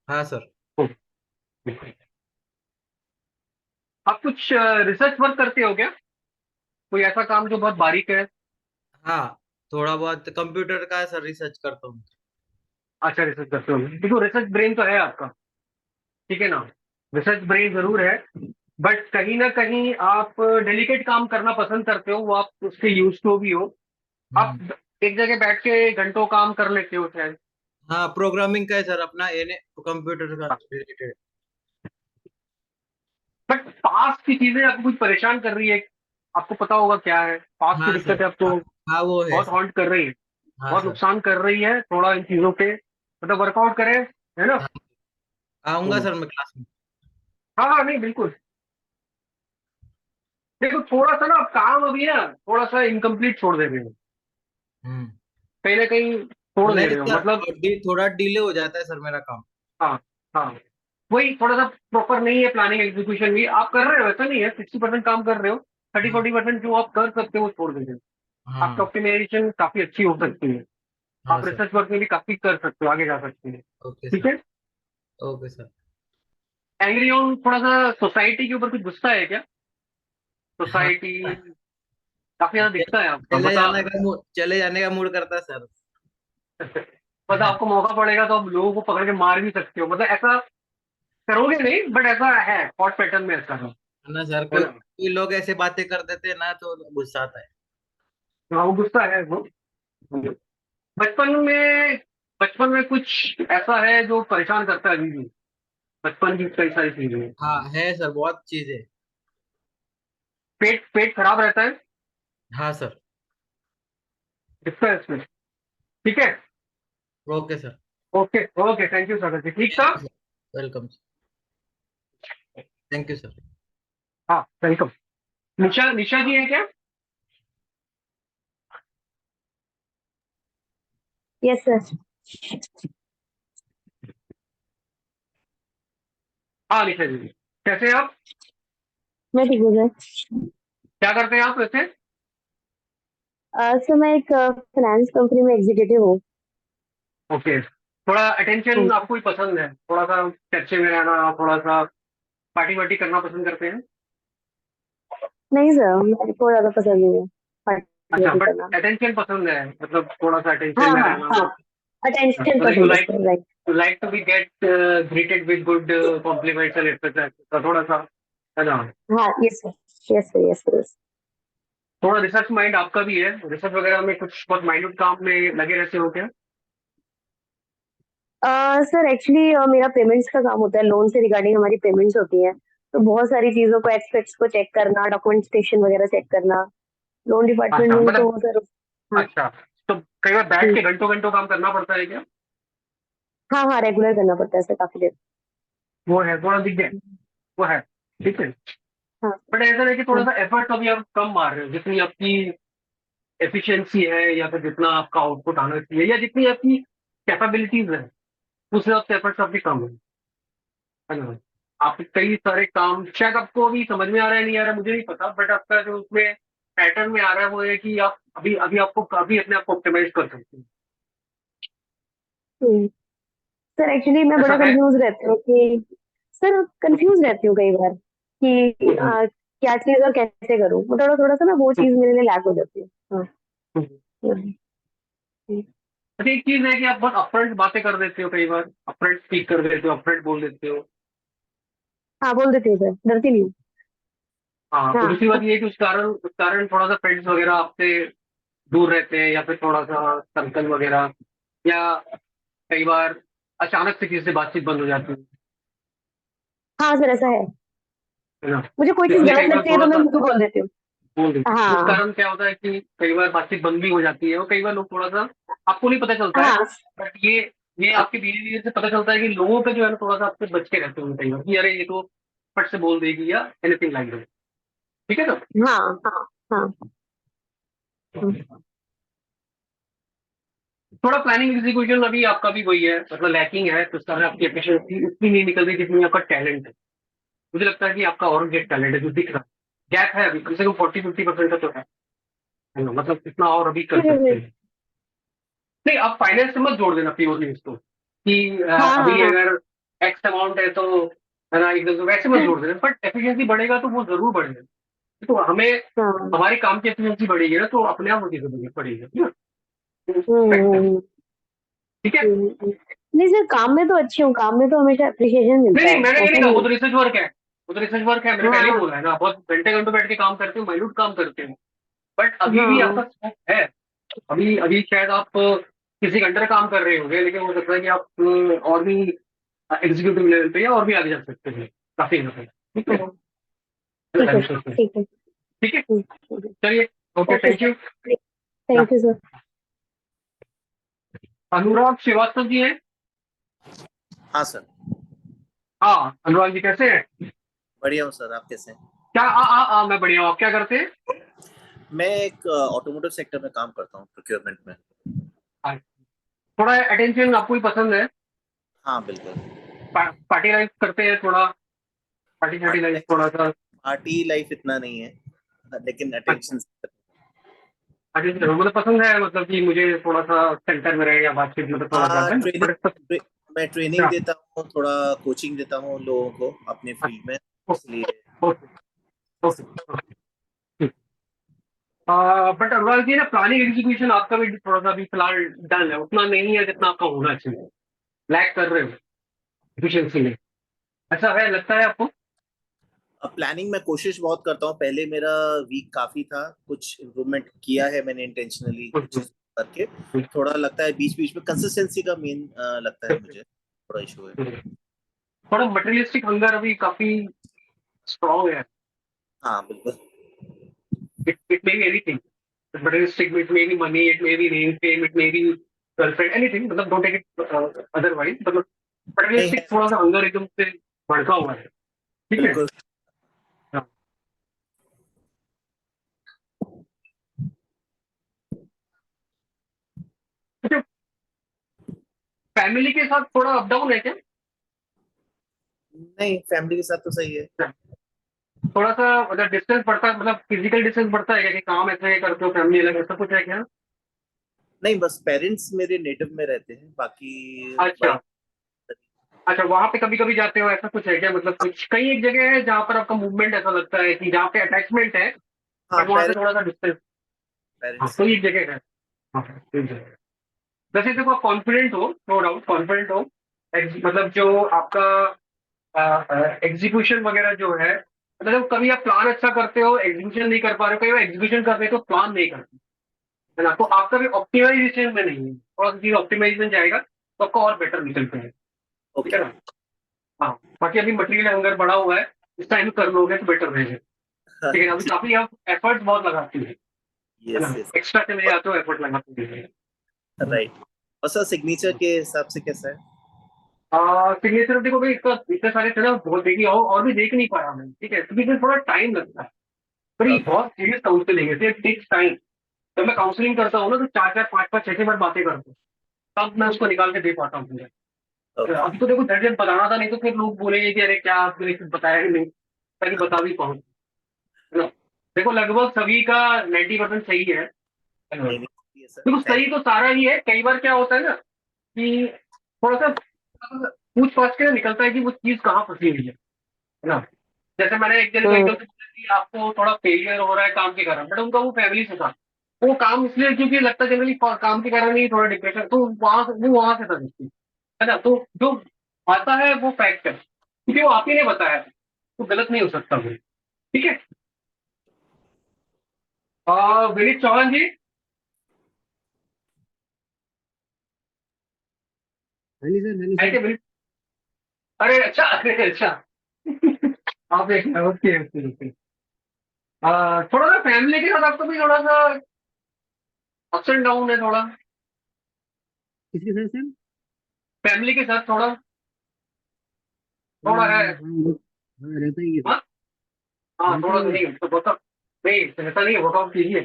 हाँ सर। ओके। आप कुछ रिसर्च वर्क करते हो क्या? कोई ऐसा काम जो बहुत बारीक है? हाँ, थोड़ा बहुत कंप्यूटर का सर रिसर्च करता हूँ। अच्छा, रिसर्च करते हो। देखो रिसर्च ब्रेन तो है आपका, ठीक है ना, रिसर्च ब्रेन जरूर है, बट कहीं ना कहीं आप डेलिकेट काम करना पसंद करते हो, वो आप उसके यूज टू भी हो। आप एक जगह बैठ के घंटों काम कर लेते हो शायद। हाँ, प्रोग्रामिंग का है सर अपना, कंप्यूटर का रिलेटेड। बट पास्ट की चीजें आपको कुछ परेशान कर रही है, आपको पता होगा क्या है पास्ट की हाँ दिक्कतें सर। आपको हाँ वो है बहुत सर। हॉन्ट कर रही है, हाँ बहुत सर। नुकसान कर रही है, थोड़ा इन चीजों पे मतलब वर्कआउट करें, है ना? हाँ, आऊंगा हम्म। सर मैं क्लास में। हाँ हाँ, नहीं बिल्कुल। देखो थोड़ा सा ना काम अभी ना थोड़ा सा इनकम्प्लीट छोड़ दे रहे हो, हम्म। कहीं ना कहीं छोड़ दे नहीं रहे हो सर, मतलब। थोड़ा डिले हो जाता है सर मेरा काम। हाँ हाँ, वही थोड़ा सा प्रॉपर नहीं है, प्लानिंग एग्जीक्यूशन भी आप कर रहे हो, ऐसा नहीं है, 60% काम कर रहे हो, 30-40% जो आप कर सकते हो वो छोड़ देते हो। आपकी हाँ। ऑप्टिमाइजेशन काफी अच्छी हो सकती है, हाँ आप सर। रिसर्च वर्क में भी काफी कर सकते हो, आगे जा सकते हैं। ओके ठीक सर। है। Okay sir. एंग्री ऑन थोड़ा सा सोसाइटी के ऊपर कुछ गुस्सा है क्या? हाँ, सोसाइटी काफी ज्यादा दिखता है आपका, बता चले जाने का मूड करता है सर। मतलब आपको मौका पड़ेगा तो आप लोगों को पकड़ के मार भी सकते हो, मतलब ऐसा करोगे नहीं, बट ऐसा है थॉट पैटर्न में, ऐसा है ना सर, है कोई ना? कोई लोग ऐसे बातें कर देते हैं ना तो गुस्सा आता है। हाँ, वो गुस्सा है वो। बचपन में बचपन में कुछ ऐसा है जो परेशान करता है अभी भी, बचपन की कई सारी चीजें। हाँ है सर, बहुत चीज है। पेट पेट खराब रहता है, हाँ सर। दिखता है इसमें। ठीक है। Okay sir. Okay okay, thank you sir जी, ठीक था। वेलकम। Thank you sir. हाँ वेलकम। निशा, निशा जी है क्या? Yes sir. हाँ निशा जी, कैसे हैं आप? मैं ठीक हूँ सर। क्या करते हैं आप वैसे? सर मैं एक फाइनेंस कंपनी में एग्जीक्यूटिव हूँ। ओके, थोड़ा अटेंशन आपको ही पसंद है, थोड़ा सा चर्चे में रहना, थोड़ा सा पार्टी वार्टी करना पसंद करते हैं? नहीं सर, मेरे को ज्यादा पसंद नहीं है अच्छा, पार्टी बट करना। अटेंशन पसंद है, मतलब थोड़ा सा हाँ अटेंशन में हाँ रहना। हाँ, अटेंशन मतलब यू पसंद है like sir, right. Like to be get greeted with good compliments and etcetera, थोड़ा सा है ना। हाँ, yes sir, yes sir, yes sir. थोड़ा रिसर्च माइंड आपका भी है, रिसर्च वगैरह में कुछ बहुत माइन्यूट काम में लगे रहते हो क्या? सर एक्चुअली मेरा पेमेंट्स का काम होता है, लोन से रिगार्डिंग हमारी पेमेंट्स होती हैं, तो बहुत सारी चीजों को, एक्सपेक्ट्स को चेक करना, डॉक्यूमेंटेशन वगैरह चेक करना, लोन डिपार्टमेंट अच्छा, में ही तो मतलब सर। हाँ अच्छा, तो कई बार बैठ जी, के घंटों घंटों काम करना पड़ता है क्या? हाँ हाँ, रेगुलर करना पड़ता है सर, काफी देर। वो है, थोड़ा दिख गया, वो है, ठीक है। हाँ बट ऐसा है कि थोड़ा हाँ सा एफर्ट अभी आप कम मार रहे हो, जितनी आपकी एफिशिएंसी है या फिर जितना आपका आउटपुट आना चाहिए या जितनी आपकी कैपेबिलिटीज है, उस हिसाब से एफर्ट्स आपके कम है ना। आपके कई सारे काम शायद आपको अभी समझ में आ रहा है, नहीं आ रहा है, मुझे नहीं पता, बट आपका जो उसमें पैटर्न में आ रहा है वो है कि आप अभी अभी आपको काफी अपने आप को ऑप्टिमाइज कर सकते हैं। हम्म। सर एक्चुअली मैं ऐसा बड़ा है? कंफ्यूज रहती हूँ कि सर, कंफ्यूज रहती हूँ कई बार कि हम्म, क्या चीज और कैसे करूँ, वो थोड़ा थोड़ा सा ना, वो हम्म, चीज मेरे लिए लैक हो जाती है। हाँ हम्म। हम्म, हम्म। अच्छा, एक चीज है कि आप बहुत अपफ्रंट बातें कर देते हो, कई बार अपफ्रंट स्पीक कर देते हो, अपफ्रंट बोल देते हो। हाँ, बोल देती हूँ सर, डरती नहीं हूँ। हाँ, और दूसरी हाँ बात ये है कि उस कारण थोड़ा सा फ्रेंड्स वगैरह आपसे दूर रहते हैं, या फिर थोड़ा सा सर्कल वगैरह, या कई बार अचानक से किसी से बातचीत बंद हो जाती हाँ सर, ऐसा है, है ना। मुझे कोई चीज इसलिए कई गलत बार लगती है थोड़ा तो मैं सा मुंह पे बोल देती हूँ। बोल देते हैं। उस हाँ कारण क्या होता है कि कई बार बातचीत बंद भी हो जाती है, और कई बार लोग थोड़ा सा, आपको नहीं पता चलता है, हाँ बट ये आपके बिहेवियर से पता चलता है कि लोगों पे जो है ना थोड़ा सा आपसे बच के रहते हैं कई बार, कि अरे ये तो फट से बोल देगी या एनीथिंग लाइक दैट। ठीक है ना। हाँ हाँ हाँ। थोड़ा प्लानिंग एग्जीक्यूशन अभी आपका भी वही है, मतलब लैकिंग है, तो उस कारण आपकी एफिशिएंसी उतनी नहीं निकल रही जितनी आपका टैलेंट है। मुझे लगता है कि आपका और गेट टैलेंट है जो दिख रहा है, गैप है अभी कम से कम 40-50% का तो है ना, मतलब इतना और अभी कर सकते हैं। नहीं, आप फाइनेंस से मत जोड़ देना प्योरली इसको, कि हाँ अभी हाँ अगर एक्स अमाउंट है तो है ना, एकदम से वैसे मत जोड़ देना, बट एफिशिएंसी बढ़ेगा तो वो जरूर बढ़ेगा। तो हमें हाँ। हमारी काम की एफिशिएंसी बढ़ेगी ना, तो अपने आप होगी जरूरत पड़ेगी, है ना? तो हम्म fact है, हम्म, ठीक है। हम्म। नहीं सर, काम में तो अच्छी हूँ, काम में तो हमेशा अप्रिशिएशन नहीं मिलता नहीं, है, मैंने ये ऐसा नहीं कहा, नहीं वो है। तो रिसर्च वर्क है, वो तो रिसर्च वर्क है, मैंने हाँ पहले ही हाँ बोला है ना, बहुत घंटे घंटों बैठ के काम करते हो, माइन्यूट काम करते हो, बट अभी भी हाँ। आपका स्कोप है। अभी अभी शायद आप किसी घंटे काम कर रहे होंगे, लेकिन हो सकता है कि आप और भी एग्जीक्यूटिव लेवल पे या और भी आगे जा सकते हैं, काफी हद तक। ठीक है, हाँ, ठीक है ठीक है। ठीक है, ठीक है। चलिए, okay, okay thank you. Sir, thank you sir. Anurag Srivastava ji हैं? हाँ सर। हाँ, अनुराग जी कैसे हैं? बढ़िया हूँ सर, आप कैसे हैं? क्या मैं बढ़िया हूँ, आप क्या करते हैं? मैं एक ऑटोमोटिव सेक्टर में काम करता हूँ, प्रोक्योरमेंट में। थोड़ा अटेंशन आपको ही पसंद है? हाँ बिल्कुल। पार्टी लाइफ करते हैं थोड़ा, पार्टी लाइफ थोड़ा सा? पार्टी लाइफ इतना नहीं है, लेकिन अटेंशन। मतलब पसंद है, मतलब कि मुझे थोड़ा सा सेंटर में रहे या बातचीत, मतलब थोड़ा सा हाँ, है ना, बड़े पसंद। मैं ट्रेनिंग हाँ, देता हूँ, थोड़ा कोचिंग देता हूँ लोगों को अपने फील्ड में, इसलिए। Okay okay okay. But Anurag ji ना, प्लानिंग एग्जीक्यूशन आपका भी थोड़ा सा अभी फिलहाल डल है, उतना नहीं है जितना आपका होना चाहिए, लैक कर रहे हो एफिशिएंसी में, ऐसा है, लगता है आपको? अब प्लानिंग में कोशिश बहुत करता हूँ, पहले मेरा वीक काफी था, कुछ इम्प्रूवमेंट किया है मैंने इंटेंशनली कुछ चीज करके। थोड़ा लगता है बीच बीच में कंसिस्टेंसी का मेन लगता है मुझे थोड़ा इशू है। थोड़ा मटेरियलिस्टिक हंगर अभी काफी स्ट्रॉन्ग है। हाँ बिल्कुल। It may be anything. Materialistic, it may be money, it may be name, fame, it may be girlfriend, anything. मतलब don't take it otherwise. मतलब नहीं materialistic है, थोड़ा सा हंगर एकदम से भड़का हुआ है, ठीक है। बिल्कुल। हाँ। अच्छा, फैमिली के साथ थोड़ा अप डाउन है क्या? नहीं, फैमिली के साथ तो सही है। थोड़ा सा मतलब डिस्टेंस बढ़ता है, मतलब फिजिकल डिस्टेंस बढ़ता है क्या, कि काम ऐसे करते हो, फैमिली अलग, ऐसा कुछ है क्या? नहीं, बस पेरेंट्स मेरे नेटिव में रहते हैं, बाकी अच्छा वाइफ। अच्छा, वहां पे कभी कभी जाते हो, ऐसा कुछ है क्या? मतलब कुछ कई एक जगह है जहाँ पर आपका मूवमेंट ऐसा लगता है कि जहाँ पे अटैचमेंट है, हाँ बट वहां से पेरेंट्स। थोड़ा सा डिस्टेंस। हाँ, पेरेंट्स। तो एक जगह है। हाँ, ठीक है। वैसे देखो, आप कॉन्फिडेंट हो, नो डाउट कॉन्फिडेंट हो, मतलब जो आपका एग्जीक्यूशन वगैरह जो है, मतलब कभी आप प्लान अच्छा करते हो, एग्जीक्यूशन नहीं कर पा रहे हो, कई बार एग्जीक्यूशन कर रहे हो तो प्लान नहीं करते, है ना? तो आपका भी ऑप्टिमाइजेशन में नहीं है, थोड़ा सा चीज ऑप्टिमाइजेशन जाएगा तो आपका और बेटर निकल पाएगा, ठीक है ना? हाँ, बाकी अभी मटेरियल हंगर बढ़ा हुआ है, इस टाइम कर लोगे तो बेटर रहेगा, ठीक है ना? अभी काफी आप एफर्ट्स बहुत लगाती है यस ना? यस एक्स्ट्रा चले जाते हो, एफर्ट लगाते हैं। राइट। और सर सिग्नेचर के हिसाब से कैसा है? सिग्नेचर देखो भाई, इसका इतने सारे थे ना, बहुत देखी और भी देख नहीं पाया मैं, ठीक है, क्योंकि इसमें थोड़ा टाइम लगता है, पर ये बहुत सीरियस काउंसलिंग है, इट टेक्स टाइम। जब मैं काउंसलिंग करता हूँ ना तो 4-4, 5-5, 6-6 बार बातें करता हूँ, तब मैं उसको निकाल के दे पाता हूँ पूरा। अभी तो देखो झट बताना था, नहीं तो फिर लोग बोलेंगे कि अरे क्या आपने कुछ बताया ही नहीं, ताकि बता भी पाऊँ, है ना? देखो लगभग सभी का 90% सही है ना? नहीं नहीं सर, देखो थैंक सही तो सारा ही है, कई बार क्या होता है ना कि थोड़ा सा पूछ पाछ के निकलता है कि वो चीज कहाँ फंसी हुई है ना? जैसे मैंने एक जन को एकदम से बोला कि आपको थोड़ा फेलियर हो रहा है काम के कारण, बट उनका वो फैमिली से था, वो काम इसलिए क्योंकि लगता है जनरली काम के कारण ही थोड़ा डिप्रेशन, तो वहां से था उसकी, है ना? तो जो आता है वो फैक्ट है, क्योंकि वो आप ही ने बताया है, तो गलत नहीं हो सकता वो, ठीक है? विनीत चौहान जी। हाँ जी सर, हाँ जी है सर। क्या विनीत? अरे अच्छा, अरे अच्छा। आप एक ओके ओके ओके। थोड़ा सा फैमिली के साथ आपको भी थोड़ा सा अप्स एंड डाउन है थोड़ा, किसके साथ सर? फैमिली के साथ थोड़ा हाँ थोड़ा है। हाँ हाँ, रहता ही है सर, हाँ हाँ, रहता थोड़ा ही सा है। नहीं तो वर्कआउट, नहीं ऐसा नहीं है, वर्कआउट कीजिए,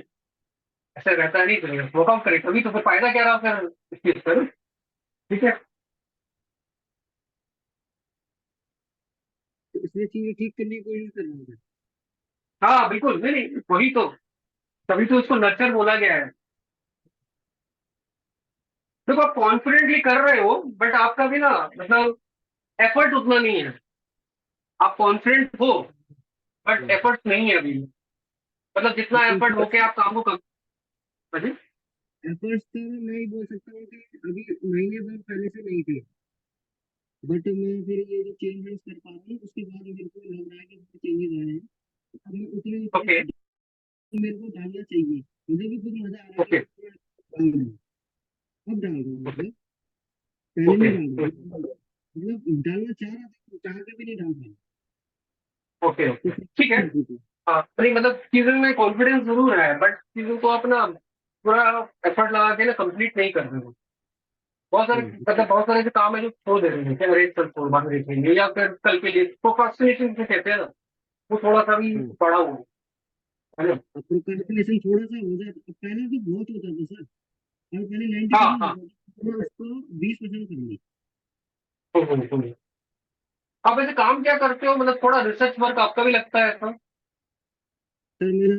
ऐसा रहता नहीं करिए, वर्कआउट करिए, तभी तो फिर फायदा क्या रहा फिर इस चीज पर, ठीक है? तो इसलिए चीजें ठीक करने की कोशिश कर रहा हूँ सर। हाँ बिल्कुल, नहीं नहीं वही तो, तभी तो उसको नर्चर बोला गया है। देखो आप कॉन्फिडेंटली कर रहे हो, बट आपका भी ना मतलब एफर्ट उतना नहीं है, आप कॉन्फिडेंट हो बट एफर्ट नहीं है अभी, मतलब जितना एफर्ट होके आप काम को कर। हाँ जी। एफर्ट्स तो मैं ही बोल सकता हूँ कि अभी महीने भर पहले से नहीं थे, बट मैं फिर ये जो चेंजेस कर पा रहा हूँ उसके बाद मेरे को लग रहा है कि चेंजेस आए हैं, तो अब मैं उतने ओके एफर्ट्स मेरे को डालना चाहिए, मुझे भी खुद मजा आ रहा है ओके कि मैं डाल रहा हूँ, अब डाल रहा हूँ, मतलब पहले ओके नहीं डाल रहा था, मतलब डालना चाह रहा था, चाह के भी नहीं डाल पाया, ओके तो ओके, फिर ठीक है। होती थी। हाँ नहीं मतलब चीजों में कॉन्फिडेंस जरूर है, बट चीजों को अपना पूरा एफर्ट लगा के ना कंप्लीट नहीं कर रहे हो, बहुत सारे मतलब बहुत सारे ऐसे काम है जो छोड़ दे रहे हैं कि अरे चल छोड़ बाद में देखेंगे, या फिर कल के लिए प्रोक्रास्टिनेशन से कहते हैं ना, वो थोड़ा सा भी पड़ा हुआ है ना? अब प्रोक्रेस्टिनेशन थोड़ा सा हो जाता, पहले तो बहुत होता था सर, और पहले हाँ 90% हाँ। होता था, तो मैं उसको 20% कर ली। हम्म। आप ऐसे काम क्या करते हो, मतलब थोड़ा रिसर्च वर्क आपका भी लगता है ऐसा? सर मेरा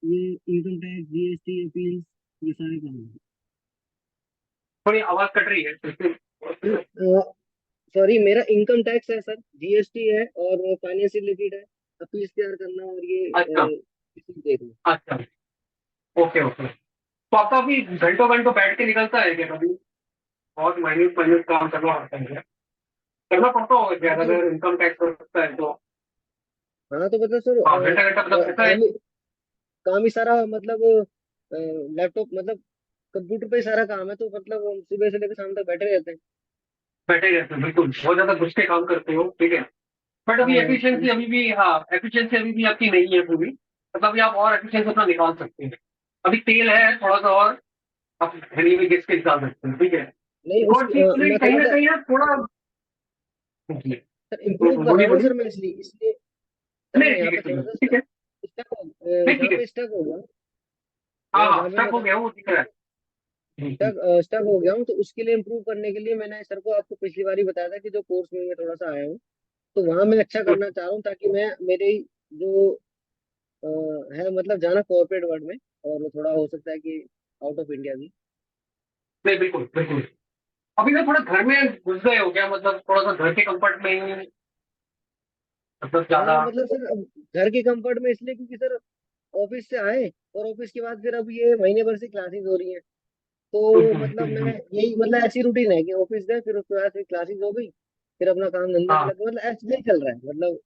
ये इनकम टैक्स, जीएसटी, अपील्स, ये सारे काम है। थोड़ी आवाज कट रही है। सॉरी, मेरा इनकम टैक्स है सर, जीएसटी है और फाइनेंस से रिलेटेड है, अपील्स तैयार करना और ये अच्छा इसी देखना। अच्छा, ओके ओके। तो आपका अभी घंटों घंटों बैठ के निकलता है क्या कभी? बहुत माइन्यूट माइन्यूट काम करना पड़ता है क्या? करना पड़ता होगा क्या, हाँ तो अगर इनकम टैक्स हो सकता है तो? हाँ तो मतलब सर हाँ, घंटा घंटा मतलब रहता है। काम ही सारा मतलब लैपटॉप मतलब कंप्यूटर पे ही सारा काम है, तो मतलब हम सुबह से लेकर शाम तक बैठे रहते हैं। बैठे रहते हैं बिल्कुल, बहुत ज्यादा घुस के काम करते हो, ठीक है। बट अभी हाँ एफिशिएंसी अभी भी, हाँ एफिशिएंसी अभी भी आपकी नहीं है पूरी, मतलब अभी आप और एफिशिएंसी अपना निकाल सकते हैं, अभी तेल है थोड़ा सा और, आप घड़ी में घिस के निकाल सकते हैं, ठीक है। नहीं एक उस और चीज मैं कहीं थोड़ा ना सा कहीं ना थोड़ा जी, सर इम्प्रूव कर रहा बोलिए हूँ ना बोलिए। सर, मैं इसलिए इसलिए सर मैं नहीं यहाँ ठीक है पे ठीक थोड़ा है सा ठीक है। स्टक हो नहीं ठीक जहाँ है। पे स्टक हो गया, हाँ मैं हाँ, जहाँ पे स्टक मैं हो गया वो दिख रहा है। जी। स्टक हो गया हूँ, तो उसके लिए इम्प्रूव करने के लिए मैंने सर को आपको पिछली बार ही बताया था कि जो कोर्स में मैं थोड़ा सा आया हूँ, तो वहां मैं अच्छा करना चाह रहा हूँ, ताकि मैं मेरे जो अ, है मतलब जाना कॉर्पोरेट वर्ल्ड में, और थोड़ा हो सकता है कि आउट ऑफ इंडिया भी। नहीं बिल्कुल बिल्कुल। अभी ना थोड़ा घर में घुस गए हो क्या, मतलब थोड़ा सा घर के कंफर्ट में ही, मतलब ज्यादा? हाँ मतलब सर अब घर के कंफर्ट में इसलिए क्योंकि सर ऑफिस से आए और ऑफिस के बाद फिर अब ये महीने भर से क्लासेस हो रही हैं, तो मतलब मैं यही मतलब ऐसी रूटीन है कि ऑफिस गए, फिर उसके बाद फिर क्लासेस हो गई, फिर अपना काम धंधे में हाँ, लगे, मतलब ऐसे नहीं चल रहा है मतलब।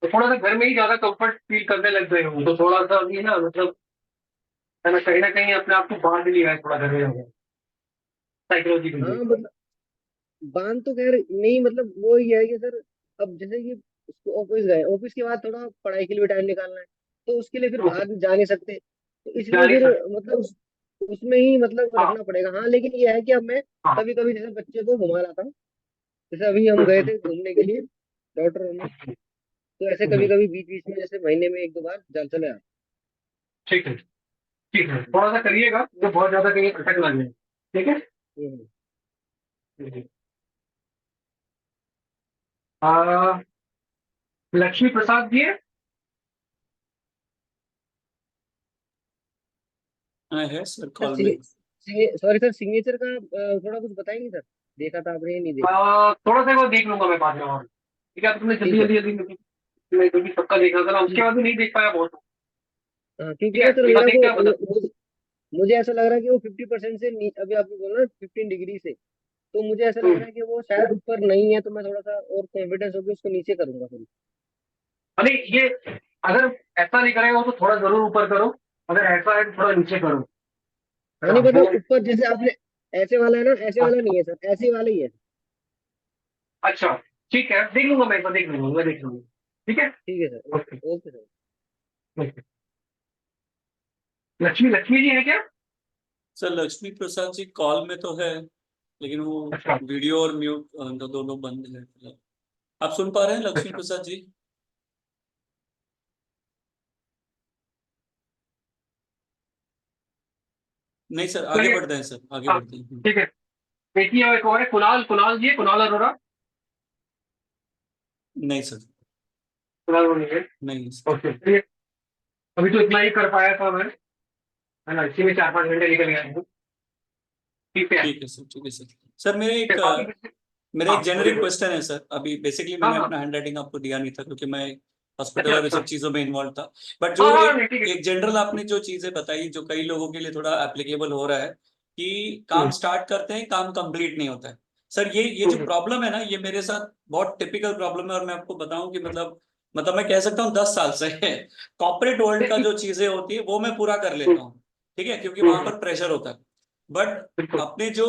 तो थोड़ा सा घर में ही ज्यादा कंफर्ट फील करने लग गए हो, तो थोड़ा सा अभी ना मतलब है ना कहीं अपने आप को बांध लिया है थोड़ा घर में हाँ साइकोलॉजिकली। मतलब बांध तो खैर नहीं, मतलब वो ही है कि सर अब जैसे कि उसको ऑफिस गए, ऑफिस के बाद थोड़ा पढ़ाई के लिए भी टाइम निकालना है, तो उसके लिए फिर बाहर जा नहीं सकते, तो इसलिए जाने फिर सर। मतलब उसमें ही मतलब हाँ, रखना पड़ेगा। हाँ लेकिन ये है कि अब मैं हाँ। कभी कभी जैसे बच्चे को घुमा लाता हूँ, जैसे अभी हम गए थे घूमने के लिए डॉक्टर में, तो ऐसे कभी कभी बीच बीच में जैसे महीने में एक दो बार चल चले आते ठीक है, ठीक है, थोड़ा सा करिएगा जो बहुत ज्यादा कहीं अटक ना जाए। ठीक है। हैं। जी। आ, लक्ष्मी प्रसाद जी है। है सर सर कॉल में। सॉरी सर, सिग्नेचर का थोड़ा कुछ बताएंगे सर, देखा था आपने, नहीं देखा? थोड़ा सा वो देख लूंगा मैं बाद में और। ठीक है, तुमने जल्दी ठीक है जल्दी जल्दी मैं क्योंकि सबका देखा था ना, उसके ठीक। बाद भी नहीं देख पाया बहुत। हाँ क्योंकि ठीक ना है, सर एक बार मेरा देख को क्या बता। मुझे ऐसा लग रहा है कि वो 50% से अभी आपने बोला ना 15 डिग्री से, तो मुझे ऐसा लग रहा है कि वो शायद ऊपर नहीं है, तो मैं थोड़ा सा और कॉन्फिडेंस होकर उसको नीचे करूंगा फिर। अरे ये अगर ऐसा नहीं करेगा तो थोड़ा जरूर ऊपर करो, अगर ऐसा है तो थोड़ा नीचे करो। हाँ नहीं वो मतलब ऊपर जैसे आपने ऐसे वाला है ना, ऐसे हाँ, वाला नहीं है सर, ऐसे वाला ही है। अच्छा ठीक है, देख लूंगा मैं, एक बार देख लूंगा, मैं देख लूंगा। ठीक है। ठीक है sir, okay. Okay okay sir. Okay. Lakshmi Lakshmi ji है क्या? सर लक्ष्मी प्रसाद जी कॉल में तो है, लेकिन वो अच्छा, वीडियो और म्यूट दोनों बंद है फिलहाल। आप सुन पा रहे हैं लक्ष्मी अच्छा। प्रसाद जी? नहीं सर, आगे चलिए। बढ़ते हैं सर, आगे हाँ, बढ़ते हैं। ठीक है। देखिए एक और है, कुणाल कुणाल जी है, कुणाल अरोड़ा। नहीं सर। कुणाल अरोड़ा नहीं है। नहीं सर। ओके, चलिए। अभी तो इतना ही कर पाया था मैं, है ना, इसी में 4-5 घंटे निकल गया था। ठीक है। ठीक है सर, ठीक है सर। सर बाकी मेरा हाँ, एक बोलिए जेनरिक बोलिए। क्वेश्चन है सर। अभी बेसिकली हाँ मैंने हाँ। अपना हैंड राइटिंग आपको दिया नहीं था क्योंकि मैं हॉस्पिटल अच्छा और ये अच्छा। सब चीजों में इन्वॉल्व था। बट हाँ जो हाँ, एक नहीं ठीक है। एक जनरल आपने जो चीजें बताई जो कई लोगों के लिए थोड़ा एप्लीकेबल हो रहा है कि काम हम्म, स्टार्ट करते हैं, काम कंप्लीट नहीं होता है। सर ये जो हम्म, प्रॉब्लम है ना, ये मेरे साथ बहुत टिपिकल प्रॉब्लम है। और मैं आपको बताऊं कि मतलब मैं कह सकता हूँ 10 साल से है। कॉर्पोरेट वर्ल्ड का जो चीजें होती है वो मैं पूरा कर हम्म, लेता हूँ, ठीक है, क्योंकि वहां हम्म, पर प्रेशर होता है। बट बिल्कुल। अपने जो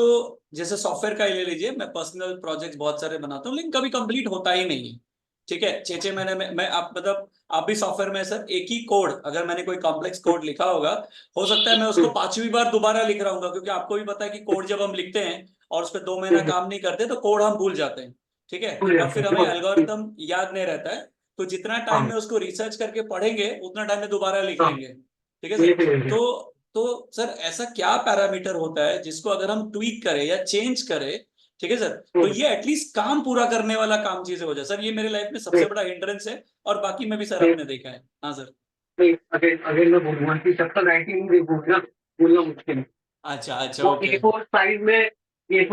जैसे सॉफ्टवेयर का ही ले लीजिए, मैं पर्सनल प्रोजेक्ट्स बहुत सारे बनाता हूँ लेकिन कभी कंप्लीट होता ही नहीं है। ठीक है, 6-6 महीने में मैं आप मतलब आप भी सॉफ्टवेयर में सर एक ही कोड, अगर मैंने कोई कॉम्प्लेक्स कोड लिखा होगा, हो सकता है मैं उसको हम्म, 5वीं बार दोबारा लिख रहा हूँ, क्योंकि आपको भी पता है कि कोड जब हम लिखते हैं और उस पर 2 महीना हम्म, काम नहीं करते तो कोड हम भूल जाते हैं। ठीक है, भूल और जाते फिर हैं, हमें बिल्कुल। एल्गोरिथम याद नहीं रहता है, तो जितना टाइम हाँ में उसको रिसर्च करके पढ़ेंगे उतना टाइम में दोबारा लिख हाँ, लेंगे। ठीक है ये सर। भी नहीं है। तो सर ऐसा क्या पैरामीटर होता है जिसको अगर हम ट्वीक करें या चेंज करें, ठीक है सर, तो हम्म, ये एटलीस्ट काम पूरा करने वाला काम चीजें हो जाए। सर ये मेरे लाइफ में सबसे नहीं बड़ा हिंड्रेंस है, और बाकी में भी सर नहीं आपने देखा है। हाँ सर। नहीं, अगेन अगेन मैं बोलूंगा कि जब तक राइटिंग नहीं बोलना बोलना मुश्किल है। अच्छा अच्छा, वो ओके ए4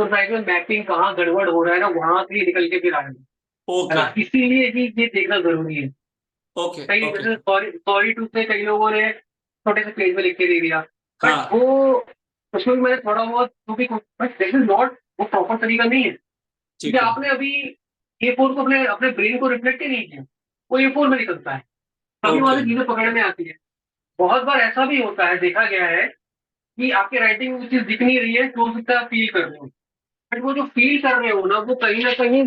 साइज में मैपिंग कहाँ गड़बड़ हो रहा है ना, वहां से ही निकल के फिर आएगा। है ओके ना, इसीलिए ये देखना जरूरी है। ओके कई ओके। जैसे सॉरी सॉरी टू से कई लोगों ने छोटे से पेज में लिख के दे दिया, बट हाँ वो उसमें भी मैंने थोड़ा बहुत बट दिस इज नॉट, वो प्रॉपर तरीका नहीं है। क्योंकि ठीक है। आपने अभी ए4 को अपने अपने ब्रेन को रिफ्लेक्ट ही नहीं किया, वो ए4 में निकलता है, तभी वहां ओके से चीजें पकड़ में आती है। बहुत बार ऐसा भी होता है, देखा गया है कि आपके राइटिंग में चीज दिख नहीं रही है, तो हो सकता है फील कर रहे हो, बट वो जो फील कर रहे हो ना कहीं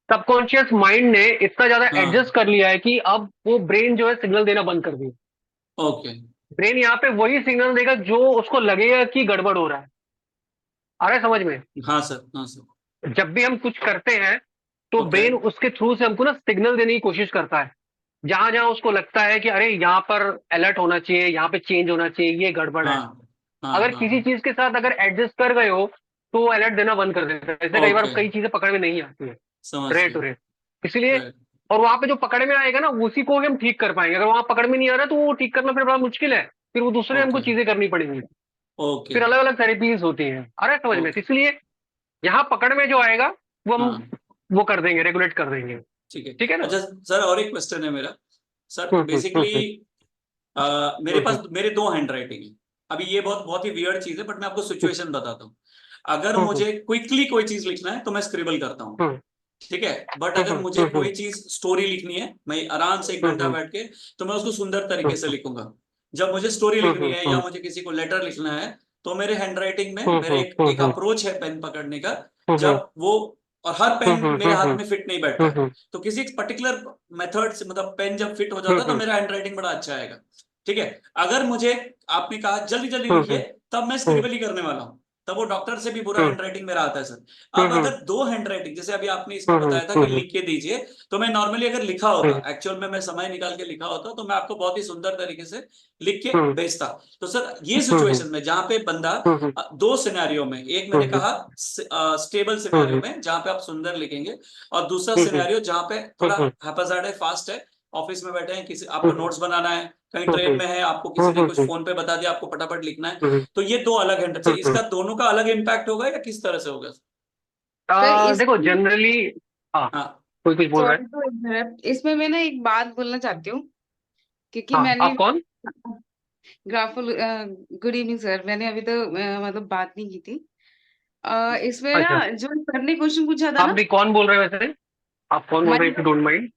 सबकॉन्शियस माइंड ने इतना ज्यादा हाँ एडजस्ट कर लिया है कि अब वो ब्रेन जो है सिग्नल देना बंद कर दिया। ओके। ब्रेन यहाँ पे वही सिग्नल देगा जो उसको लगेगा कि गड़बड़ हो रहा है। आ रहा है समझ में? हाँ सर, हाँ सर। जब भी हम कुछ करते हैं तो ओके ब्रेन उसके थ्रू से हमको ना सिग्नल देने की कोशिश करता है, जहां जहां उसको लगता है कि अरे यहाँ पर अलर्ट होना चाहिए, यहाँ पे चेंज होना चाहिए, ये गड़बड़ हाँ है। हाँ अगर हाँ किसी हाँ। चीज के साथ अगर एडजस्ट कर गए हो तो वो अलर्ट देना बंद कर देता है। ऐसे कई बार ओके, कई चीजें पकड़ में नहीं आती है समझ रेट गया। टू रेट, इसलिए। राइट। और वहां पे जो पकड़ में आएगा ना उसी को ही हम ठीक कर पाएंगे। अगर वहां पकड़ में नहीं आ रहा तो वो ठीक करना फिर बड़ा मुश्किल है, फिर वो दूसरे हमको ओके चीजें करनी पड़ेंगी। ओके फिर अलग अलग थेरेपीज होती हैं, आ रहा है समझ में? तो ओके। इसलिए यहाँ पकड़ में जो आएगा वो हम हाँ वो कर देंगे, रेगुलेट कर देंगे। ठीक है। ठीक है ना? अच्छा सर, और एक क्वेश्चन है मेरा। सर हम्म, बेसिकली मेरे हम्म, पास मेरे 2 हैंड राइटिंग है। अभी ये बहुत बहुत ही वियर्ड चीज है, बट मैं आपको सिचुएशन बताता हूँ। अगर मुझे क्विकली कोई चीज लिखना है तो मैं स्क्रिबल करता हूँ, ठीक है। बट अगर मुझे कोई चीज स्टोरी लिखनी है, मैं आराम से 1 घंटा बैठ के, तो मैं उसको सुंदर तरीके से लिखूंगा। जब मुझे स्टोरी लिखनी है या मुझे किसी को लेटर लिखना है, तो मेरे हैंडराइटिंग में मेरे एक अप्रोच है पेन पकड़ने का, जब वो, और हर पेन मेरे हाथ में फिट नहीं बैठता है, तो किसी एक पर्टिकुलर मेथड से, मतलब पेन जब फिट हो जाता है तो मेरा हैंडराइटिंग बड़ा अच्छा आएगा, ठीक है। अगर मुझे आपने कहा जल्दी जल्दी लिखिए, तब मैं स्क्रिबल ही करने वाला हूँ, तब वो डॉक्टर से भी बुरा हैंडराइटिंग मेरा आता है सर। अब अगर 2 हैंडराइटिंग, जैसे अभी आपने इसमें बताया था कि लिख के दीजिए, तो मैं नॉर्मली अगर लिखा होता, एक्चुअल में मैं समय निकाल के लिखा होता, तो मैं आपको बहुत ही सुंदर तरीके से लिख के भेजता। तो सर ये सिचुएशन में जहाँ पे बंदा 2 सिनेरियो में, एक मैंने कहा स्टेबल सिनेरियो में जहाँ पे आप सुंदर लिखेंगे, और दूसरा सिनेरियो जहाँ पे थोड़ा हैप्पीज़ार्ड है, फास्ट है, ऑफिस में बैठे हैं, किसी आपको नोट्स बनाना है, कहीं ट्रेन में है, आपको किसी ने कुछ फोन पे बता दिया, आपको फटाफट लिखना है, तो ये 2 अलग हैंडल से, इसका दोनों का अलग इम्पैक्ट होगा या किस तरह से होगा? देखो जनरली, हाँ, कोई कुछ बोल रहा है? सॉरी टू इंटरप्ट, इसमें मैं ना एक बात बोलना चाहती हूँ, क्योंकि हाँ, मैंने आप कौन? ग्राफुल गुड इवनिंग सर, मैंने अभी तो मतलब बात नहीं की थी। इसमें अच्छा, ना जो सर ने क्वेश्चन पूछा था आप ना, भी कौन बोल रहे हो वैसे? आप कौन बोल रहे हैं, if Manika, you don't mind?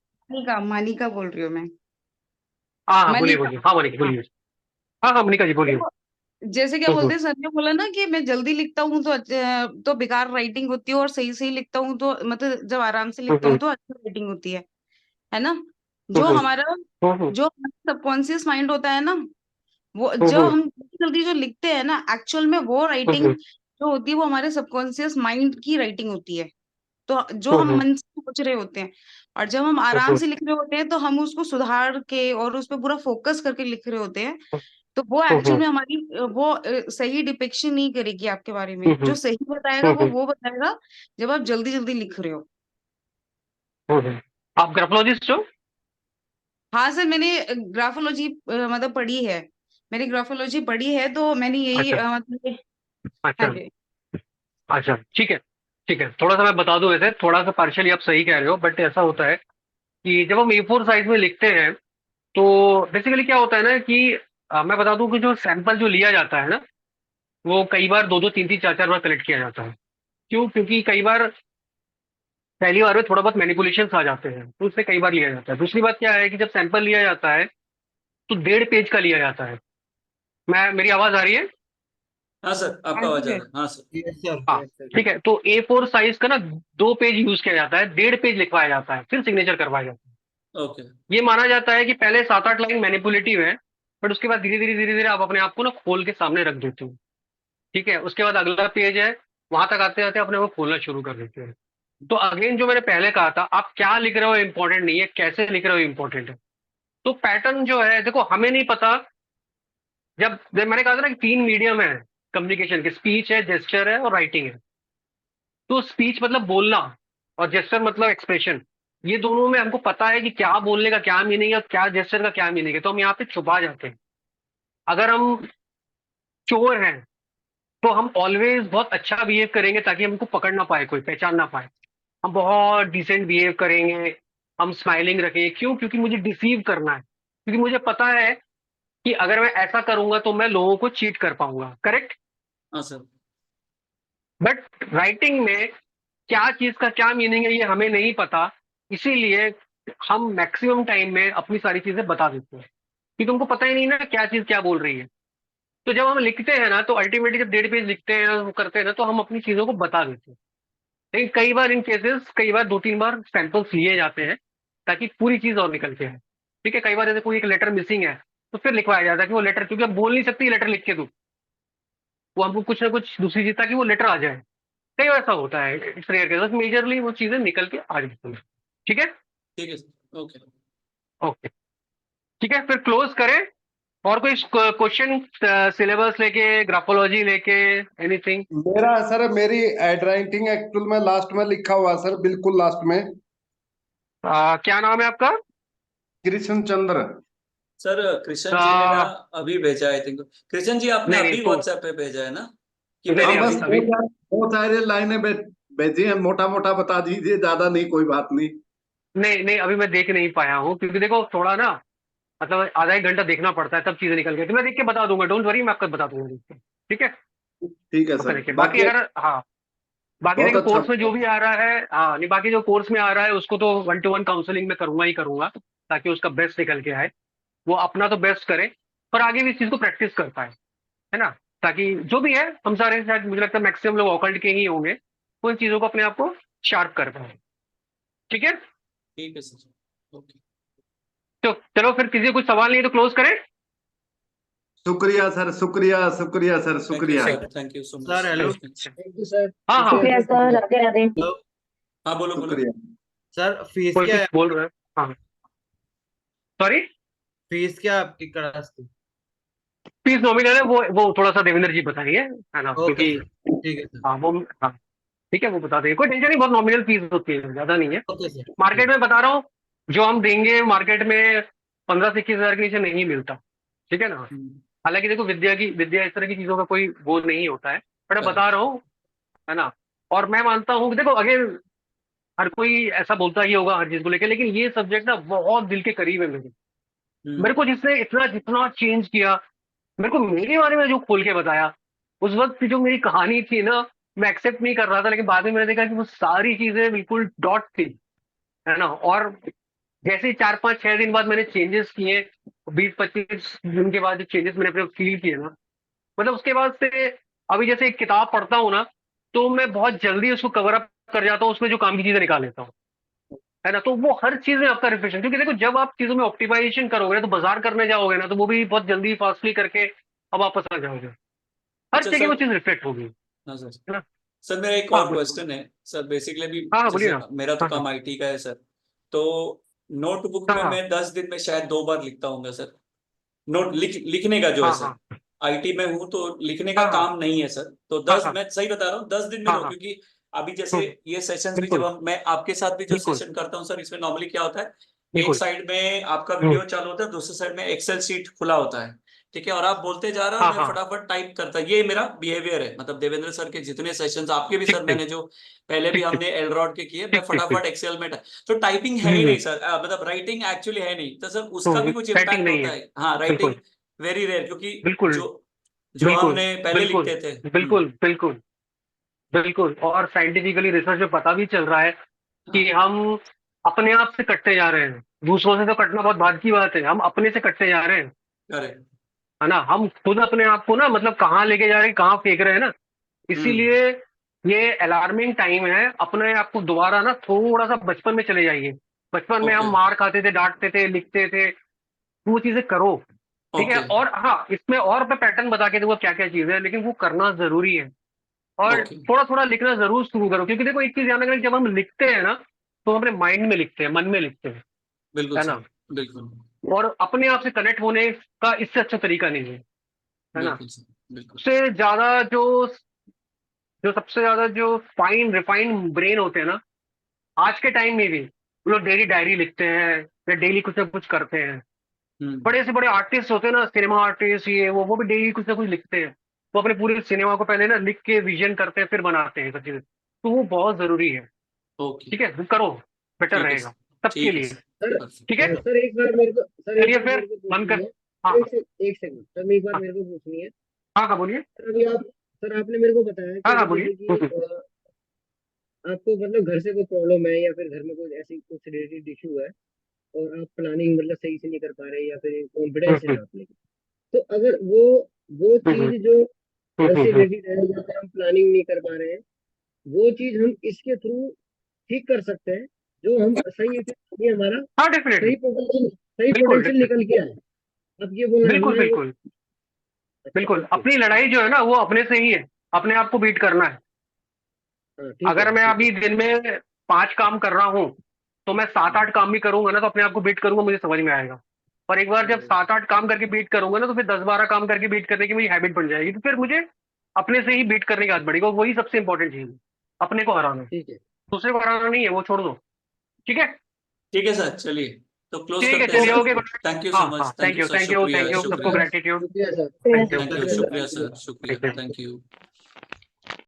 Manika बोल रही हूँ मैं। हाँ हाँ, बोलिए मनिका, बोलिए, हाँ मनिका हाँ। बोलिए। हाँ हाँ, मनिका जी बोलिए। देखो, जैसे क्या बोलते हैं, सर ने बोला ना कि मैं जल्दी लिखता हूँ तो बेकार राइटिंग होती है, और सही सही लिखता हूँ तो मतलब जब आराम से लिखता हूँ तो अच्छी राइटिंग होती है ना। जो हमारा जो सबकॉन्शियस माइंड होता है ना, वो जो हम जल्दी जल्दी जो लिखते हैं ना, एक्चुअल में वो राइटिंग जो होती है वो हमारे सबकॉन्शियस माइंड की राइटिंग होती है। तो जो हम मन से सोच रहे होते हैं, और जब हम आराम से लिख रहे होते हैं तो हम उसको सुधार के और उस पर पूरा फोकस करके लिख रहे होते हैं। तो वो एक्चुअल में हमारी वो सही डिपिक्शन नहीं करेगी आपके बारे में। जो सही बताएगा वो बताएगा जब आप जल्दी जल्दी लिख रहे हो। आप ग्राफोलॉजिस्ट हो? हाँ सर, मैंने ग्राफोलॉजी मतलब पढ़ी है, मैंने ग्राफोलॉजी पढ़ी है, तो मैंने यही अच्छा मतलब हाँ अच्छा जी। अच्छा, ठीक है ठीक है। थोड़ा सा मैं बता दूं, वैसे थोड़ा सा पार्शियली आप सही कह रहे हो, बट ऐसा होता है कि जब हम A4 साइज में लिखते हैं, तो बेसिकली क्या होता है ना कि मैं बता दूं कि जो सैंपल जो लिया जाता है ना, वो कई बार 2-2, 3-3, 4-4 बार कलेक्ट किया जाता है। क्यों? क्योंकि कई बार पहली बार में थोड़ा बहुत मैनिपुलेशंस आ जाते हैं, तो उससे कई बार लिया जाता है। दूसरी बात क्या है कि जब सैंपल लिया जाता है तो 1.5 पेज का लिया जाता है। मेरी आवाज आ रही है? हाँ सर, आपका आवाज आ रहा है, हाँ सर। यस सर, हाँ, यस सर। ठीक है। तो A4 साइज का ना 2 पेज यूज किया जाता है, 1.5 पेज लिखवाया जाता है, फिर सिग्नेचर करवाया जाता है। ओके, ये माना जाता है कि पहले 7-8 लाइन मैनिपुलेटिव है, बट उसके बाद धीरे धीरे धीरे धीरे आप अपने आप को ना खोल के सामने रख देते हो। ठीक है, उसके बाद अगला पेज है, वहां तक आते आते अपने को खोलना शुरू कर देते हैं। तो अगेन जो मैंने पहले कहा था, आप क्या लिख रहे हो इंपॉर्टेंट नहीं है, कैसे लिख रहे हो इंपॉर्टेंट है। तो पैटर्न जो है, देखो हमें नहीं पता। जब मैंने कहा था ना कि 3 मीडियम है कम्युनिकेशन के, स्पीच है, जेस्चर है और राइटिंग है। तो स्पीच मतलब बोलना, और जेस्चर मतलब एक्सप्रेशन। ये दोनों में हमको पता है कि क्या बोलने का क्या मीनिंग है, क्या जेस्चर का क्या मीनिंग है, तो हम यहाँ पे छुपा जाते हैं। अगर हम चोर हैं तो हम ऑलवेज बहुत अच्छा बिहेव करेंगे ताकि हमको पकड़ ना पाए, कोई पहचान ना पाए। हम बहुत डिसेंट बिहेव करेंगे, हम स्माइलिंग रखेंगे। क्यों? क्योंकि मुझे डिसीव करना है, क्योंकि मुझे पता है कि अगर मैं ऐसा करूंगा तो मैं लोगों को चीट कर पाऊंगा। करेक्ट? हाँ सर। बट राइटिंग में क्या चीज का क्या मीनिंग है ये हमें नहीं पता, इसीलिए हम मैक्सिमम टाइम में अपनी सारी चीजें बता देते हैं, क्योंकि उनको पता ही नहीं ना क्या चीज क्या बोल रही है। तो जब हम लिखते हैं ना, तो अल्टीमेटली जब 1.5 पेज लिखते हैं वो करते हैं ना, तो हम अपनी चीजों को बता देते हैं। लेकिन कई बार इन केसेस, कई बार 2-3 बार सैंपल्स लिए जाते हैं ताकि पूरी चीज और निकल के आए। ठीक है, कई बार जैसे कोई एक लेटर मिसिंग है तो फिर लिखवाया जाता है कि वो लेटर, क्योंकि अब बोल नहीं सकती लेटर लिख के दो, वो हमको कुछ ना कुछ दूसरी चीज ताकि वो लेटर आ जाए। कई बार ऐसा होता है, इट्स रेयर केस, मेजरली वो चीजें निकल के आ जाती हैं। ठीक है? ठीक है सर, ओके। ओके, ठीक है, फिर क्लोज करें। और कोई क्वेश्चन सिलेबस लेके, ग्राफोलॉजी लेके, एनीथिंग? मेरा सर, मेरी एड राइटिंग एक्चुअल में लास्ट में लिखा हुआ सर, बिल्कुल लास्ट में। क्या नाम है आपका? कृष्ण चंद्र। सर कृष्ण जी ने ना अभी भेजा, आई थिंक कृष्ण जी आपने नहीं अभी तो व्हाट्सएप पे भेजा है ना, कि नहीं हाँ, नहीं, बस अभी बहुत सारी लाइनें भेजी हैं, मोटा मोटा बता दीजिए, ज्यादा नहीं, कोई बात नहीं। नहीं नहीं, अभी मैं देख नहीं पाया हूँ, क्योंकि देखो थोड़ा ना मतलब आधा एक घंटा देखना पड़ता है तब चीजें निकल गई। तो मैं देख के बता दूंगा, डोंट वरी, मैं आपको बता दूंगा देख के, ठीक है। ठीक है तो सर, देखिए बाकी अगर हाँ बाकी बहुत देखिए अच्छा। कोर्स में जो भी आ रहा है, हाँ नहीं बाकी जो कोर्स में आ रहा है उसको तो 1-to-1 काउंसलिंग में करूंगा ही करूंगा, ताकि उसका बेस्ट निकल के आए, वो अपना तो बेस्ट करे और आगे भी इस चीज को प्रैक्टिस कर पाए, है ना। ताकि जो भी है हम सारे शायद मुझे लगता है मैक्सिमम लोग ऑकल्ट के ही होंगे, वो इन चीजों को अपने आप को शार्प कर पाए, ठीक है। ठीक है सर, ओके। तो चलो फिर किसी को कुछ सवाल नहीं है तो क्लोज करें। शुक्रिया सर, शुक्रिया शुक्रिया सर, शुक्रिया। Thank you so much sir hello thank you sir. हाँ हाँ शुक्रिया सर, राधे राधे। हाँ बोलो बोलो। शुक्रिया। सर फीस कोई क्या कुछ है? बोल रहा है? हाँ सॉरी, फीस क्या है आपकी क्लास की? फीस नॉमिनल है, वो थोड़ा सा देवेंद्र जी बताएंगे, है ना, ओके क्योंकि सर, ठीक है सर। हाँ वो हाँ ठीक है वो बता देंगे, कोई टेंशन नहीं, बहुत नॉमिनल फीस होती है, ज्यादा नहीं है। Okay sir. मार्केट में बता रहा हूँ जो हम देंगे मार्केट में 15 से 21 हजार के नीचे नहीं मिलता, ठीक है ना। हालांकि देखो विद्या इस तरह की चीजों का कोई वो नहीं होता है, बट मैं बता रहा हूँ, है ना। और मैं मानता हूँ कि देखो अगेन हर कोई ऐसा बोलता ही होगा हर चीज को लेकर, लेकिन ये सब्जेक्ट ना बहुत दिल के करीब है मेरे को जिसने इतना जितना चेंज किया, मेरे को मेरे बारे में जो खोल के बताया, उस वक्त की जो मेरी कहानी थी ना, मैं एक्सेप्ट नहीं कर रहा था, लेकिन बाद में मैंने देखा कि वो सारी चीजें बिल्कुल डॉट थी, है ना। और जैसे ही 4-5-6 दिन बाद मैंने चेंजेस किए, 20-25 दिन के बाद जो चेंजेस मैंने अपने फील किए ना, मतलब उसके बाद से अभी जैसे एक किताब पढ़ता हूँ ना, तो मैं बहुत जल्दी उसको कवर अप कर जाता हूँ, उसमें जो काम की चीजें निकाल लेता हूँ, है ना। तो वो हर चीज में आपका रिफ्लेक्शन, क्योंकि देखो जब आप चीजों में ऑप्टिमाइजेशन करोगे ना, तो बाजार करने जाओगे ना, तो वो भी बहुत जल्दी फास्टली करके अब वापस आ जाओगे, हर अच्छा जगह वो सर। चीज रिफ्लेक्ट होगी, हाँ सर। है ना। सर मेरा एक हाँ और बोलिए क्वेश्चन है सर, बेसिकली अभी हाँ बोलिए जैसे ना। मेरा तो हाँ हाँ काम आईटी का है सर, तो नोटबुक में हाँ मैं 10 दिन में शायद 2 बार लिखता हूँ सर। लिखने का जो है हाँ सर, हाँ आईटी में हूँ तो लिखने का हाँ हाँ काम नहीं है सर, तो हाँ 10 हाँ मैं सही बता रहा हूँ 10 दिन में हाँ लो, हाँ क्योंकि अभी जैसे हम्म, ये सेशंस भी जब बिल्कुल मैं आपके साथ भी जो बिल्कुल सेशन करता हूँ सर, इसमें नॉर्मली क्या होता है, एक बिल्कुल साइड में आपका हम्म, वीडियो चालू होता है, दूसरी साइड में एक्सेल शीट खुला होता है, ठीक है, और आप बोलते जा रहे हो और हाँ मैं हाँ फटाफट टाइप करता, ये मेरा बिहेवियर है, मतलब देवेंद्र सर के जितने सेशंस आपके भी ठीक सर ठीक मैंने जो पहले भी ठीक ठीक हमने एलरॉड के किए, मैं ठीक ठीक ठीक फटाफट एक्सेल में तो टाइपिंग है ही हम्म, नहीं सर, मतलब राइटिंग एक्चुअली है नहीं, तो सर उसका भी कुछ राइटिंग इम्पैक्ट नहीं होता है, है, हाँ बिल्कुल राइटिंग वेरी रेयर, क्योंकि बिल्कुल जो जो बिल्कुल हमने पहले बिल्कुल लिखते थे। बिल्कुल बिल्कुल बिल्कुल, और साइंटिफिकली रिसर्च में पता भी चल रहा है कि हाँ हम अपने आप से कटते जा रहे हैं, दूसरों से तो कटना बहुत बाद की बात है, हम अपने से कटते जा रहे हैं, करेक्ट। है ना। हम खुद अपने आप को ना मतलब कहाँ लेके जा रहे हैं, कहाँ फेंक रहे हैं ना, हम्म। इसीलिए ये अलार्मिंग टाइम है। अपने आप को दोबारा ना थोड़ा सा बचपन में चले जाइए, बचपन में ओके हम मार खाते थे, डांटते थे, लिखते थे, वो चीजें करो, ठीक है। ओके और हाँ इसमें और मैं पैटर्न बता के दूंगा क्या क्या चीजें है, लेकिन वो करना जरूरी है, और ओके। थोड़ा थोड़ा लिखना जरूर शुरू करो, क्योंकि देखो एक चीज ध्यान रखना, जब हम लिखते हैं ना, तो हम अपने माइंड में लिखते हैं, मन में लिखते हैं, बिल्कुल है सर, ना। बिल्कुल और अपने आप से कनेक्ट होने का इससे अच्छा तरीका नहीं है ना। बिल्कुल सर, बिल्कुल। उससे ज्यादा जो जो सबसे ज्यादा जो फाइन रिफाइंड ब्रेन होते हैं ना, आज के टाइम में भी वो लोग डेली डायरी लिखते हैं या डेली कुछ ना कुछ करते हैं। बड़े से बड़े आर्टिस्ट होते हैं ना, सिनेमा आर्टिस्ट, ये वो भी डेली कुछ ना कुछ लिखते हैं, वो अपने पूरे सिनेमा को पहले ना लिख के विजन करते हैं, फिर बनाते हैं सब चीजें, तो वो बहुत जरूरी है, ओके। ठीक है, वो करो, बेटर ठीक है रहेगा सर, सबके ठीक है लिए, सर, सर perfect। ठीक है। सर एक बार मेरे को सर एक चलिए बार फिर मेरे को बंद पूछनी कर। है। हाँ एक सेकंड सर, एक बार हाँ मेरे को पूछनी है। हाँ हाँ बोलिए। सर अभी आप सर आपने मेरे को बताया कि हाँ हाँ अगर बोलिए जैसे कि आपको मतलब घर से कोई प्रॉब्लम है या फिर घर में कोई ऐसी कुछ रिलेटेड इशू है और आप प्लानिंग मतलब सही से नहीं कर पा रहे या फिर कॉन्फिडेंस है आप में, तो अगर वो चीज जो घर से रिलेटेड है या फिर हम प्लानिंग नहीं कर पा रहे हैं, वो चीज हम इसके थ्रू ठीक कर सकते हैं, जो हम सही ये हमारा हाँ डेफिनेटली, सही बिल्कुल पोटेंशियल निकल के आए। अब ये बोलना बिल्कुल हमने वो। बिल्कुल अच्छा बिल्कुल, ओके। अपनी लड़ाई जो है ना वो अपने से ही है, अपने आप को बीट करना है। हाँ ठीक अगर है मैं ठीक है। अभी दिन में 5 काम कर रहा हूँ, तो मैं 7-8 काम भी करूंगा ना, तो अपने आप को बीट करूंगा, मुझे समझ में आएगा। और एक बार जब 7-8 काम करके बीट करूंगा ना, तो फिर 10-12 काम करके बीट करने की मेरी हैबिट बन जाएगी, तो फिर मुझे अपने से ही बीट करने की आदत बढ़ेगी, और वही सबसे इंपॉर्टेंट चीज है, अपने को हराना, ठीक है दूसरे को हराना नहीं है, वो छोड़ दो, ठीक है। ठीक है सर, चलिए तो क्लोज ठीक है करते हैं चलिए, सर। ओके। थैंक यू हाँ सो हाँ much, thank you sir, thank you शुक्रिया थैंक यू, सबको शुक्रिया। ग्रेटिट्यूड, शुक्रिया sir. Thank you thank you, शुक्रिया शुक्रिया सर। सर, शुक्रिया, थैंक यू।